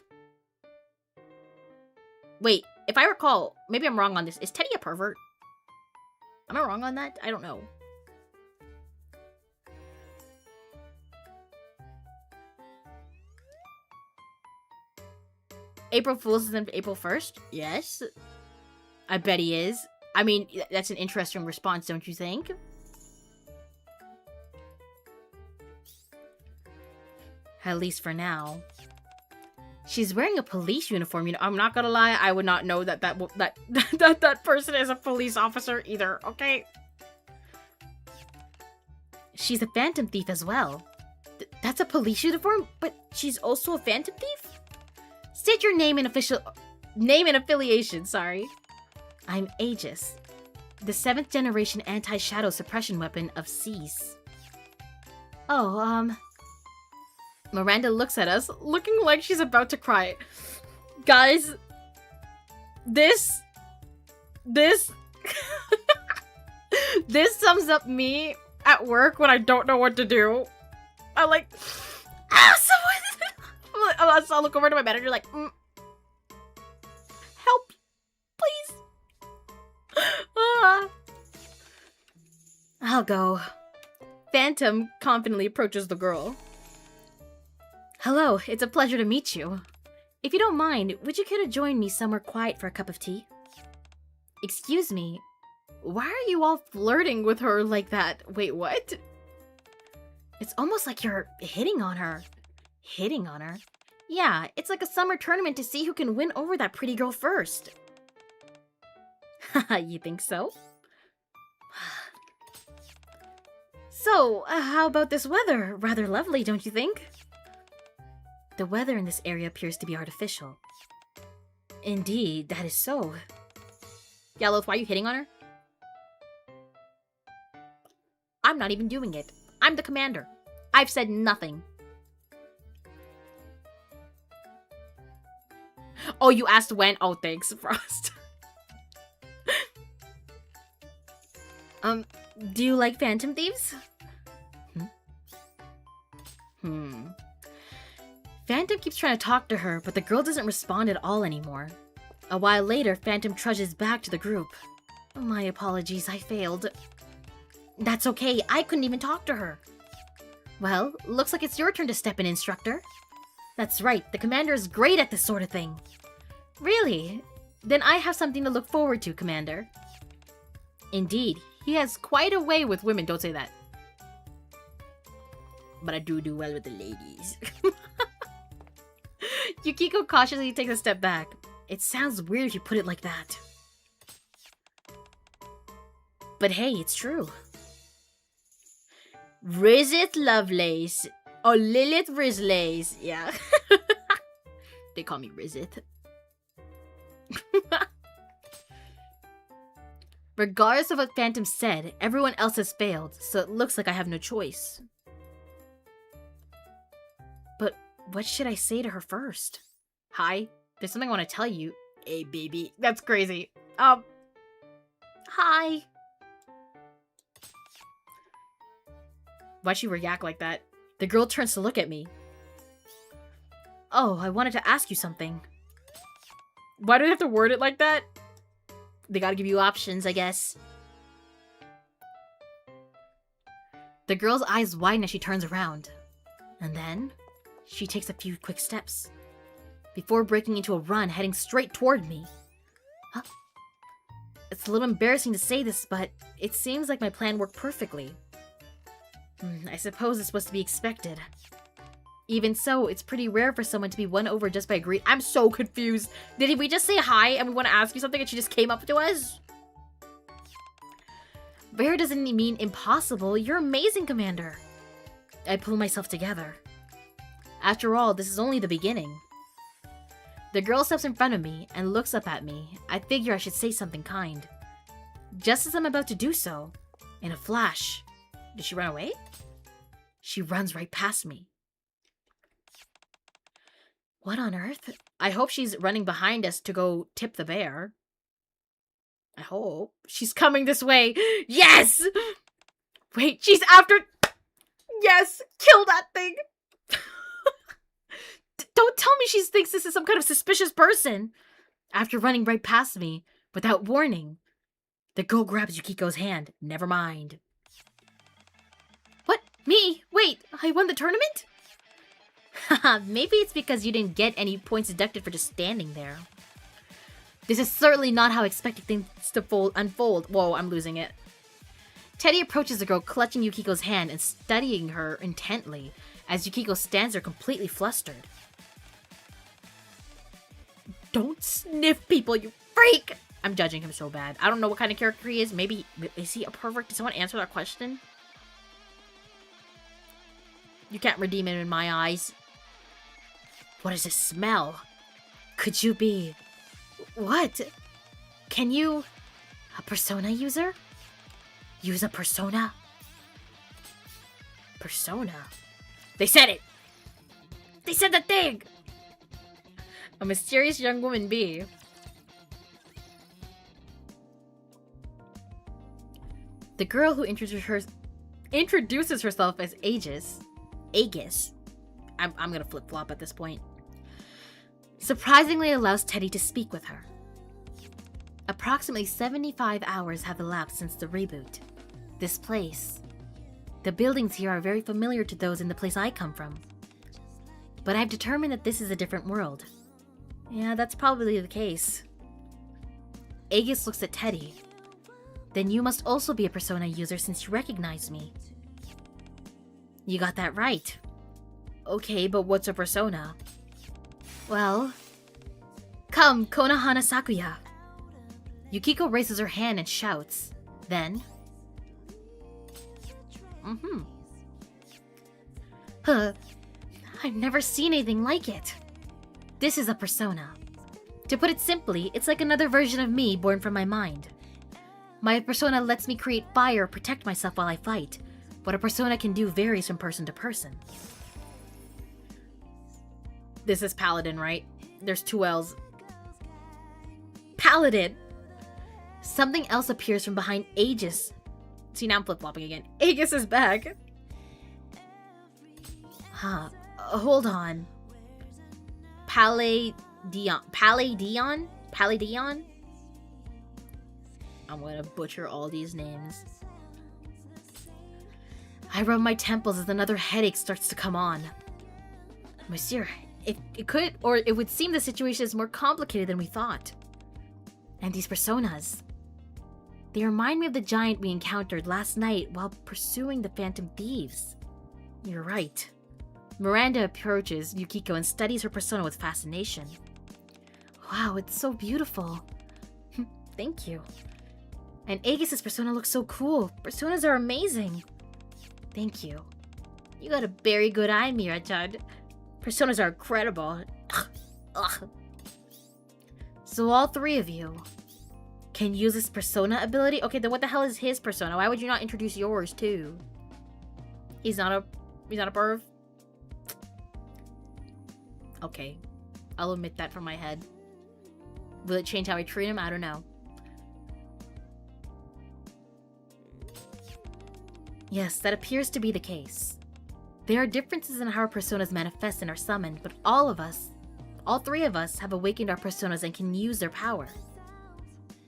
Wait, if I recall, maybe I'm wrong on this. Is Teddy a pervert? Am I wrong on that? I don't know. April Fool's is in April 1st? Yes. I bet he is. I mean, that's an interesting response, don't you think? At least for now. She's wearing a police uniform. You know, I'm not gonna lie, I would not know that that person is a police officer either, okay? She's a phantom thief as well. That's a police uniform? But she's also a phantom thief? State your name and affiliation, sorry. I'm Aegis, the 7th generation anti-shadow suppression weapon of Cease. Oh, Miranda looks at us, looking like she's about to cry. Guys, this this sums up me at work when I don't know what to do. I'm like, someone. So I'll look over to my manager like, help, please. I'll go. Phantom confidently approaches the girl. Hello, it's a pleasure to meet you. If you don't mind, would you care to join me somewhere quiet for a cup of tea? Excuse me, why are you all flirting with her like that? Wait, what? It's almost like you're hitting on her. Hitting on her? Yeah, it's like a summer tournament to see who can win over that pretty girl first. Haha, you think so? So, how about this weather? Rather lovely, don't you think? The weather in this area appears to be artificial. Indeed, that is so. Yeah, Lilith, why are you hitting on her? I'm not even doing it. I'm the commander. I've said nothing. Oh, you asked when? Oh, thanks, Frost. Do you like Phantom Thieves? Phantom keeps trying to talk to her, but the girl doesn't respond at all anymore. A while later, Phantom trudges back to the group. My apologies, I failed. That's okay, I couldn't even talk to her. Well, looks like it's your turn to step in, Instructor. That's right, the commander is great at this sort of thing. Really? Then I have something to look forward to, Commander. Indeed, he has quite a way with women, don't say that. But I do well with the ladies. Yukiko cautiously takes a step back. It sounds weird if you put it like that. But hey, it's true. Rizit Lovelace. Or Lillith Rizlace. Yeah. They call me Rizit. Regardless of what Phantom said, everyone else has failed, so it looks like I have no choice. But what should I say to her first? Hi, there's something I want to tell you. Hey, baby. That's crazy. Hi. Why'd she react like that? The girl turns to look at me. Oh, I wanted to ask you something. Why do they have to word it like that? They gotta give you options, I guess. The girl's eyes widen as she turns around. And then, she takes a few quick steps. Before breaking into a run, heading straight toward me. Huh? It's a little embarrassing to say this, but it seems like my plan worked perfectly. I suppose this was to be expected. Even so, it's pretty rare for someone to be won over just by greed. I'm so confused. Did we just say hi and we want to ask you something and she just came up to us? Rare doesn't mean impossible. You're amazing, Commander. I pull myself together. After all, this is only the beginning. The girl steps in front of me and looks up at me. I figure I should say something kind. Just as I'm about to do so, in a flash, did she run away? She runs right past me. What on earth? I hope she's running behind us to go tip the bear. I hope. She's coming this way. Yes! Wait, she's after... Yes! Kill that thing! Don't tell me she thinks this is some kind of suspicious person. After running right past me, without warning, the girl grabs Yukiko's hand. Never mind. What? Me? Wait, I won the tournament? Haha, maybe it's because you didn't get any points deducted for just standing there. This is certainly not how I expected things to unfold. Whoa, I'm losing it. Teddy approaches the girl, clutching Yukiko's hand and studying her intently, as Yukiko stands there completely flustered. Don't sniff people, you freak! I'm judging him so bad. I don't know what kind of character he is. Maybe, is he a pervert? Did someone answer that question? You can't redeem him in my eyes. What does it smell? Could you be... What? Can you... A persona user? Use a persona? Persona. They said it! They said the thing! A mysterious young woman B. The girl who introduces herself as Aegis. I'm gonna flip-flop at this point. Surprisingly allows Teddy to speak with her. Approximately 75 hours have elapsed since the reboot. This place. The buildings here are very familiar to those in the place I come from. But I've determined that this is a different world. Yeah, that's probably the case. Aegis looks at Teddy. Then you must also be a Persona user since you recognize me. You got that right. Okay, but what's a Persona? Well... Come, Konohana Sakuya. Yukiko raises her hand and shouts. Then... I've never seen anything like it. This is a Persona. To put it simply, it's like another version of me born from my mind. My Persona lets me create fire or protect myself while I fight. What a Persona can do varies from person to person. This is Paladin, right? There's 2 L's. Paladin! Something else appears from behind Aegis. See, now I'm flip-flopping again. Aegis is back! Huh. Hold on. Paladion? I'm gonna butcher all these names. I rub my temples as another headache starts to come on. Monsieur, it would seem the situation is more complicated than we thought. And these Personas. They remind me of the giant we encountered last night while pursuing the Phantom Thieves. You're right. Miranda approaches Yukiko and studies her Persona with fascination. Wow, it's so beautiful. Thank you. And Aegis' Persona looks so cool. Personas are amazing. Thank you. You got a very good eye, Mira-chan. Personas are incredible. Ugh. So all 3 of you can use this Persona ability? Okay, then what the hell is his Persona? Why would you not introduce yours too? He's not a perv? Okay. I'll omit that from my head. Will it change how I treat him? I don't know. Yes, that appears to be the case. There are differences in how our personas manifest and are summoned, but all 3 of us have awakened our personas and can use their power.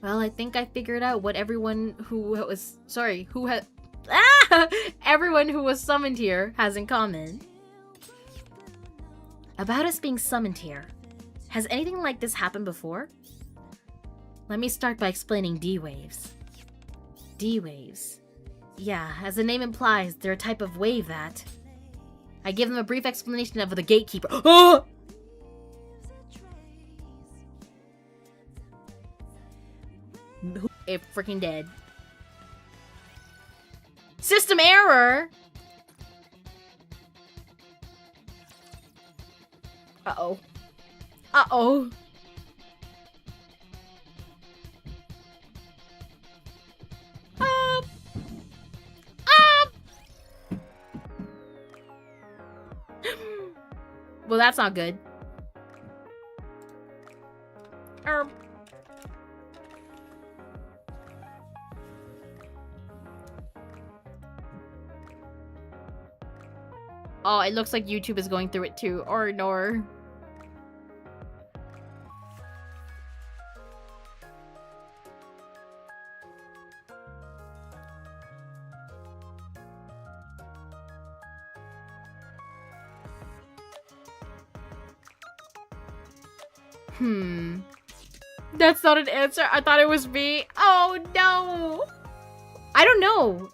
Well, I think I figured out what everyone who was summoned here has in common. About us being summoned here. Has anything like this happened before? Let me start by explaining D-waves. D-waves. Yeah, as the name implies, they're a type of wave that... I give them a brief explanation of the Gatekeeper. Oh! It freaking dead. System error! Uh-oh. Uh-oh. Well, that's not good. Oh, it looks like YouTube is going through it too. Or no. That's not an answer. I thought it was me. Oh no. I don't know.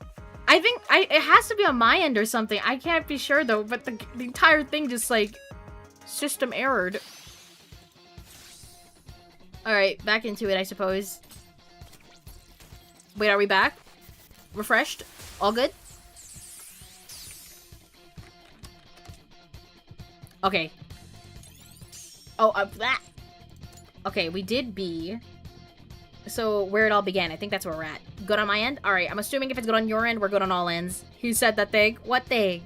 I think it has to be on my end or something. I can't be sure though, but the entire thing just like system errored. Alright, back into it, I suppose. Wait, are we back? Refreshed? All good? Okay. Oh, that. Okay, we did B. So, where it all began. I think that's where we're at. Good on my end? Alright, I'm assuming if it's good on your end, we're good on all ends. Who said that thing? What thing?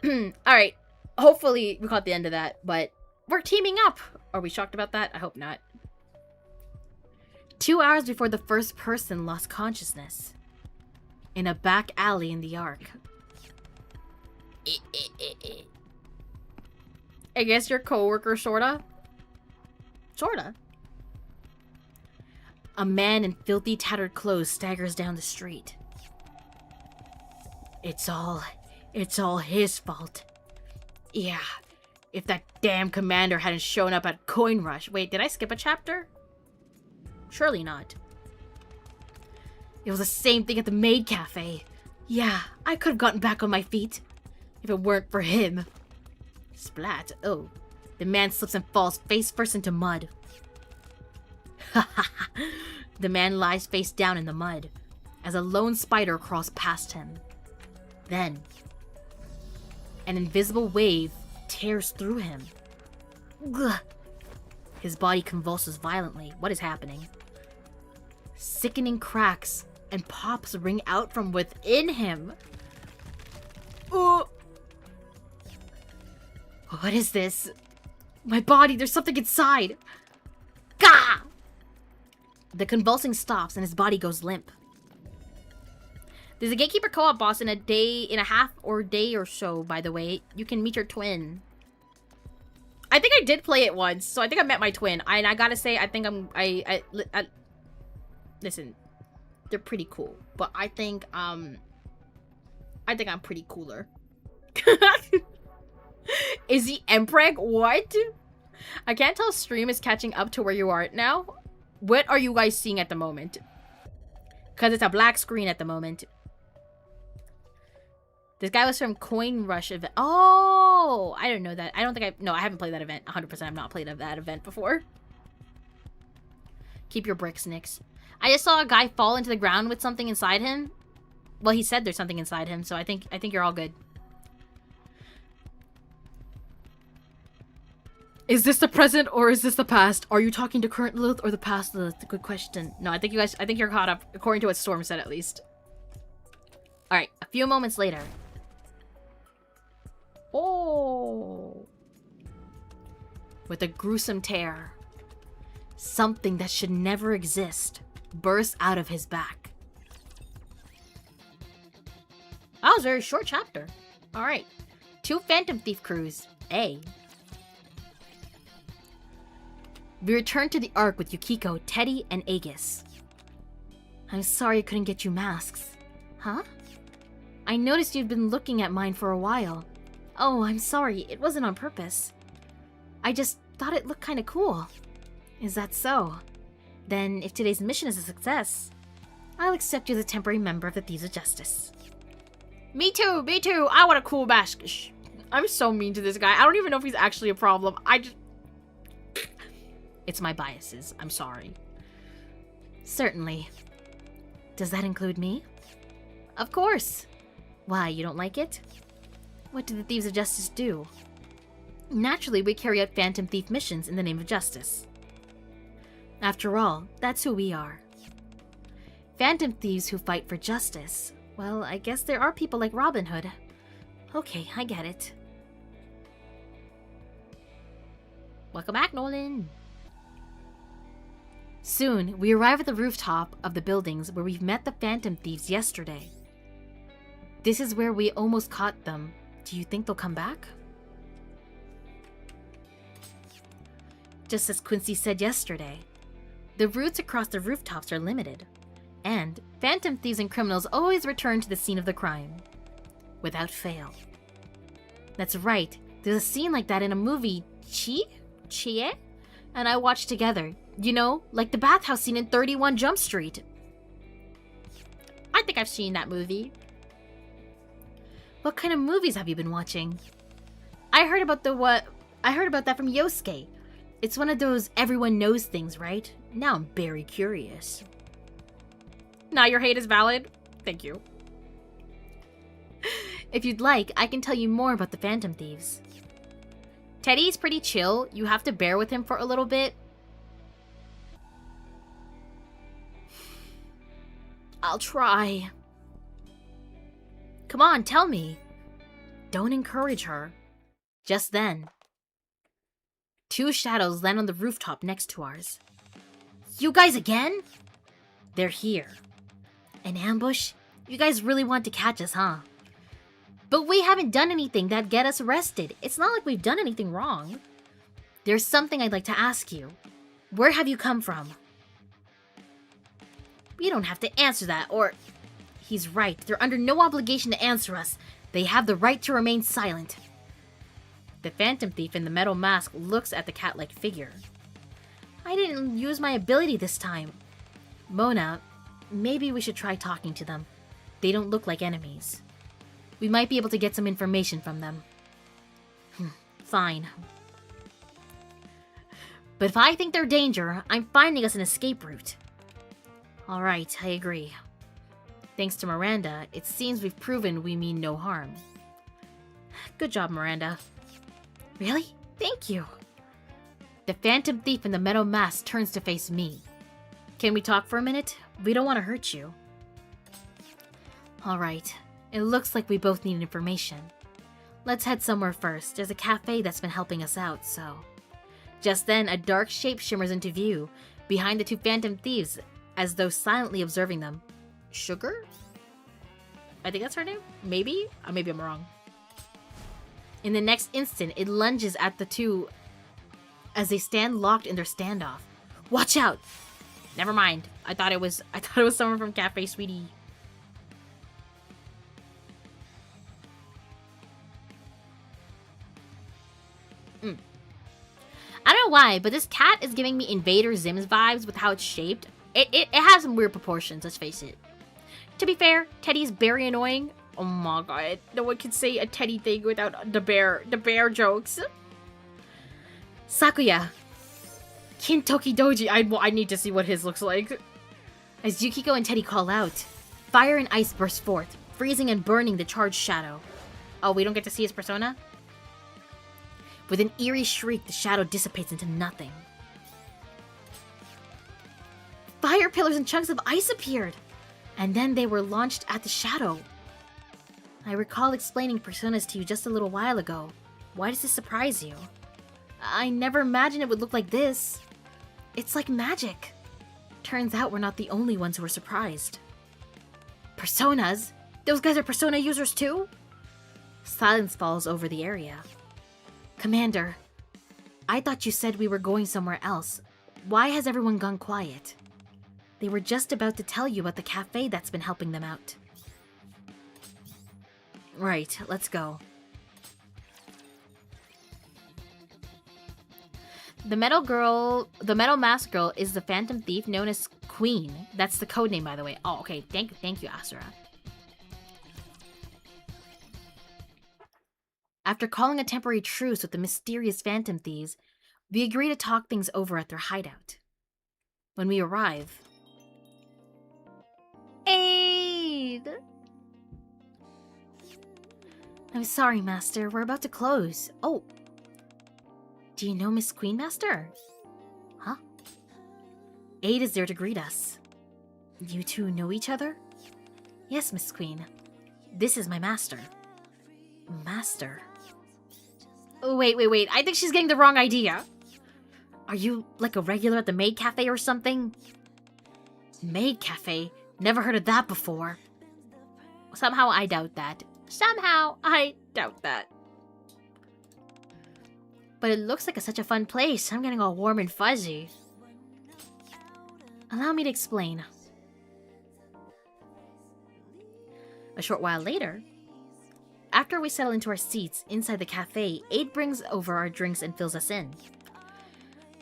Alright. Hopefully, we caught the end of that, but we're teaming up! Are we shocked about that? I hope not. 2 hours before the first person lost consciousness. In a back alley in the Ark. I guess your coworker, sorta? Sorta. A man in filthy, tattered clothes staggers down the street. It's all his fault. Yeah, if that damn commander hadn't shown up at Coin Rush. Wait, did I skip a chapter? Surely not. It was the same thing at the maid cafe. Yeah, I could have gotten back on my feet. If it weren't for him. Splat. Oh. The man slips and falls face first into mud. The man lies face down in the mud as a lone spider crawls past him. Then, an invisible wave tears through him. Ugh. His body convulses violently. What is happening? Sickening cracks and pops ring out from within him. Oh. What is this? My body, there's something inside. Gah! The convulsing stops and his body goes limp. There's a Gatekeeper co-op boss in a day or so, by the way. You can meet your twin. I think I did play it once, so I think I met my twin. And I gotta say, I think listen, they're pretty cool, but I think I'm pretty cooler. Is he Empreg? What? I can't tell if stream is catching up to where you are now. What are you guys seeing at the moment? Because it's a black screen at the moment. This guy was from Coin Rush event. Oh, I don't know that. I haven't played that event. 100% I've not played that event before. Keep your bricks, Nix. I just saw a guy fall into the ground with something inside him. Well, he said there's something inside him, so I think you're all good. Is this the present or is this the past? Are you talking to current Lillith or the past Lillith? Good question. No, I think you're caught up, according to what Storm said at least. Alright, a few moments later. Oh. With a gruesome tear, something that should never exist bursts out of his back. That was a very short chapter. Alright. 2 Phantom Thief crews. A. We return to the Ark with Yukiko, Teddy, and Aegis. I'm sorry I couldn't get you masks. Huh? I noticed you'd been looking at mine for a while. Oh, I'm sorry. It wasn't on purpose. I just thought it looked kinda cool. Is that so? Then, if today's mission is a success, I'll accept you as a temporary member of the Thieves of Justice. Me too! Me too! I want a cool mask! Shh. I'm so mean to this guy. I don't even know if he's actually a problem. It's my biases. I'm sorry. Certainly. Does that include me? Of course. Why, you don't like it? What do the Thieves of Justice do? Naturally, we carry out Phantom Thief missions in the name of justice. After all, that's who we are. Phantom Thieves who fight for justice. Well, I guess there are people like Robin Hood. Okay, I get it. Welcome back, Nolan. Soon, we arrive at the rooftop of the buildings where we've met the Phantom Thieves yesterday. This is where we almost caught them. Do you think they'll come back? Just as Quincy said yesterday, the routes across the rooftops are limited, and Phantom Thieves and criminals always return to the scene of the crime. Without fail. That's right, there's a scene like that in a movie, Chie? And I watched together. You know, like the bathhouse scene in 31 Jump Street. I think I've seen that movie. What kind of movies have you been watching? I heard about that from Yosuke. It's one of those everyone knows things, right? Now I'm very curious. Now your hate is valid? Thank you. If you'd like, I can tell you more about the Phantom Thieves. Teddy's pretty chill. You have to bear with him for a little bit. I'll try. Come on, tell me. Don't encourage her. Just then, two shadows land on the rooftop next to ours. You guys again? They're here. An ambush? You guys really want to catch us, huh? But we haven't done anything that'd get us arrested. It's not like we've done anything wrong. There's something I'd like to ask you. Where have you come from? We don't have to answer that, or... He's right. They're under no obligation to answer us. They have the right to remain silent. The Phantom Thief in the metal mask looks at the cat-like figure. I didn't use my ability this time. Mona, maybe we should try talking to them. They don't look like enemies. We might be able to get some information from them. Fine. But if I think they're danger, I'm finding us an escape route. Alright, I agree. Thanks to Miranda, it seems we've proven we mean no harm. Good job, Miranda. Really? Thank you. The Phantom Thief in the metal mask turns to face me. Can we talk for a minute? We don't want to hurt you. Alright. It looks like we both need information. Let's head somewhere first. There's a cafe that's been helping us out, so... Just then, a dark shape shimmers into view, behind the two Phantom Thieves, as though silently observing them. Sugar? I think that's her name? Maybe? Maybe I'm wrong. In the next instant, it lunges at the two as they stand locked in their standoff. Watch out! Never mind. I thought it was someone from Cafe Sweetie. I don't know why, but this cat is giving me Invader Zim's vibes with how it's shaped. It has some weird proportions, let's face it. To be fair, Teddy's very annoying. Oh my god, no one can say a Teddy thing without the bear jokes. Sakuya. Kintoki Doji. I need to see what his looks like. As Yukiko and Teddy call out, fire and ice burst forth, freezing and burning the charged shadow. Oh, we don't get to see his persona? With an eerie shriek, the shadow dissipates into nothing. Fire pillars and chunks of ice appeared, and then they were launched at the shadow. I recall explaining personas to you just a little while ago. Why does this surprise you? I never imagined it would look like this. It's like magic. Turns out we're not the only ones who are surprised. Personas? Those guys are persona users too? Silence falls over the area. Commander, I thought you said we were going somewhere else. Why has everyone gone quiet? They were just about to tell you about the cafe that's been helping them out. Right, let's go. The metal mask girl is the Phantom Thief known as Queen. That's the code name, by the way. Oh, okay. Thank you, Asura. After calling a temporary truce with the mysterious Phantom Thieves, we agree to talk things over at their hideout. When we arrive... Aid! I'm sorry, Master. We're about to close. Oh. Do you know Miss Queen, Master? Huh? Aid is there to greet us. You two know each other? Yes, Miss Queen. This is my master. Master? Oh, wait. I think she's getting the wrong idea. Are you like a regular at the Maid Cafe or something? Maid Cafe? Never heard of that before. Somehow I doubt that. But it looks like such a fun place. I'm getting all warm and fuzzy. Allow me to explain. A short while later, after we settle into our seats inside the cafe, Aid brings over our drinks and fills us in.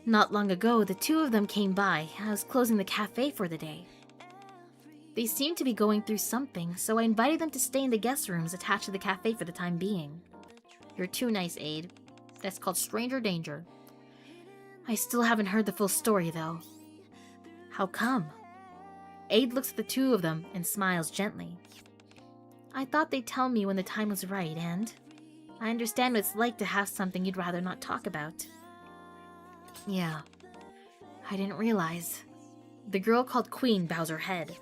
Not long ago, the two of them came by. I was closing the cafe for the day. They seemed to be going through something, so I invited them to stay in the guest rooms attached to the cafe for the time being. You're too nice, Aid. That's called stranger danger. I still haven't heard the full story, though. How come? Aid looks at the two of them and smiles gently. I thought they'd tell me when the time was right, and I understand what it's like to have something you'd rather not talk about. Yeah. I didn't realize. The girl called Queen bows her head.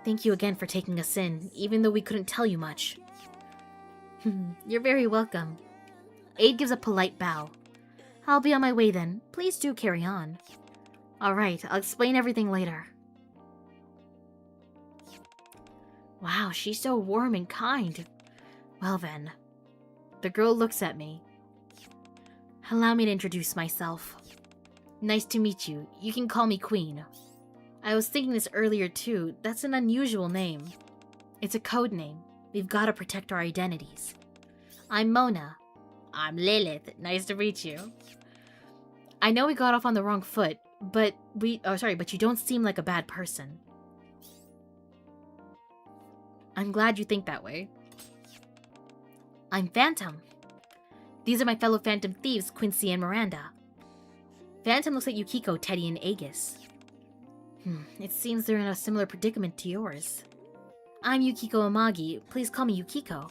Thank you again for taking us in, even though we couldn't tell you much. You're very welcome. Aid gives a polite bow. I'll be on my way then. Please do carry on. Alright, I'll explain everything later. Wow, she's so warm and kind. Well then. The girl looks at me. Allow me to introduce myself. Nice to meet you. You can call me Queen. I was thinking this earlier too. That's an unusual name. It's a code name. We've got to protect our identities. I'm Mona. I'm Lillith. Nice to meet you. I know we got off on the wrong foot, but but you don't seem like a bad person. I'm glad you think that way. I'm Phantom. These are my fellow Phantom thieves, Quincy and Miranda. Phantom looks like Yukiko, Teddy, and Aegis. It seems they're in a similar predicament to yours. I'm Yukiko Amagi. Please call me Yukiko.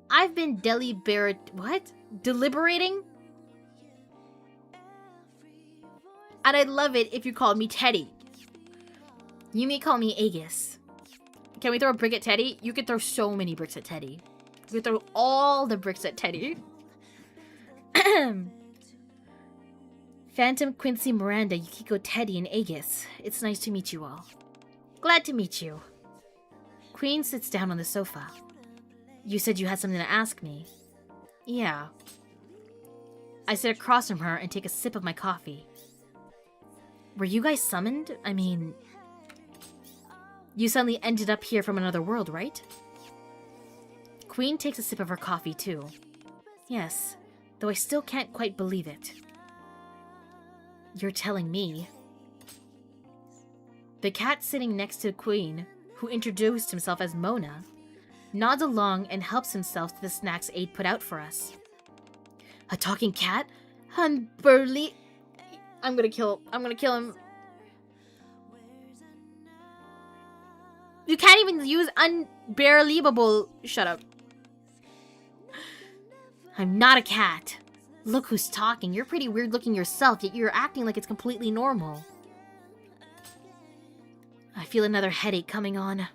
I've been deliberating? And I'd love it if you called me Teddy. You may call me Aegis. Can we throw a brick at Teddy? You could throw so many bricks at Teddy. You could throw all the bricks at Teddy. Phantom, Quincy, Miranda, Yukiko, Teddy, and Aegis. It's nice to meet you all. Glad to meet you. Queen sits down on the sofa. You said you had something to ask me. Yeah. I sit across from her and take a sip of my coffee. Were you guys summoned? I mean... You suddenly ended up here from another world, right? Queen takes a sip of her coffee, too. Yes, though I still can't quite believe it. You're telling me. The cat sitting next to Queen, who introduced himself as Mona, nods along and helps himself to the snacks Aid put out for us. A talking cat? Unburly. I'm gonna kill him. You can't even use unbelievable. Shut up. I'm not a cat. Look who's talking. You're pretty weird looking yourself, yet you're acting like it's completely normal. I feel another headache coming on.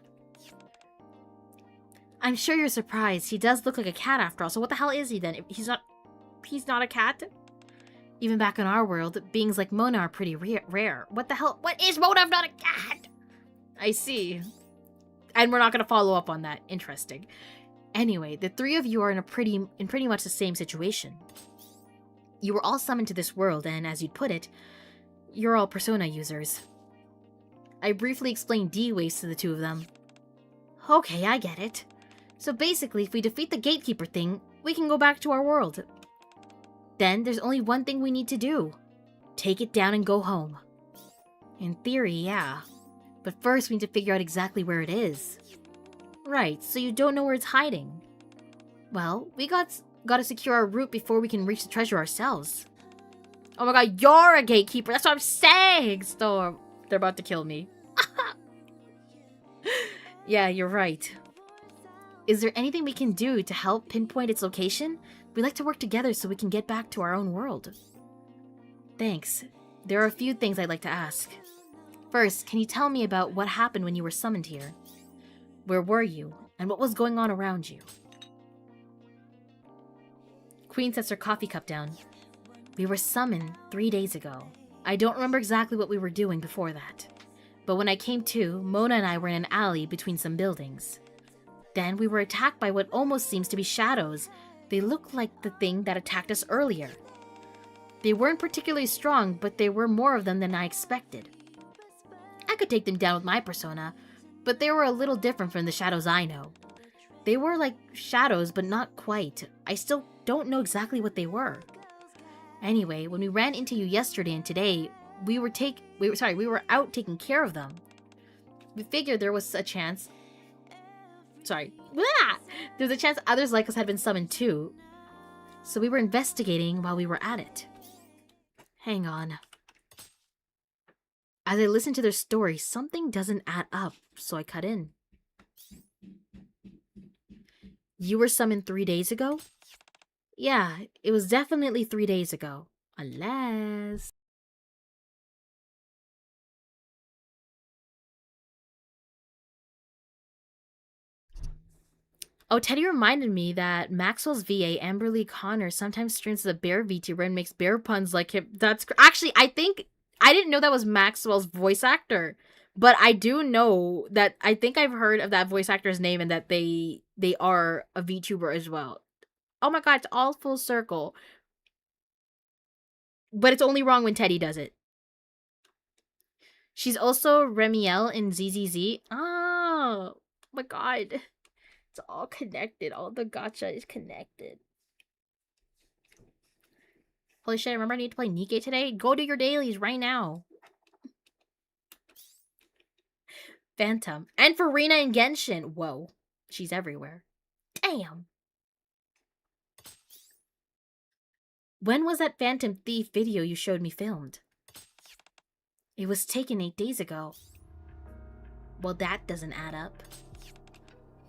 I'm sure you're surprised. He does look like a cat after all, so what the hell is he then? He's not a cat? Even back in our world, beings like Mona are pretty rare. What the hell? What is Mona if not a cat? I see. And we're not going to follow up on that. Interesting. Anyway, the three of you are in pretty much the same situation. You were all summoned to this world, and as you'd put it, you're all Persona users. I briefly explained D-Waves to the two of them. Okay, I get it. So basically, if we defeat the Gatekeeper thing, we can go back to our world. Then there's only one thing we need to do. Take it down and go home. In theory, yeah. But first we need to figure out exactly where it is. Right, so you don't know where it's hiding. Well, we gotta secure our route before we can reach the treasure ourselves. Oh my god, you're a gatekeeper! That's what I'm saying! Storm. They're about to kill me. Yeah, you're right. Is there anything we can do to help pinpoint its location? We'd like to work together so we can get back to our own world. Thanks. There are a few things I'd like to ask. First, can you tell me about what happened when you were summoned here? Where were you, and what was going on around you? Queen sets her coffee cup down. We were summoned 3 days ago. I don't remember exactly what we were doing before that. But when I came to, Mona and I were in an alley between some buildings. Then we were attacked by what almost seems to be shadows. They look like the thing that attacked us earlier. They weren't particularly strong, but there were more of them than I expected. I could take them down with my persona, but they were a little different from the shadows I know. They were like shadows, but not quite. I still don't know exactly what they were. Anyway, when we ran into you yesterday and today, we were out taking care of them. We figured there was a chance... There's a chance others like us had been summoned too. So we were investigating while we were at it. Hang on. As I listened to their story, something doesn't add up, so I cut in. You were summoned 3 days ago? Yeah, it was definitely 3 days ago. Unless... Oh, Teddy reminded me that Maxwell's VA, Amberly Connor, sometimes streams as a bear VTuber and makes bear puns like him. Actually, I didn't know that was Maxwell's voice actor. But I do know that I think I've heard of that voice actor's name and that they are a VTuber as well. Oh my god, it's all full circle. But it's only wrong when Teddy does it. She's also Remiel in ZZZ. Oh my god. It's all connected. All the gacha is connected. Holy shit, remember I need to play Nikke today? Go do your dailies right now. Phantom. And Farina and Genshin. Whoa. She's everywhere. Damn. When was that Phantom Thief video you showed me filmed? It was taken 8 days ago. Well, that doesn't add up.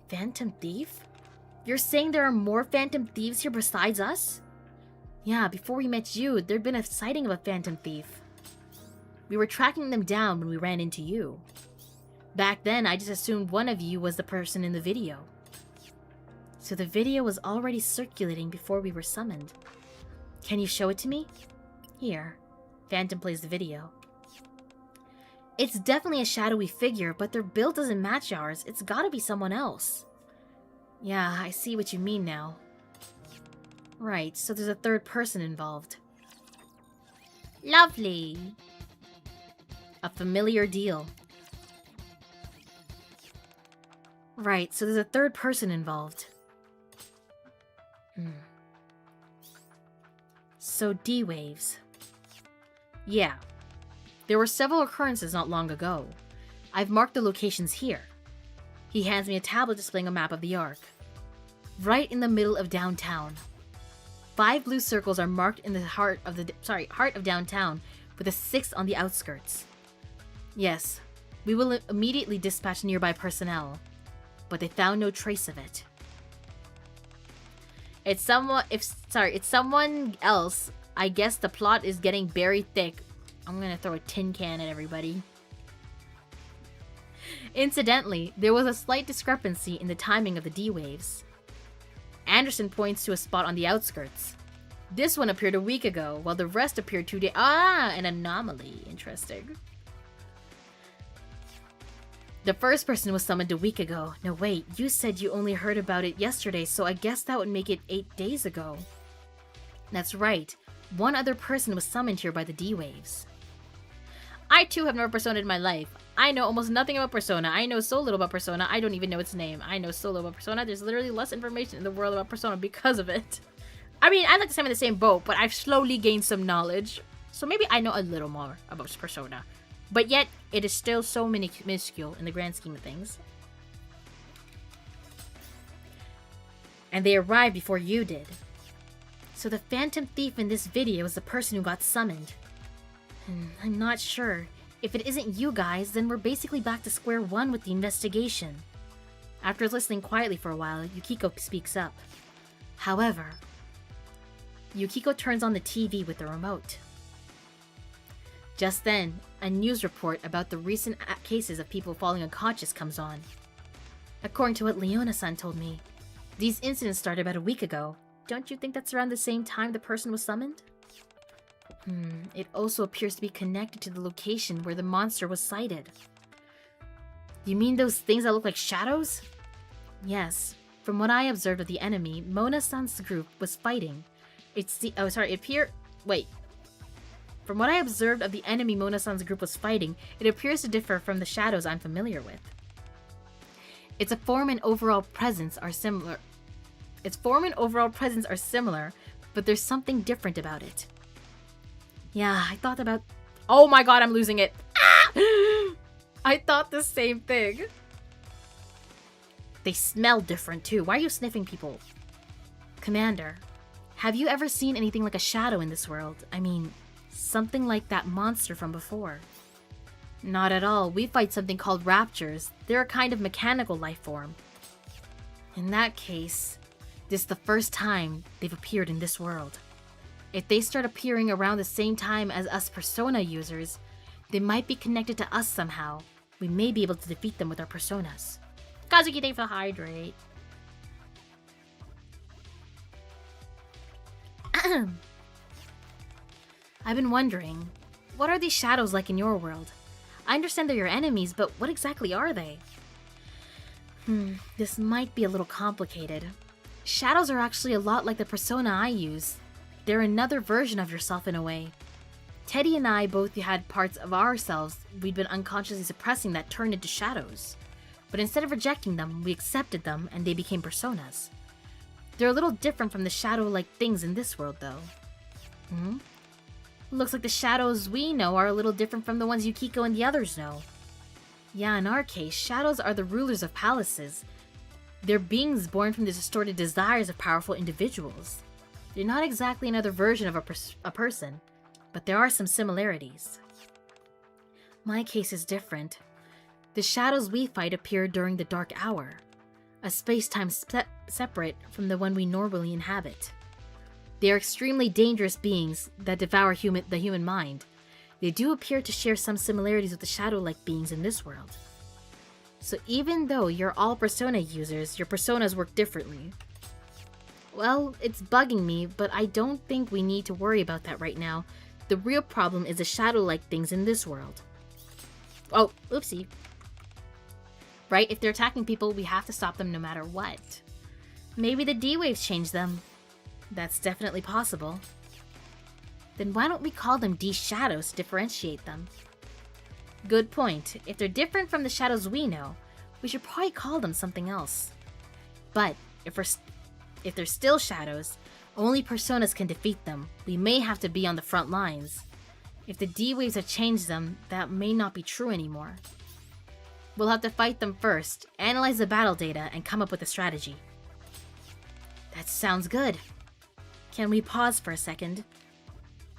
Phantom Thief? You're saying there are more Phantom Thieves here besides us? Yeah, before we met you, there'd been a sighting of a Phantom Thief. We were tracking them down when we ran into you. Back then, I just assumed one of you was the person in the video. So the video was already circulating before we were summoned. Can you show it to me? Here. Phantom plays the video. It's definitely a shadowy figure, but their build doesn't match ours. It's gotta be someone else. Yeah, I see what you mean now. Right, so there's a third person involved. Lovely. A familiar deal. Right, so there's a third person involved. So D-Waves. Yeah. There were several occurrences not long ago. I've marked the locations here. He hands me a tablet displaying a map of the Ark. Right in the middle of downtown. 5 blue circles are marked in the heart of downtown, with a 6th on the outskirts. Yes, we will immediately dispatch nearby personnel, but they found no trace of it. It's someone else. I guess the plot is getting very thick. I'm gonna throw a tin can at everybody. Incidentally, there was a slight discrepancy in the timing of the D-Waves. Anderson points to a spot on the outskirts. This one appeared a week ago, while the rest appeared 2 days. Ah, an anomaly. Interesting. The first person was summoned a week ago. No, wait, you said you only heard about it yesterday, so I guess that would make it 8 days ago. That's right. One other person was summoned here by the D-Waves. I too have never Persona'd in my life. I know almost nothing about Persona. I know so little about Persona, I don't even know its name. I know so little about Persona, there's literally less information in the world about Persona because of it. I mean, I'm like I'm in the same boat, but I've slowly gained some knowledge. So maybe I know a little more about Persona. But yet, it is still so minuscule in the grand scheme of things. And they arrived before you did. So the Phantom Thief in this video is the person who got summoned. I'm not sure. If it isn't you guys, then we're basically back to square one with the investigation. After listening quietly for a while, Yukiko speaks up. However, Yukiko turns on the TV with the remote. Just then, a news report about the recent cases of people falling unconscious comes on. According to what Leona-san told me, these incidents started about a week ago. Don't you think that's around the same time the person was summoned? It also appears to be connected to the location where the monster was sighted. You mean those things that look like shadows? Yes. From what I observed of the enemy, Mona-san's group was fighting. From what I observed of the enemy Mona-san's group was fighting, it appears to differ from the shadows I'm familiar with. Its form and overall presence are similar, but there's something different about it. Yeah, I thought about... Oh my god, I'm losing it. Ah! I thought the same thing. They smell different too. Why are you sniffing people? Commander, have you ever seen anything like a shadow in this world? I mean, something like that monster from before. Not at all. We fight something called raptors. They're a kind of mechanical life form. In that case, This is the first time they've appeared in this world. If they start appearing around the same time as us persona users, they might be connected to us somehow. We may be able to defeat them with our personas. Kazuki, thank you for the hydrate. I've been wondering, what are these shadows like in your world? I understand they're your enemies, but what exactly are they? This might be a little complicated. Shadows are actually a lot like the persona I use. They're another version of yourself in a way. Teddy and I both had parts of ourselves we'd been unconsciously suppressing that turned into shadows. But instead of rejecting them, we accepted them and they became personas. They're a little different from the shadow-like things in this world, though. Looks like the shadows we know are a little different from the ones Yukiko and the others know. Yeah, in our case, shadows are the rulers of palaces. They're beings born from the distorted desires of powerful individuals. They're not exactly another version of a person, but there are some similarities. My case is different. The shadows we fight appear during the Dark Hour, a space-time separate from the one we normally inhabit. They are extremely dangerous beings that devour the human mind. They do appear to share some similarities with the shadow-like beings in this world. So even though you're all persona users, your personas work differently. Well, it's bugging me, but I don't think we need to worry about that right now. The real problem is the shadow-like things in this world. Oh, oopsie. Right, if they're attacking people, we have to stop them no matter what. Maybe the D-Waves changed them. That's definitely possible. Then why don't we call them D-Shadows to differentiate them? Good point. If they're different from the shadows we know, we should probably call them something else. But if they're still shadows, only personas can defeat them. We may have to be on the front lines. If the D-Waves have changed them, that may not be true anymore. We'll have to fight them first, analyze the battle data, and come up with a strategy. That sounds good. Can we pause for a second?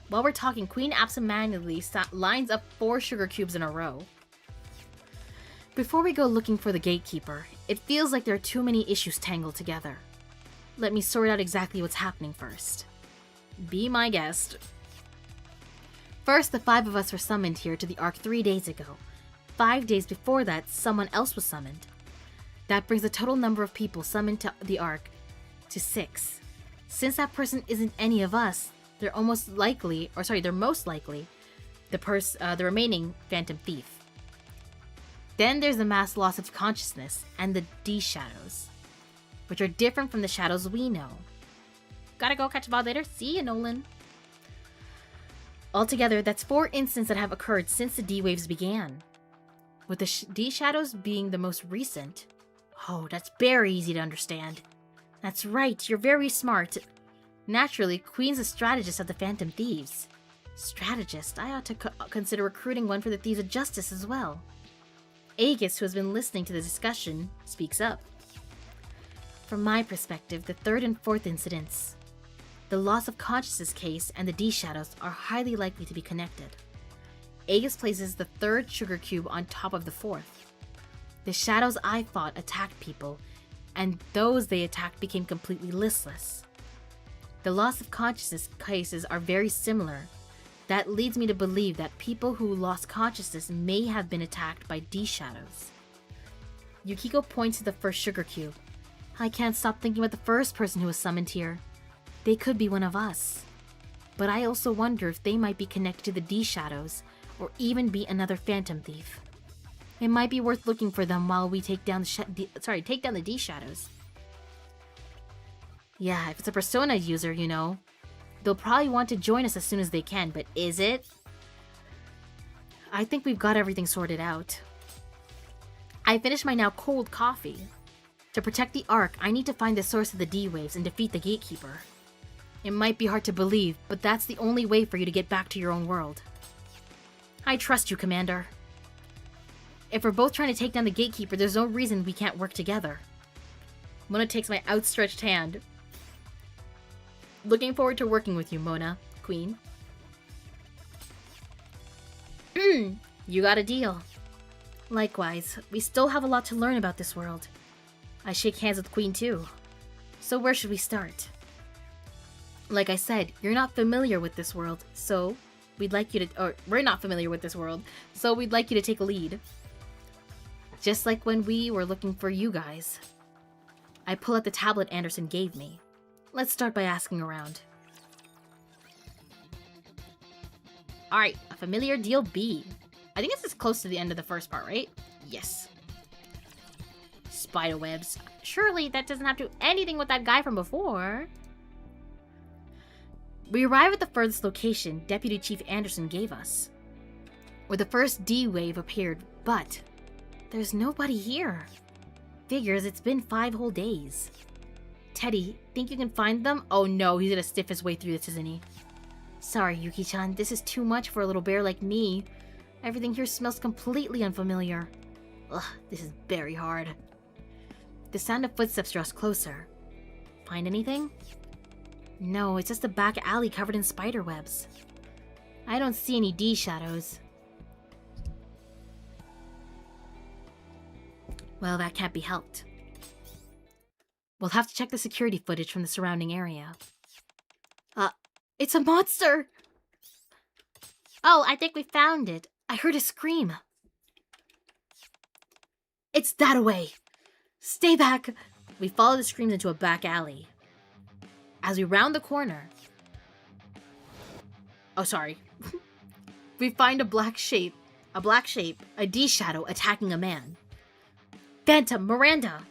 While we're talking, Queen absentmindedly lines up 4 sugar cubes in a row. Before we go looking for the Gatekeeper, it feels like there are too many issues tangled together. Let me sort out exactly what's happening first. Be my guest. First, the 5 of us were summoned here to the Ark 3 days ago. 5 days before that, someone else was summoned. That brings the total number of people summoned to the Ark to 6. Since that person isn't any of us, they're most likely the remaining Phantom Thief. Then there's the mass loss of consciousness and the D-Shadows, which are different from the shadows we know. Gotta go catch a ball later. See you, Nolan. Altogether, that's 4 instances that have occurred since the D-Waves began, with the D-Shadows being the most recent. Oh, that's very easy to understand. That's right, you're very smart. Naturally, Queen's a strategist of the Phantom Thieves. Strategist? I ought to consider recruiting one for the Thieves of Justice as well. Aegis, who has been listening to the discussion, speaks up. From my perspective, the 3rd and 4th incidents, the loss of consciousness case and the D-Shadows are highly likely to be connected. Aegis places the 3rd sugar cube on top of the 4th. The shadows I fought attacked people, and those they attacked became completely listless. The loss of consciousness cases are very similar. That leads me to believe that people who lost consciousness may have been attacked by D-Shadows. Yukiko points to the 1st sugar cube. I can't stop thinking about the first person who was summoned here. They could be one of us. But I also wonder if they might be connected to the D-Shadows, or even be another Phantom Thief. It might be worth looking for them while we take down the D-Shadows. Yeah, if it's a persona user, you know, they'll probably want to join us as soon as they can, but is it? I think we've got everything sorted out. I finished my now cold coffee. To protect the Ark, I need to find the source of the D-Waves and defeat the Gatekeeper. It might be hard to believe, but that's the only way for you to get back to your own world. I trust you, Commander. If we're both trying to take down the Gatekeeper, there's no reason we can't work together. Mona takes my outstretched hand. Looking forward to working with you, Mona, Queen. You got a deal. Likewise, we still have a lot to learn about this world. I shake hands with Queen too. So where should we start? Like I said, you're not familiar with this world, so we'd like you to, or we're not familiar with this world, so we'd like you to take a lead. Just like when we were looking for you guys. I pull out the tablet Anderson gave me. Let's start by asking around. Alright, a familiar deal B. I think this is close to the end of the first part, right? Yes. Spiderwebs. Surely that doesn't have to do anything with that guy from before. We arrive at the furthest location Deputy Chief Anderson gave us, where the first D wave appeared, but there's nobody here. Figures it's been 5 whole days. Teddy, think you can find them? Oh no, he's gonna stiff his way through this, isn't he? Sorry, Yuki-chan, this is too much for a little bear like me. Everything here smells completely unfamiliar. Ugh, this is very hard. The sound of footsteps draws closer. Find anything? No, it's just a back alley covered in spider webs. I don't see any D shadows. Well, that can't be helped. We'll have to check the security footage from the surrounding area. It's a monster! Oh, I think we found it. I heard a scream. It's that way! Stay back! We follow the screams into a back alley. As we round the corner... Oh, sorry. We find a black shape, a D shadow attacking a man. Phantom, Miranda!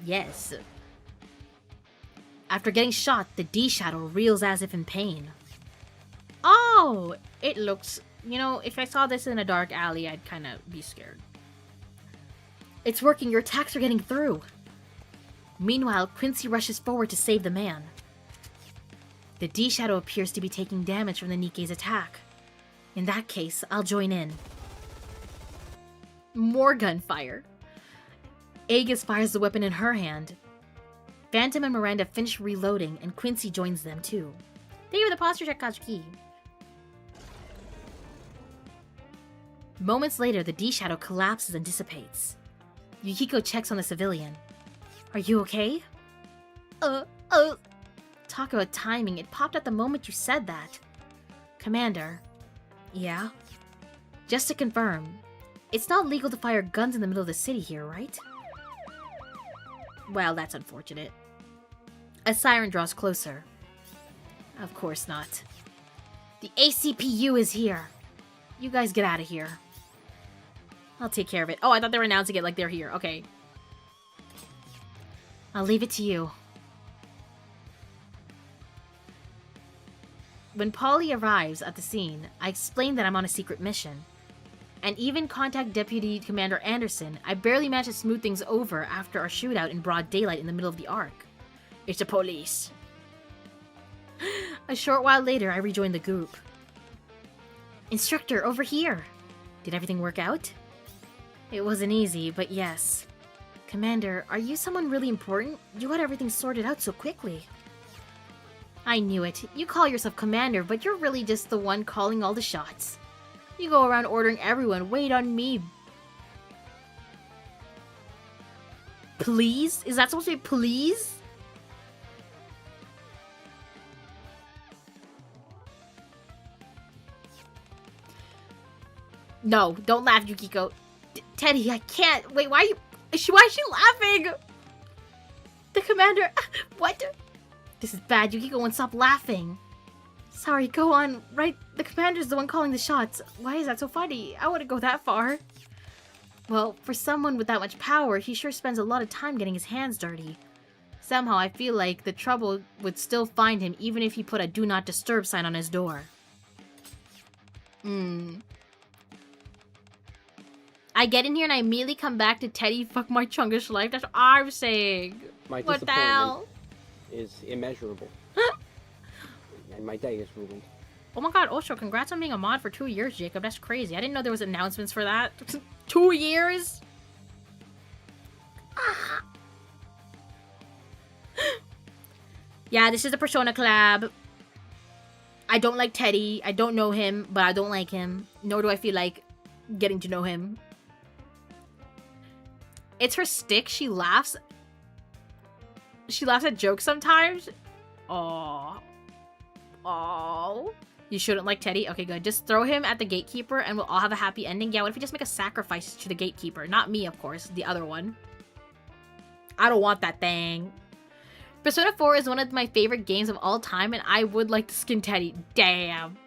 Yes. After getting shot, the D shadow reels as if in pain. Oh! It looks... You know, if I saw this in a dark alley, I'd kind of be scared. It's working, your attacks are getting through. Meanwhile, Quincy rushes forward to save the man. The D shadow appears to be taking damage from the Nikke's attack. In that case, I'll join in. More gunfire. Aegis fires the weapon in her hand. Phantom and Miranda finish reloading, and Quincy joins them too. Thank you for the posture check, Kazuki. Moments later, the D shadow collapses and dissipates. Yukiko checks on the civilian. Are you okay? Talk about timing, it popped out the moment you said that. Commander. Yeah? Just to confirm, it's not legal to fire guns in the middle of the city here, right? Well, that's unfortunate. A siren draws closer. Of course not. The ACPU is here. You guys get out of here. I'll take care of it. Oh, I thought they were announcing it like they're here. Okay. I'll leave it to you. When Polly arrives at the scene, I explain that I'm on a secret mission. And even contact Deputy Commander Anderson, I barely managed to smooth things over after our shootout in broad daylight in the middle of the Ark. It's the police. A short while later, I rejoin the group. Instructor, over here. Did everything work out? It wasn't easy, but yes. Commander, are you someone really important? You got everything sorted out so quickly. I knew it. You call yourself Commander, but you're really just the one calling all the shots. You go around ordering everyone, wait on me. Please? Is that supposed to be please? No, don't laugh, Yukiko. Teddy, I can't. Wait, why is she laughing? The commander. What? This is bad. Yukiko won't stop laughing. Sorry, go on. Right, the commander's the one calling the shots. Why is that so funny? I wouldn't go that far. Well, for someone with that much power, he sure spends a lot of time getting his hands dirty. Somehow, I feel like the trouble would still find him even if he put a do not disturb sign on his door. I get in here and I immediately come back to Teddy, fuck my chungish life. That's what I'm saying. My What the hell? is immeasurable. And my day is ruined. Oh my god, Osho, congrats on being a mod for 2 years, Jacob. That's crazy. I didn't know there was announcements for that. 2 years? Yeah, this is the Persona collab. I don't like Teddy. I don't know him, but I don't like him. Nor do I feel like getting to know him. It's her stick. She laughs. She laughs at jokes sometimes. Oh. Oh. You shouldn't like Teddy? Okay, good. Just throw him at the Gatekeeper and we'll all have a happy ending. Yeah, what if we just make a sacrifice to the Gatekeeper? Not me, of course. The other one. I don't want that thing. Persona 4 is one of my favorite games of all time, and I would like to skin Teddy. Damn.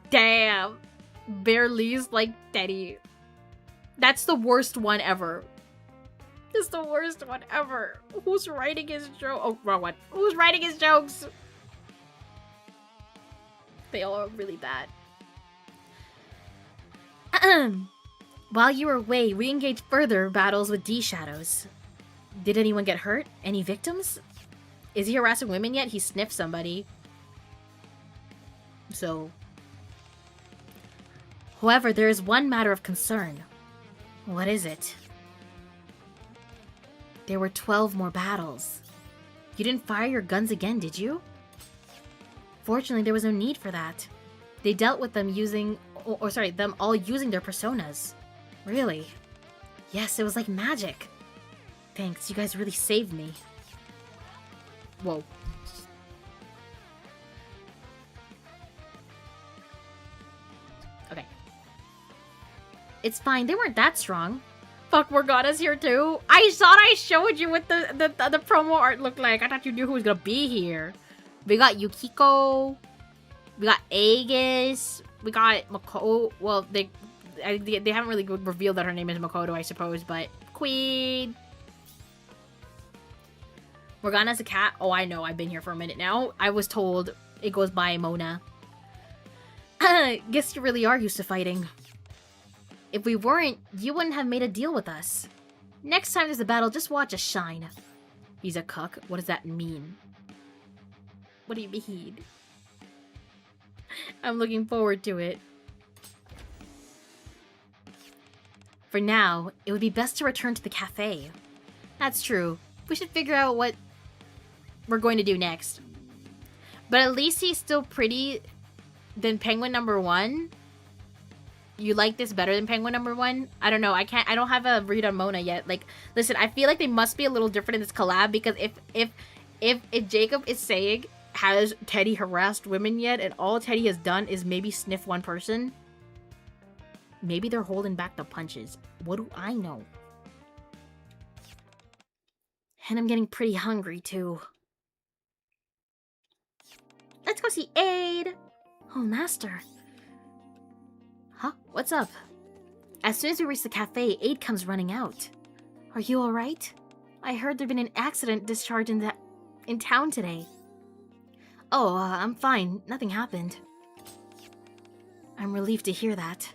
Damn. Barely's like Teddy. That's the worst one ever. It's the worst one ever. Who's writing his joke? Oh, wrong one. Who's writing his jokes? They all are really bad. While you were away, we engaged further battles with D-Shadows. Did anyone get hurt? Any victims? Is he harassing women yet? He sniffed somebody. So. However, there is one matter of concern. What is it? There were 12 more battles. You didn't fire your guns again, did you? Fortunately, there was no need for that. They dealt with them using, them all using their personas. Really? Yes, it was like magic. Thanks, you guys really saved me. Whoa. Okay. It's fine, they weren't that strong. Fuck, Morgana's here too. I thought I showed you what the promo art looked like. I thought you knew who was gonna be here. We got Yukiko. We got Aegis. We got Makoto. Well, they haven't really revealed that her name is Makoto, I suppose, but Queen. Morgana's a cat. Oh, I know. I've been here for a minute now. I was told it goes by Mona. Guess you really are used to fighting. If we weren't, you wouldn't have made a deal with us. Next time there's a battle, just watch us shine. He's a cuck? What does that mean? What do you mean? I'm looking forward to it. For now, it would be best to return to the cafe. That's true. We should figure out what we're going to do next. But at least he's still pretty than Penguin number 1. You like this better than Penguin number 1? I don't know. I don't have a read on Mona yet. Like, listen, I feel like they must be a little different in this collab because if Jacob is saying, has Teddy harassed women yet, and all Teddy has done is maybe sniff one person, maybe they're holding back the punches. What do I know? And I'm getting pretty hungry too. Let's go see Aid. Oh, Master. Huh? What's up? As soon as we reach the cafe, Aid comes running out. Are you alright? I heard there'd been an accident discharge in town today. Oh, I'm fine. Nothing happened. I'm relieved to hear that.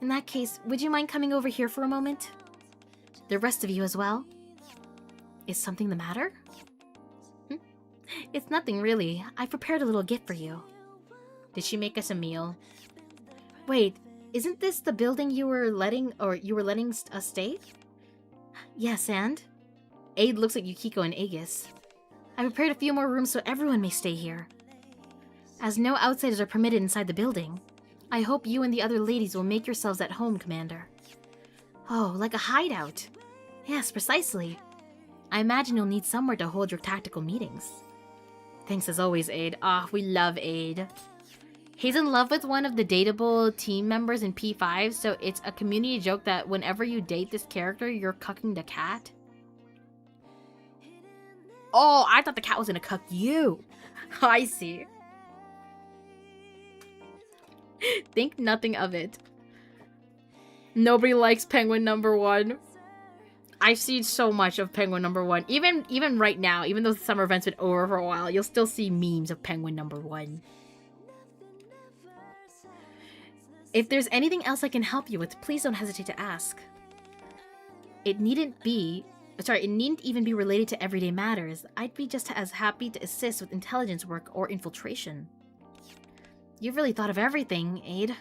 In that case, would you mind coming over here for a moment? The rest of you as well? Is something the matter? It's nothing really. I prepared a little gift for you. Did she make us a meal? Wait, isn't this the building you were letting us stay? Yes, and? Aid looks at Yukiko and Aegis. I prepared a few more rooms so everyone may stay here. As no outsiders are permitted inside the building, I hope you and the other ladies will make yourselves at home, Commander. Oh, like a hideout. Yes, precisely. I imagine you'll need somewhere to hold your tactical meetings. Thanks as always, Aid. Ah, we love Aid. He's in love with one of the dateable team members in P5, so it's a community joke that whenever you date this character, you're cucking the cat. Oh, I thought the cat was gonna cuck you. I see. Think nothing of it. Nobody likes Penguin number 1. I've seen so much of Penguin number 1. Even right now, even though the summer event's been over for a while, you'll still see memes of Penguin number 1. If there's anything else I can help you with, please don't hesitate to ask. It needn't even be related to everyday matters. I'd be just as happy to assist with intelligence work or infiltration. You've really thought of everything, Aid.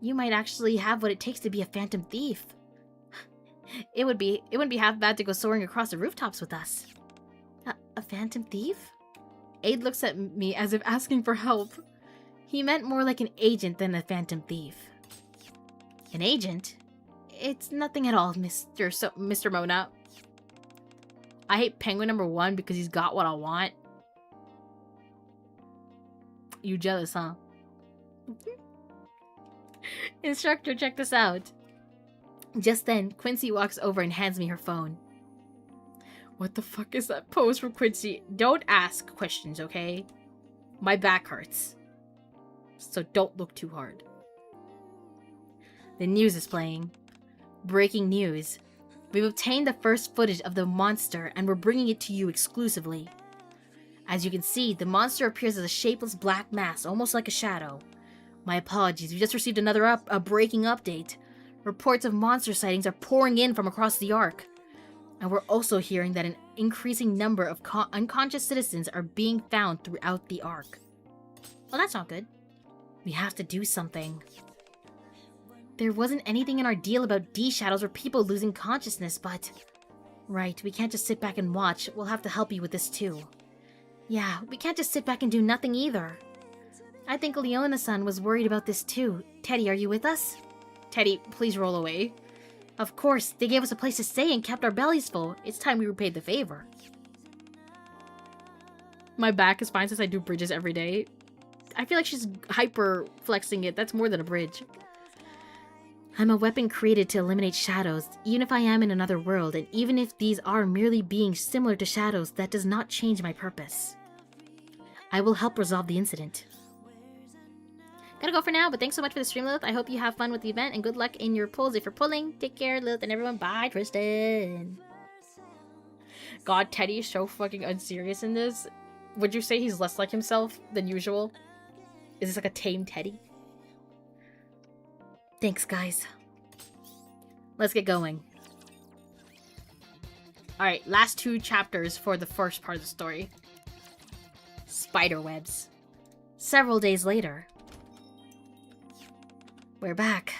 You might actually have what it takes to be a phantom thief. It wouldn't be half bad to go soaring across the rooftops with us. A phantom thief? Aid looks at me as if asking for help. He meant more like an agent than a phantom thief. An agent? It's nothing at all, Mr. Mona. I hate Penguin #1 because he's got what I want. You jealous, huh? Instructor, check this out. Just then, Quincy walks over and hands me her phone. What the fuck is that pose from Quincy? Don't ask questions, okay? My back hurts. So don't look too hard. The news is playing. Breaking news. We've obtained the first footage of the monster and we're bringing it to you exclusively. As you can see, the monster appears as a shapeless black mass, almost like a shadow. My apologies, we just received another breaking update. Reports of monster sightings are pouring in from across the Ark. And we're also hearing that an increasing number of unconscious citizens are being found throughout the Ark. Well, that's not good. We have to do something. There wasn't anything in our deal about D-shadows or people losing consciousness, but... Right, we can't just sit back and watch. We'll have to help you with this too. Yeah, we can't just sit back and do nothing either. I think Leona-san was worried about this too. Teddy, are you with us? Teddy, please roll away. Of course, they gave us a place to stay and kept our bellies full. It's time we repaid the favor. My back is fine since I do bridges every day. I feel like she's hyper flexing it. That's more than a bridge. I'm a weapon created to eliminate shadows, even if I am in another world, and even if these are merely beings similar to shadows, that does not change my purpose. I will help resolve the incident. Gotta go for now, but thanks so much for the stream, Lilith. I hope you have fun with the event, and good luck in your pulls if you're pulling. Take care, Lilith, and everyone. Bye, Tristan. God, Teddy is so fucking unserious in this. Would you say he's less like himself than usual? Is this like a tame Teddy? Thanks, guys. Let's get going. Alright, last 2 chapters for the first part of the story. Spiderwebs. Several days later. We're back.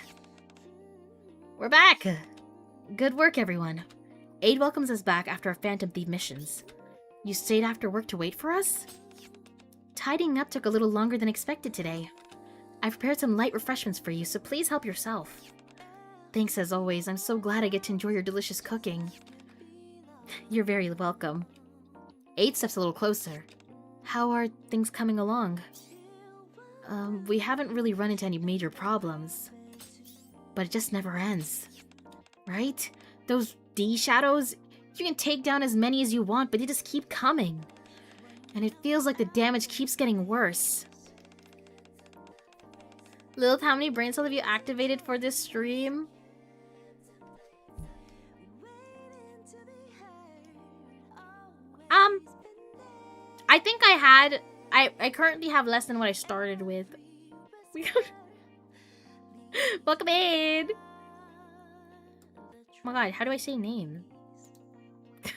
We're back! Good work, everyone. Aid welcomes us back after our Phantom Thief missions. You stayed after work to wait for us? Tidying up took a little longer than expected today. I prepared some light refreshments for you, so please help yourself. Thanks as always. I'm so glad I get to enjoy your delicious cooking. You're very welcome. Aid steps a little closer. How are things coming along? We haven't really run into any major problems. But it just never ends. Right? Those D-shadows, you can take down as many as you want, but they just keep coming. And it feels like the damage keeps getting worse. Lilith, how many brain cells have you activated for this stream? I think I currently have less than what I started with. Welcome in! Oh my god, how do I say name? If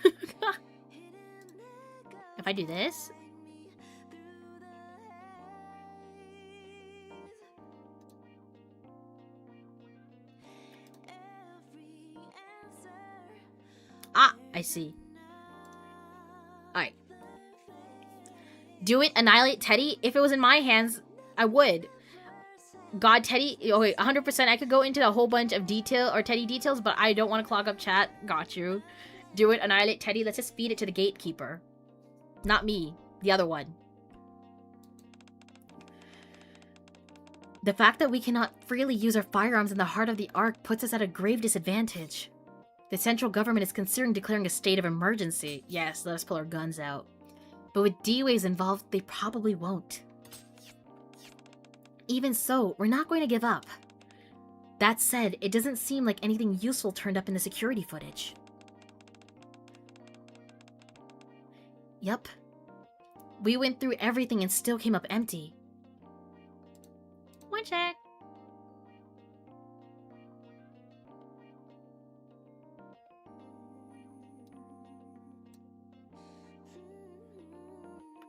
I do this... Ah, I see. Alright. Do it, annihilate Teddy? If it was in my hands, I would. God, Teddy... Oh wait, 100% I could go into a whole bunch of detail or Teddy details, but I don't want to clog up chat. Got you. Do it, annihilate Teddy. Let's just feed it to the Gatekeeper. Not me. The other one. The fact that we cannot freely use our firearms in the heart of the Ark puts us at a grave disadvantage. The central government is considering declaring a state of emergency. Yes, let us pull our guns out. But with D-Waves involved, they probably won't. Even so, we're not going to give up. That said, it doesn't seem like anything useful turned up in the security footage. Yup. We went through everything and still came up empty. One check.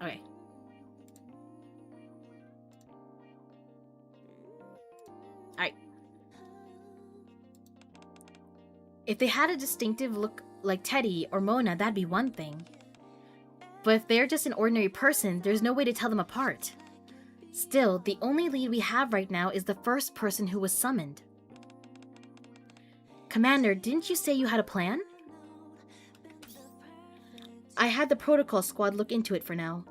Okay. Alright. If they had a distinctive look like Teddy or Mona, that'd be one thing. But if they're just an ordinary person, there's no way to tell them apart. Still, the only lead we have right now is the first person who was summoned. Commander, didn't you say you had a plan? I had the protocol squad look into it for now.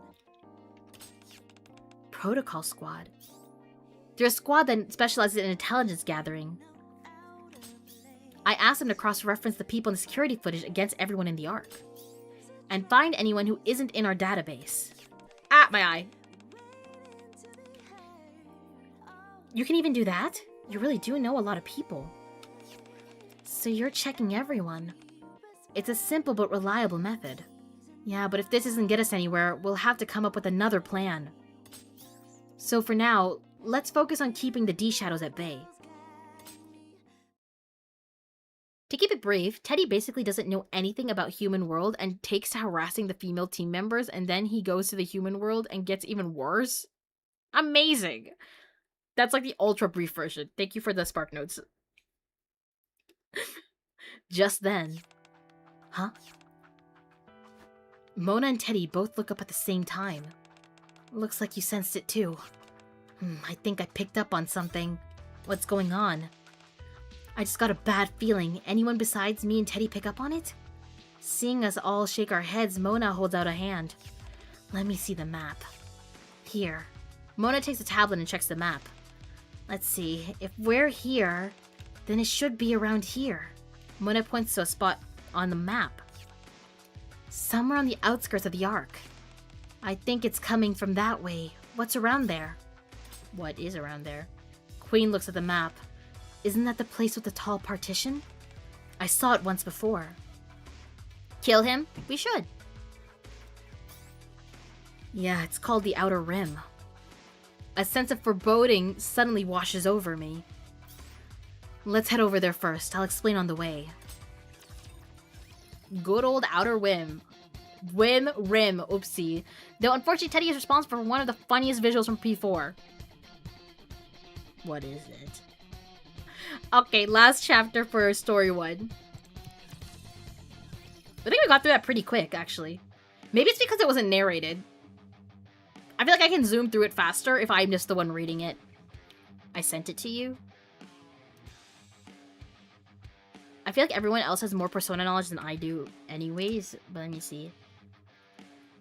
Protocol squad? They're a squad that specializes in intelligence gathering. I asked them to cross-reference the people in the security footage against everyone in the Ark. And find anyone who isn't in our database. Ah, my eye. You can even do that? You really do know a lot of people. So you're checking everyone. It's a simple but reliable method. Yeah, but if this doesn't get us anywhere, we'll have to come up with another plan. So for now, let's focus on keeping the D-Shadows at bay. To keep it brief, Teddy basically doesn't know anything about human world and takes to harassing the female team members, and then he goes to the human world and gets even worse. Amazing! That's like the ultra brief version. Thank you for the spark notes. Just then. Huh? Mona and Teddy both look up at the same time. Looks like you sensed it too. I think I picked up on something. What's going on? I just got a bad feeling. Anyone besides me and Teddy pick up on it? Seeing us all shake our heads, Mona holds out a hand. Let me see the map. Here. Mona takes a tablet and checks the map. Let's see. If we're here, then it should be around here. Mona points to a spot on the map. Somewhere on the outskirts of the Ark. I think it's coming from that way. What's around there? What is around there? Queen looks at the map. Isn't that the place with the tall partition? I saw it once before. Kill him? We should. Yeah, it's called the Outer Rim. A sense of foreboding suddenly washes over me. Let's head over there first. I'll explain on the way. Good old Outer Rim. Rim. Oopsie. Though unfortunately Teddy is responsible for one of the funniest visuals from P4. What is it? Okay, last chapter for story 1. I think we got through that pretty quick, actually. Maybe it's because it wasn't narrated. I feel like I can zoom through it faster if I'm just the one reading it. I sent it to you. I feel like everyone else has more Persona knowledge than I do anyways, but let me see.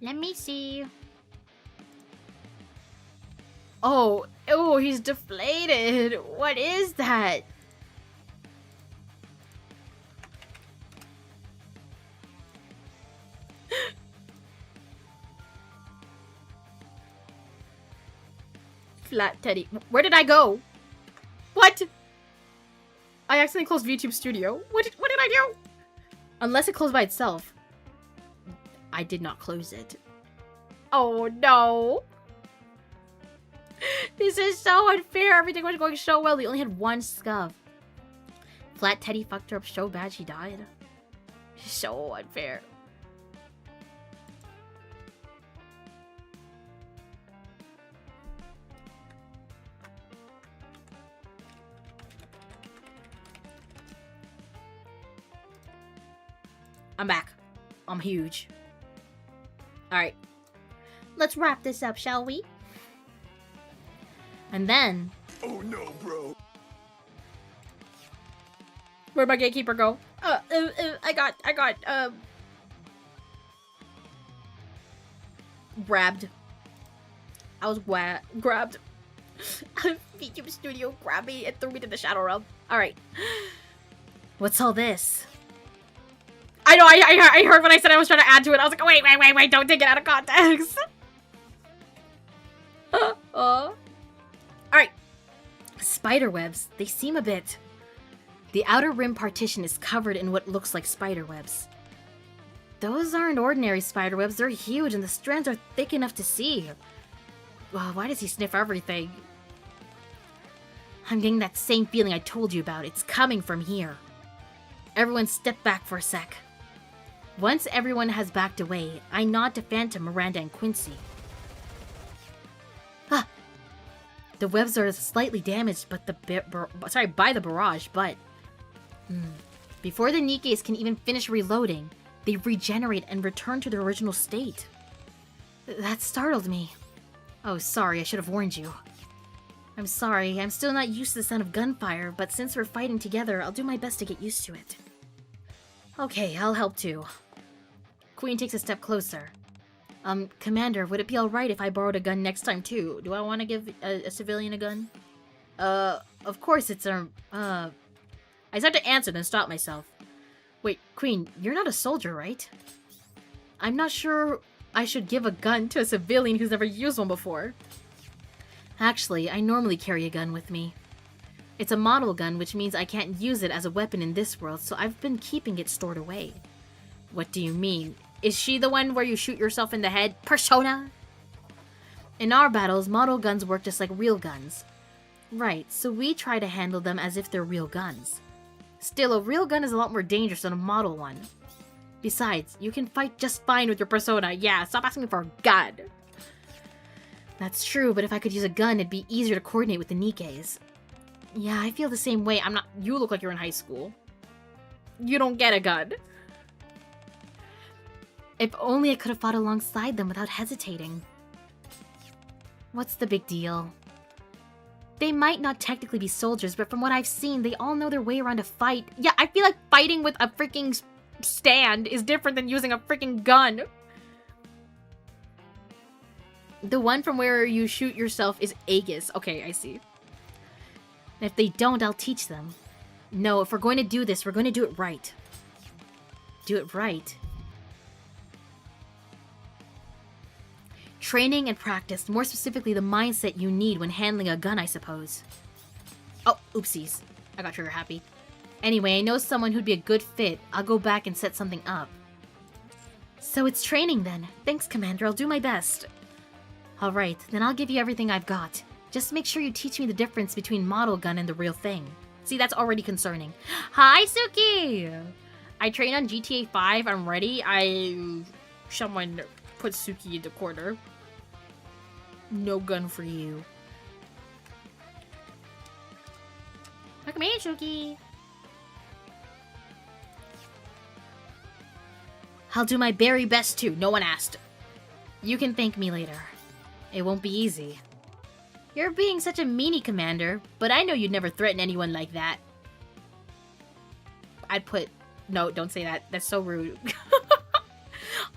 Let me see. Oh, he's deflated. What is that? Flat Teddy. Where did I go? What? I accidentally closed VTube Studio. What did I do? Unless it closed by itself. I did not close it. Oh no. This is so unfair. Everything was going so well. We only had one scuff. Flat Teddy fucked her up so bad she died. So unfair. I'm back. I'm huge. Alright. Let's wrap this up, shall we? And then... Oh no, bro. Where'd my gatekeeper go? I got, grabbed. I was grabbed. VTube Studio grabbed me and threw me to the Shadow Realm. Alright. What's all this? I know, I heard when I said I was trying to add to it. I was like, wait, don't take it out of context. Alright. Spiderwebs. They seem a bit... The outer rim partition is covered in what looks like spiderwebs. Those aren't ordinary spiderwebs. They're huge and the strands are thick enough to see. Well, why does he sniff everything? I'm getting that same feeling I told you about. It's coming from here. Everyone step back for a sec. Once everyone has backed away, I nod to Phantom, Miranda, and Quincy. Ah! The webs are slightly damaged by the barrage, but... Before the Nikkes can even finish reloading, they regenerate and return to their original state. That startled me. Oh, sorry, I should have warned you. I'm sorry, I'm still not used to the sound of gunfire, but since we're fighting together, I'll do my best to get used to it. Okay, I'll help too. Queen takes a step closer. Commander, would it be alright if I borrowed a gun next time too? Do I want to give a civilian a gun? Of course it's I start to answer, then stop myself. Wait, Queen, you're not a soldier, right? I'm not sure I should give a gun to a civilian who's never used one before. Actually, I normally carry a gun with me. It's a model gun, which means I can't use it as a weapon in this world, so I've been keeping it stored away. What do you mean? Is she the one where you shoot yourself in the head? Persona? In our battles, model guns work just like real guns. Right, so we try to handle them as if they're real guns. Still, a real gun is a lot more dangerous than a model one. Besides, you can fight just fine with your persona. Yeah, stop asking me for a gun. That's true, but if I could use a gun, it'd be easier to coordinate with the Nikkes. Yeah, I feel the same way. You look like you're in high school. You don't get a gun. If only I could have fought alongside them without hesitating. What's the big deal? They might not technically be soldiers, but from what I've seen, they all know their way around a fight. Yeah, I feel like fighting with a freaking stand is different than using a freaking gun. The one from where you shoot yourself is Aegis. Okay, I see. If they don't, I'll teach them. No, if we're going to do this, we're going to do it right. Do it right. Training and practice, more specifically the mindset you need when handling a gun, I suppose. Oh, oopsies. I got trigger happy. Anyway, I know someone who'd be a good fit. I'll go back and set something up. So it's training then. Thanks, Commander. I'll do my best. Alright, then I'll give you everything I've got. Just make sure you teach me the difference between model gun and the real thing. See, that's already concerning. Hi, Suki! I train on GTA 5. I'm ready. Someone put Suki in the corner. No gun for you. Come here, Suki. I'll do my very best too. No one asked. You can thank me later. It won't be easy. You're being such a meanie, Commander, but I know you'd never threaten anyone like that. I'd put... No, don't say that. That's so rude.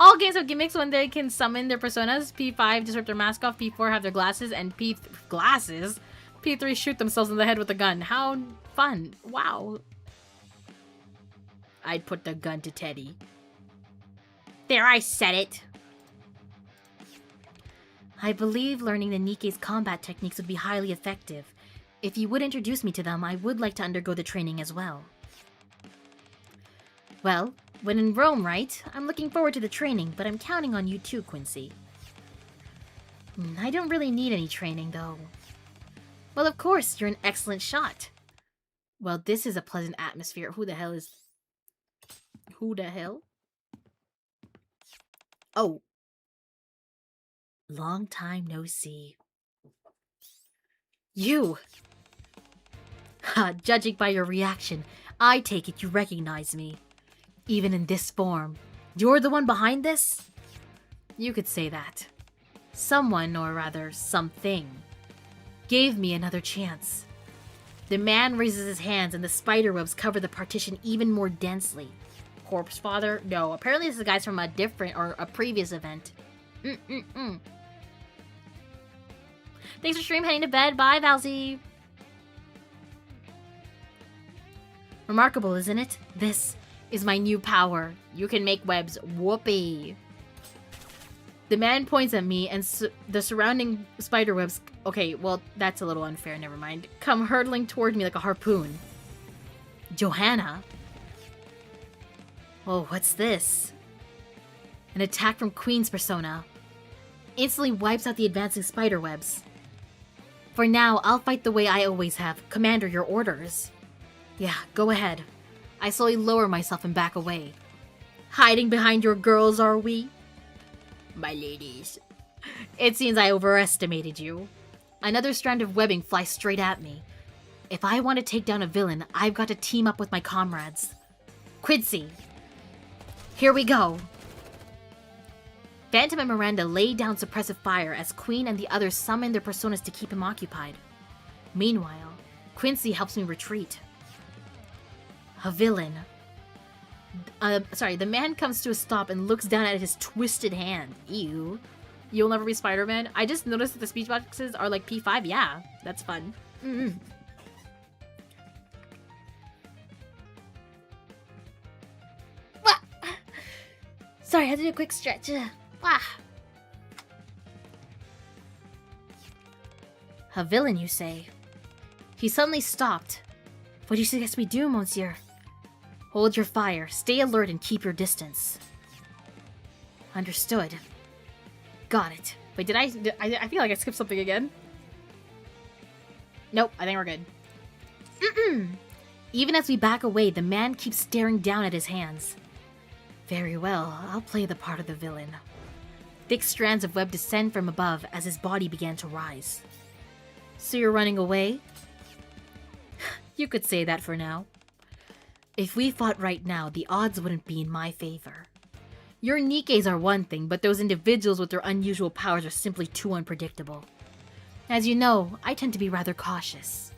All games have gimmicks when they can summon their personas. P5 just rip their mask off, P4 have their glasses, and P3 shoot themselves in the head with a gun. How fun. Wow. I'd put the gun to Teddy. There, I said it. I believe learning the Nikke's combat techniques would be highly effective. If you would introduce me to them, I would like to undergo the training as well. Well, when in Rome, right? I'm looking forward to the training, but I'm counting on you too, Quincy. I don't really need any training, though. Well, of course, you're an excellent shot. Well, this is a pleasant atmosphere. Who the hell? Oh. Long time no see. You! Ha, judging by your reaction, I take it you recognize me. Even in this form. You're the one behind this? You could say that. Someone, or rather, something, gave me another chance. The man raises his hands and the spiderwebs cover the partition even more densely. Corpse Father? No, apparently this is guys from a different or a previous event. Thanks for stream, heading to bed. Bye, Valsy. Remarkable, isn't it? This is my new power. You can make webs. Whoopee. The man points at me and the surrounding spiderwebs... Okay, well, that's a little unfair. Never mind. Come hurtling toward me like a harpoon. Johanna? Oh, what's this? An attack from Queen's persona. Instantly wipes out the advancing spiderwebs. For now, I'll fight the way I always have. Commander, your orders. Yeah, go ahead. I slowly lower myself and back away. Hiding behind your girls, are we? My ladies. It seems I overestimated you. Another strand of webbing flies straight at me. If I want to take down a villain, I've got to team up with my comrades. Quincy. Here we go. Phantom and Miranda lay down suppressive fire as Queen and the others summon their personas to keep him occupied. Meanwhile, Quincy helps me retreat. A villain. Sorry, the man comes to a stop and looks down at his twisted hand. Ew. You'll never be Spider-Man? I just noticed that the speech boxes are like P5. Yeah, that's fun. Mm-mm. Sorry, I had to do a quick stretch. A villain, you say? He suddenly stopped. What do you suggest we do, monsieur? Hold your fire, stay alert, and keep your distance. Understood. Got it. Wait, I feel like I skipped something again. Nope, I think we're good. Even as we back away, the man keeps staring down at his hands. Very well, I'll play the part of the villain. Thick strands of web descend from above as his body began to rise. So you're running away? You could say that for now. If we fought right now, the odds wouldn't be in my favor. Your Nikkes are one thing, but those individuals with their unusual powers are simply too unpredictable. As you know, I tend to be rather cautious.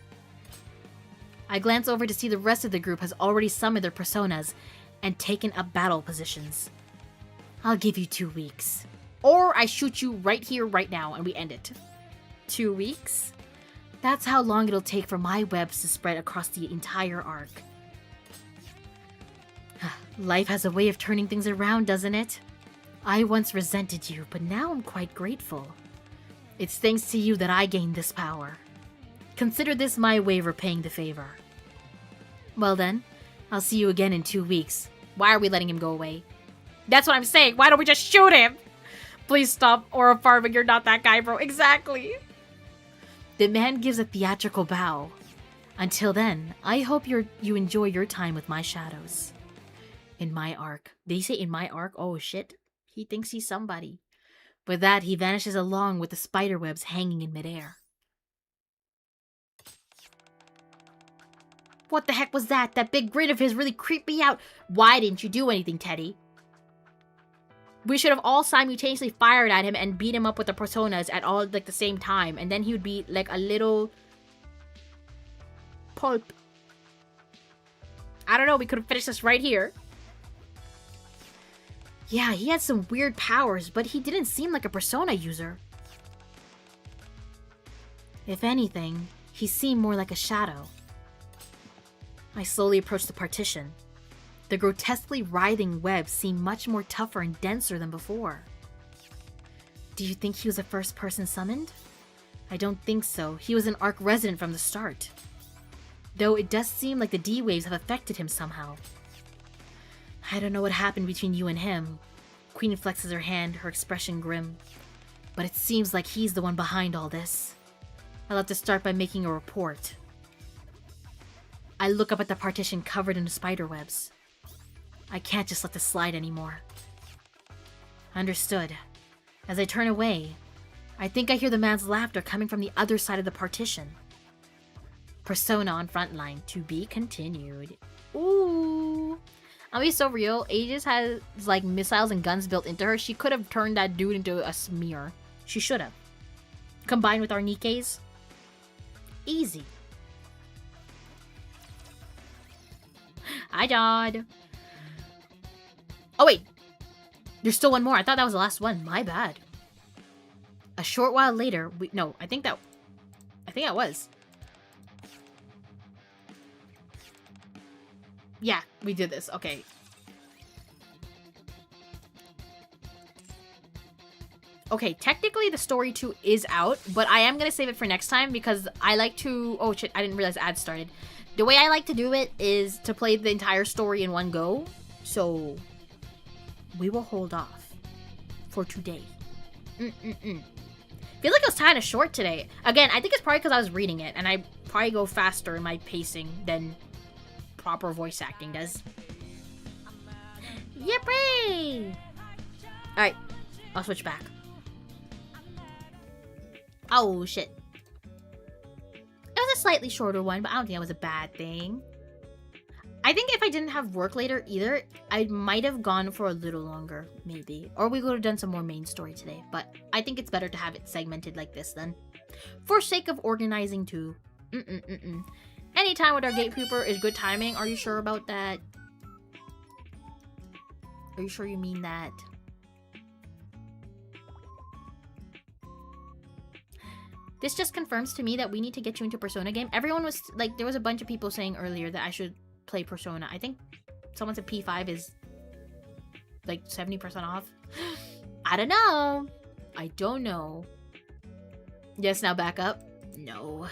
I glance over to see the rest of the group has already summoned their personas and taken up battle positions. I'll give you 2 weeks. Or I shoot you right here, right now, and we end it. 2 weeks? That's how long it'll take for my webs to spread across the entire arc. Life has a way of turning things around, doesn't it? I once resented you, but now I'm quite grateful. It's thanks to you that I gained this power. Consider this my way of repaying the favor. Well then, I'll see you again in 2 weeks. Why are we letting him go away? That's what I'm saying. Why don't we just shoot him? Please stop, or farming. You're not that guy, bro. Exactly. The man gives a theatrical bow. Until then, I hope you enjoy your time with my shadows. In my arc. Did he say in my arc? Oh shit. He thinks he's somebody. With that, he vanishes along with the spider webs hanging in midair. What the heck was that? That big grin of his really creeped me out. Why didn't you do anything, Teddy? We should have all simultaneously fired at him and beat him up with the personas at all like the same time, and then he would be like a little pulp. I don't know, we could have finished this right here. Yeah, he had some weird powers, but he didn't seem like a persona user. If anything, he seemed more like a shadow. I slowly approached the partition. The grotesquely writhing web seemed much more tougher and denser than before. Do you think he was a first person summoned? I don't think so. He was an Arc resident from the start. Though it does seem like the D-waves have affected him somehow. I don't know what happened between you and him. Queen flexes her hand, her expression grim. But it seems like he's the one behind all this. I'll have to start by making a report. I look up at the partition covered in spider webs. I can't just let this slide anymore. Understood. As I turn away, I think I hear the man's laughter coming from the other side of the partition. Persona on frontline, to be continued. Ooh. I'll be so real, Aegis has like missiles and guns built into her. She could have turned that dude into a smear. She should have. Combined with our Nikkes. Easy. Hi, Dodd. Oh, wait. There's still one more. I thought that was the last one. My bad. A short while later, no, I think that was. Yeah, we did this. Okay. Okay, technically the story 2 is out, but I am going to save it for next time because I like to... Oh, shit, I didn't realize ads started. The way I like to do it is to play the entire story in one go, so we will hold off for today. Feel like it was kind of short today. Again, I think it's probably because I was reading it, and I probably go faster in my pacing than proper voice acting does. Yippee! Alright, I'll switch back. Oh, shit. It was a slightly shorter one, but I don't think that was a bad thing. I think if I didn't have work later either, I might have gone for a little longer, maybe. Or we would have done some more main story today. But I think it's better to have it segmented like this then. For sake of organizing too. Any time with our Gatekeeper is good timing. Are you sure about that? Are you sure you mean that? This just confirms to me that we need to get you into Persona game. Everyone was like, there was a bunch of people saying earlier that I should play Persona. I think someone said P5 is like 70% off. I don't know. I don't know. Yes, now back up. No.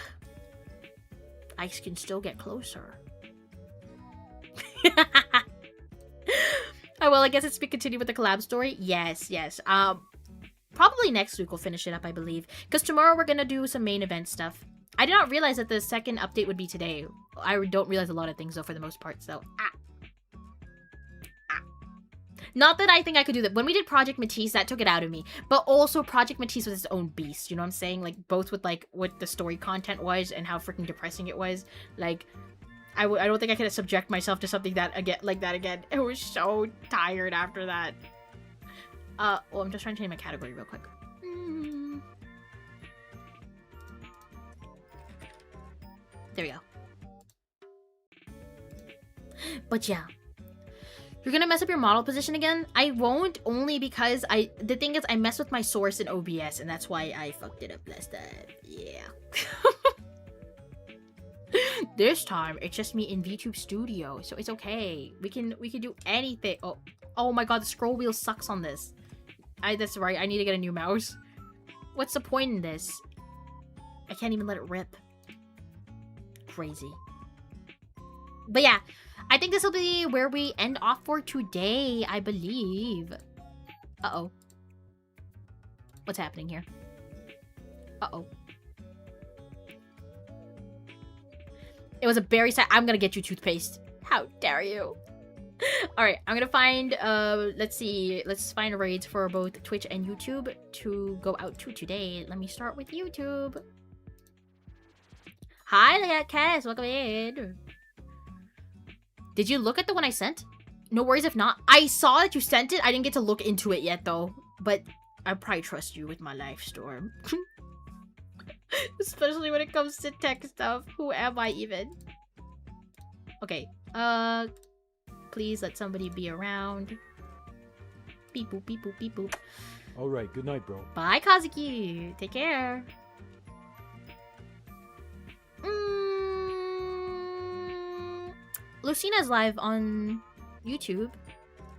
I can still get closer. Oh, well, I guess it's be continued with the collab story. Yes, yes. Probably next week we'll finish it up, I believe. Because tomorrow we're gonna do some main event stuff. I did not realize that the second update would be today. I don't realize a lot of things, though, for the most part, so... Not that I think I could do that. When we did Project Matisse, that took it out of me. But also, Project Matisse was its own beast, you know what I'm saying? Like, both with, like, what the story content was and how freaking depressing it was. Like, I don't think I could subject myself to something that again. I was so tired after that. Well, I'm just trying to change my category real quick. There we go. But yeah. You're gonna mess up your model position again? I won't, only because the thing is I messed with my source in OBS and that's why I fucked it up last time. Yeah. This time it's just me in VTube Studio, so it's okay. We can do anything. Oh my god, the scroll wheel sucks on this. That's right, I need to get a new mouse. What's the point in this? I can't even let it rip. Crazy. But yeah, I think this will be where we end off for today, I believe. Uh-oh. What's happening here? Uh-oh. It was a very sad... I'm gonna get you toothpaste. How dare you? Alright, I'm gonna find... let's see. Let's find raids for both Twitch and YouTube to go out to today. Let me start with YouTube. Hi, Cass. Welcome in. Did you look at the one I sent? No worries if not. I saw that you sent it. I didn't get to look into it yet, though. But I probably trust you with my life, Storm. Especially when it comes to tech stuff. Who am I even? Okay. Please let somebody be around. Beep boop, beep boop, beep boop. Alright, good night, bro. Bye, Kazuki. Take care. Lucina's live on YouTube,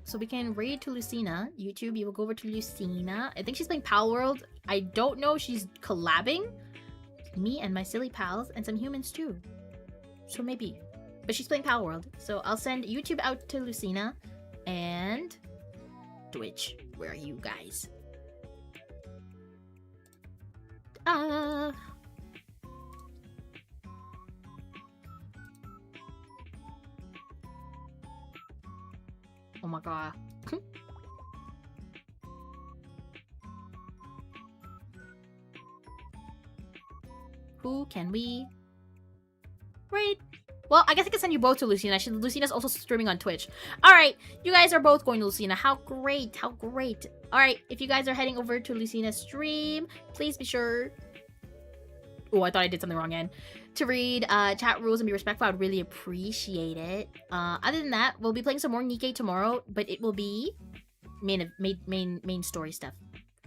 so we can raid to Lucina. YouTube, you will go over to Lucina. I think she's playing Pal World. I don't know if she's collabing. Me and my silly pals, and some humans too. So maybe. But she's playing Pal World. So I'll send YouTube out to Lucina. And Twitch, where are you guys? Oh my god. Who can we raid? Well, I guess I can send you both to Lucina. Lucina's also streaming on Twitch. Alright, you guys are both going to Lucina. How great, how great. Alright, if you guys are heading over to Lucina's stream, please be sure... Oh, I thought I did something wrong again. To read chat rules and be respectful. I would really appreciate it. Other than that, we'll be playing some more Nikke tomorrow, but it will be main story stuff.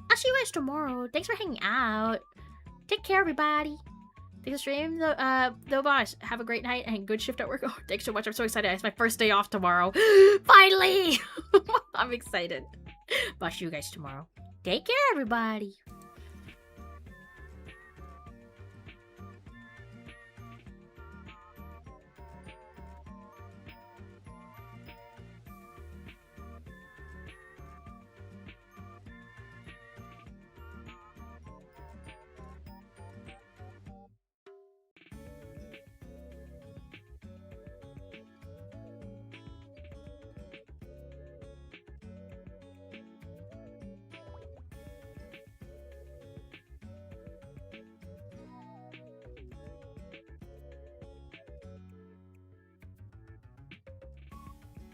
I'll see you guys tomorrow. Thanks for hanging out. Take care, everybody. Thanks for stream, though, boss. Have a great night and good shift at work. Oh, thanks so much. I'm so excited. It's my first day off tomorrow. Finally! I'm excited. But I'll see you guys tomorrow. Take care, everybody.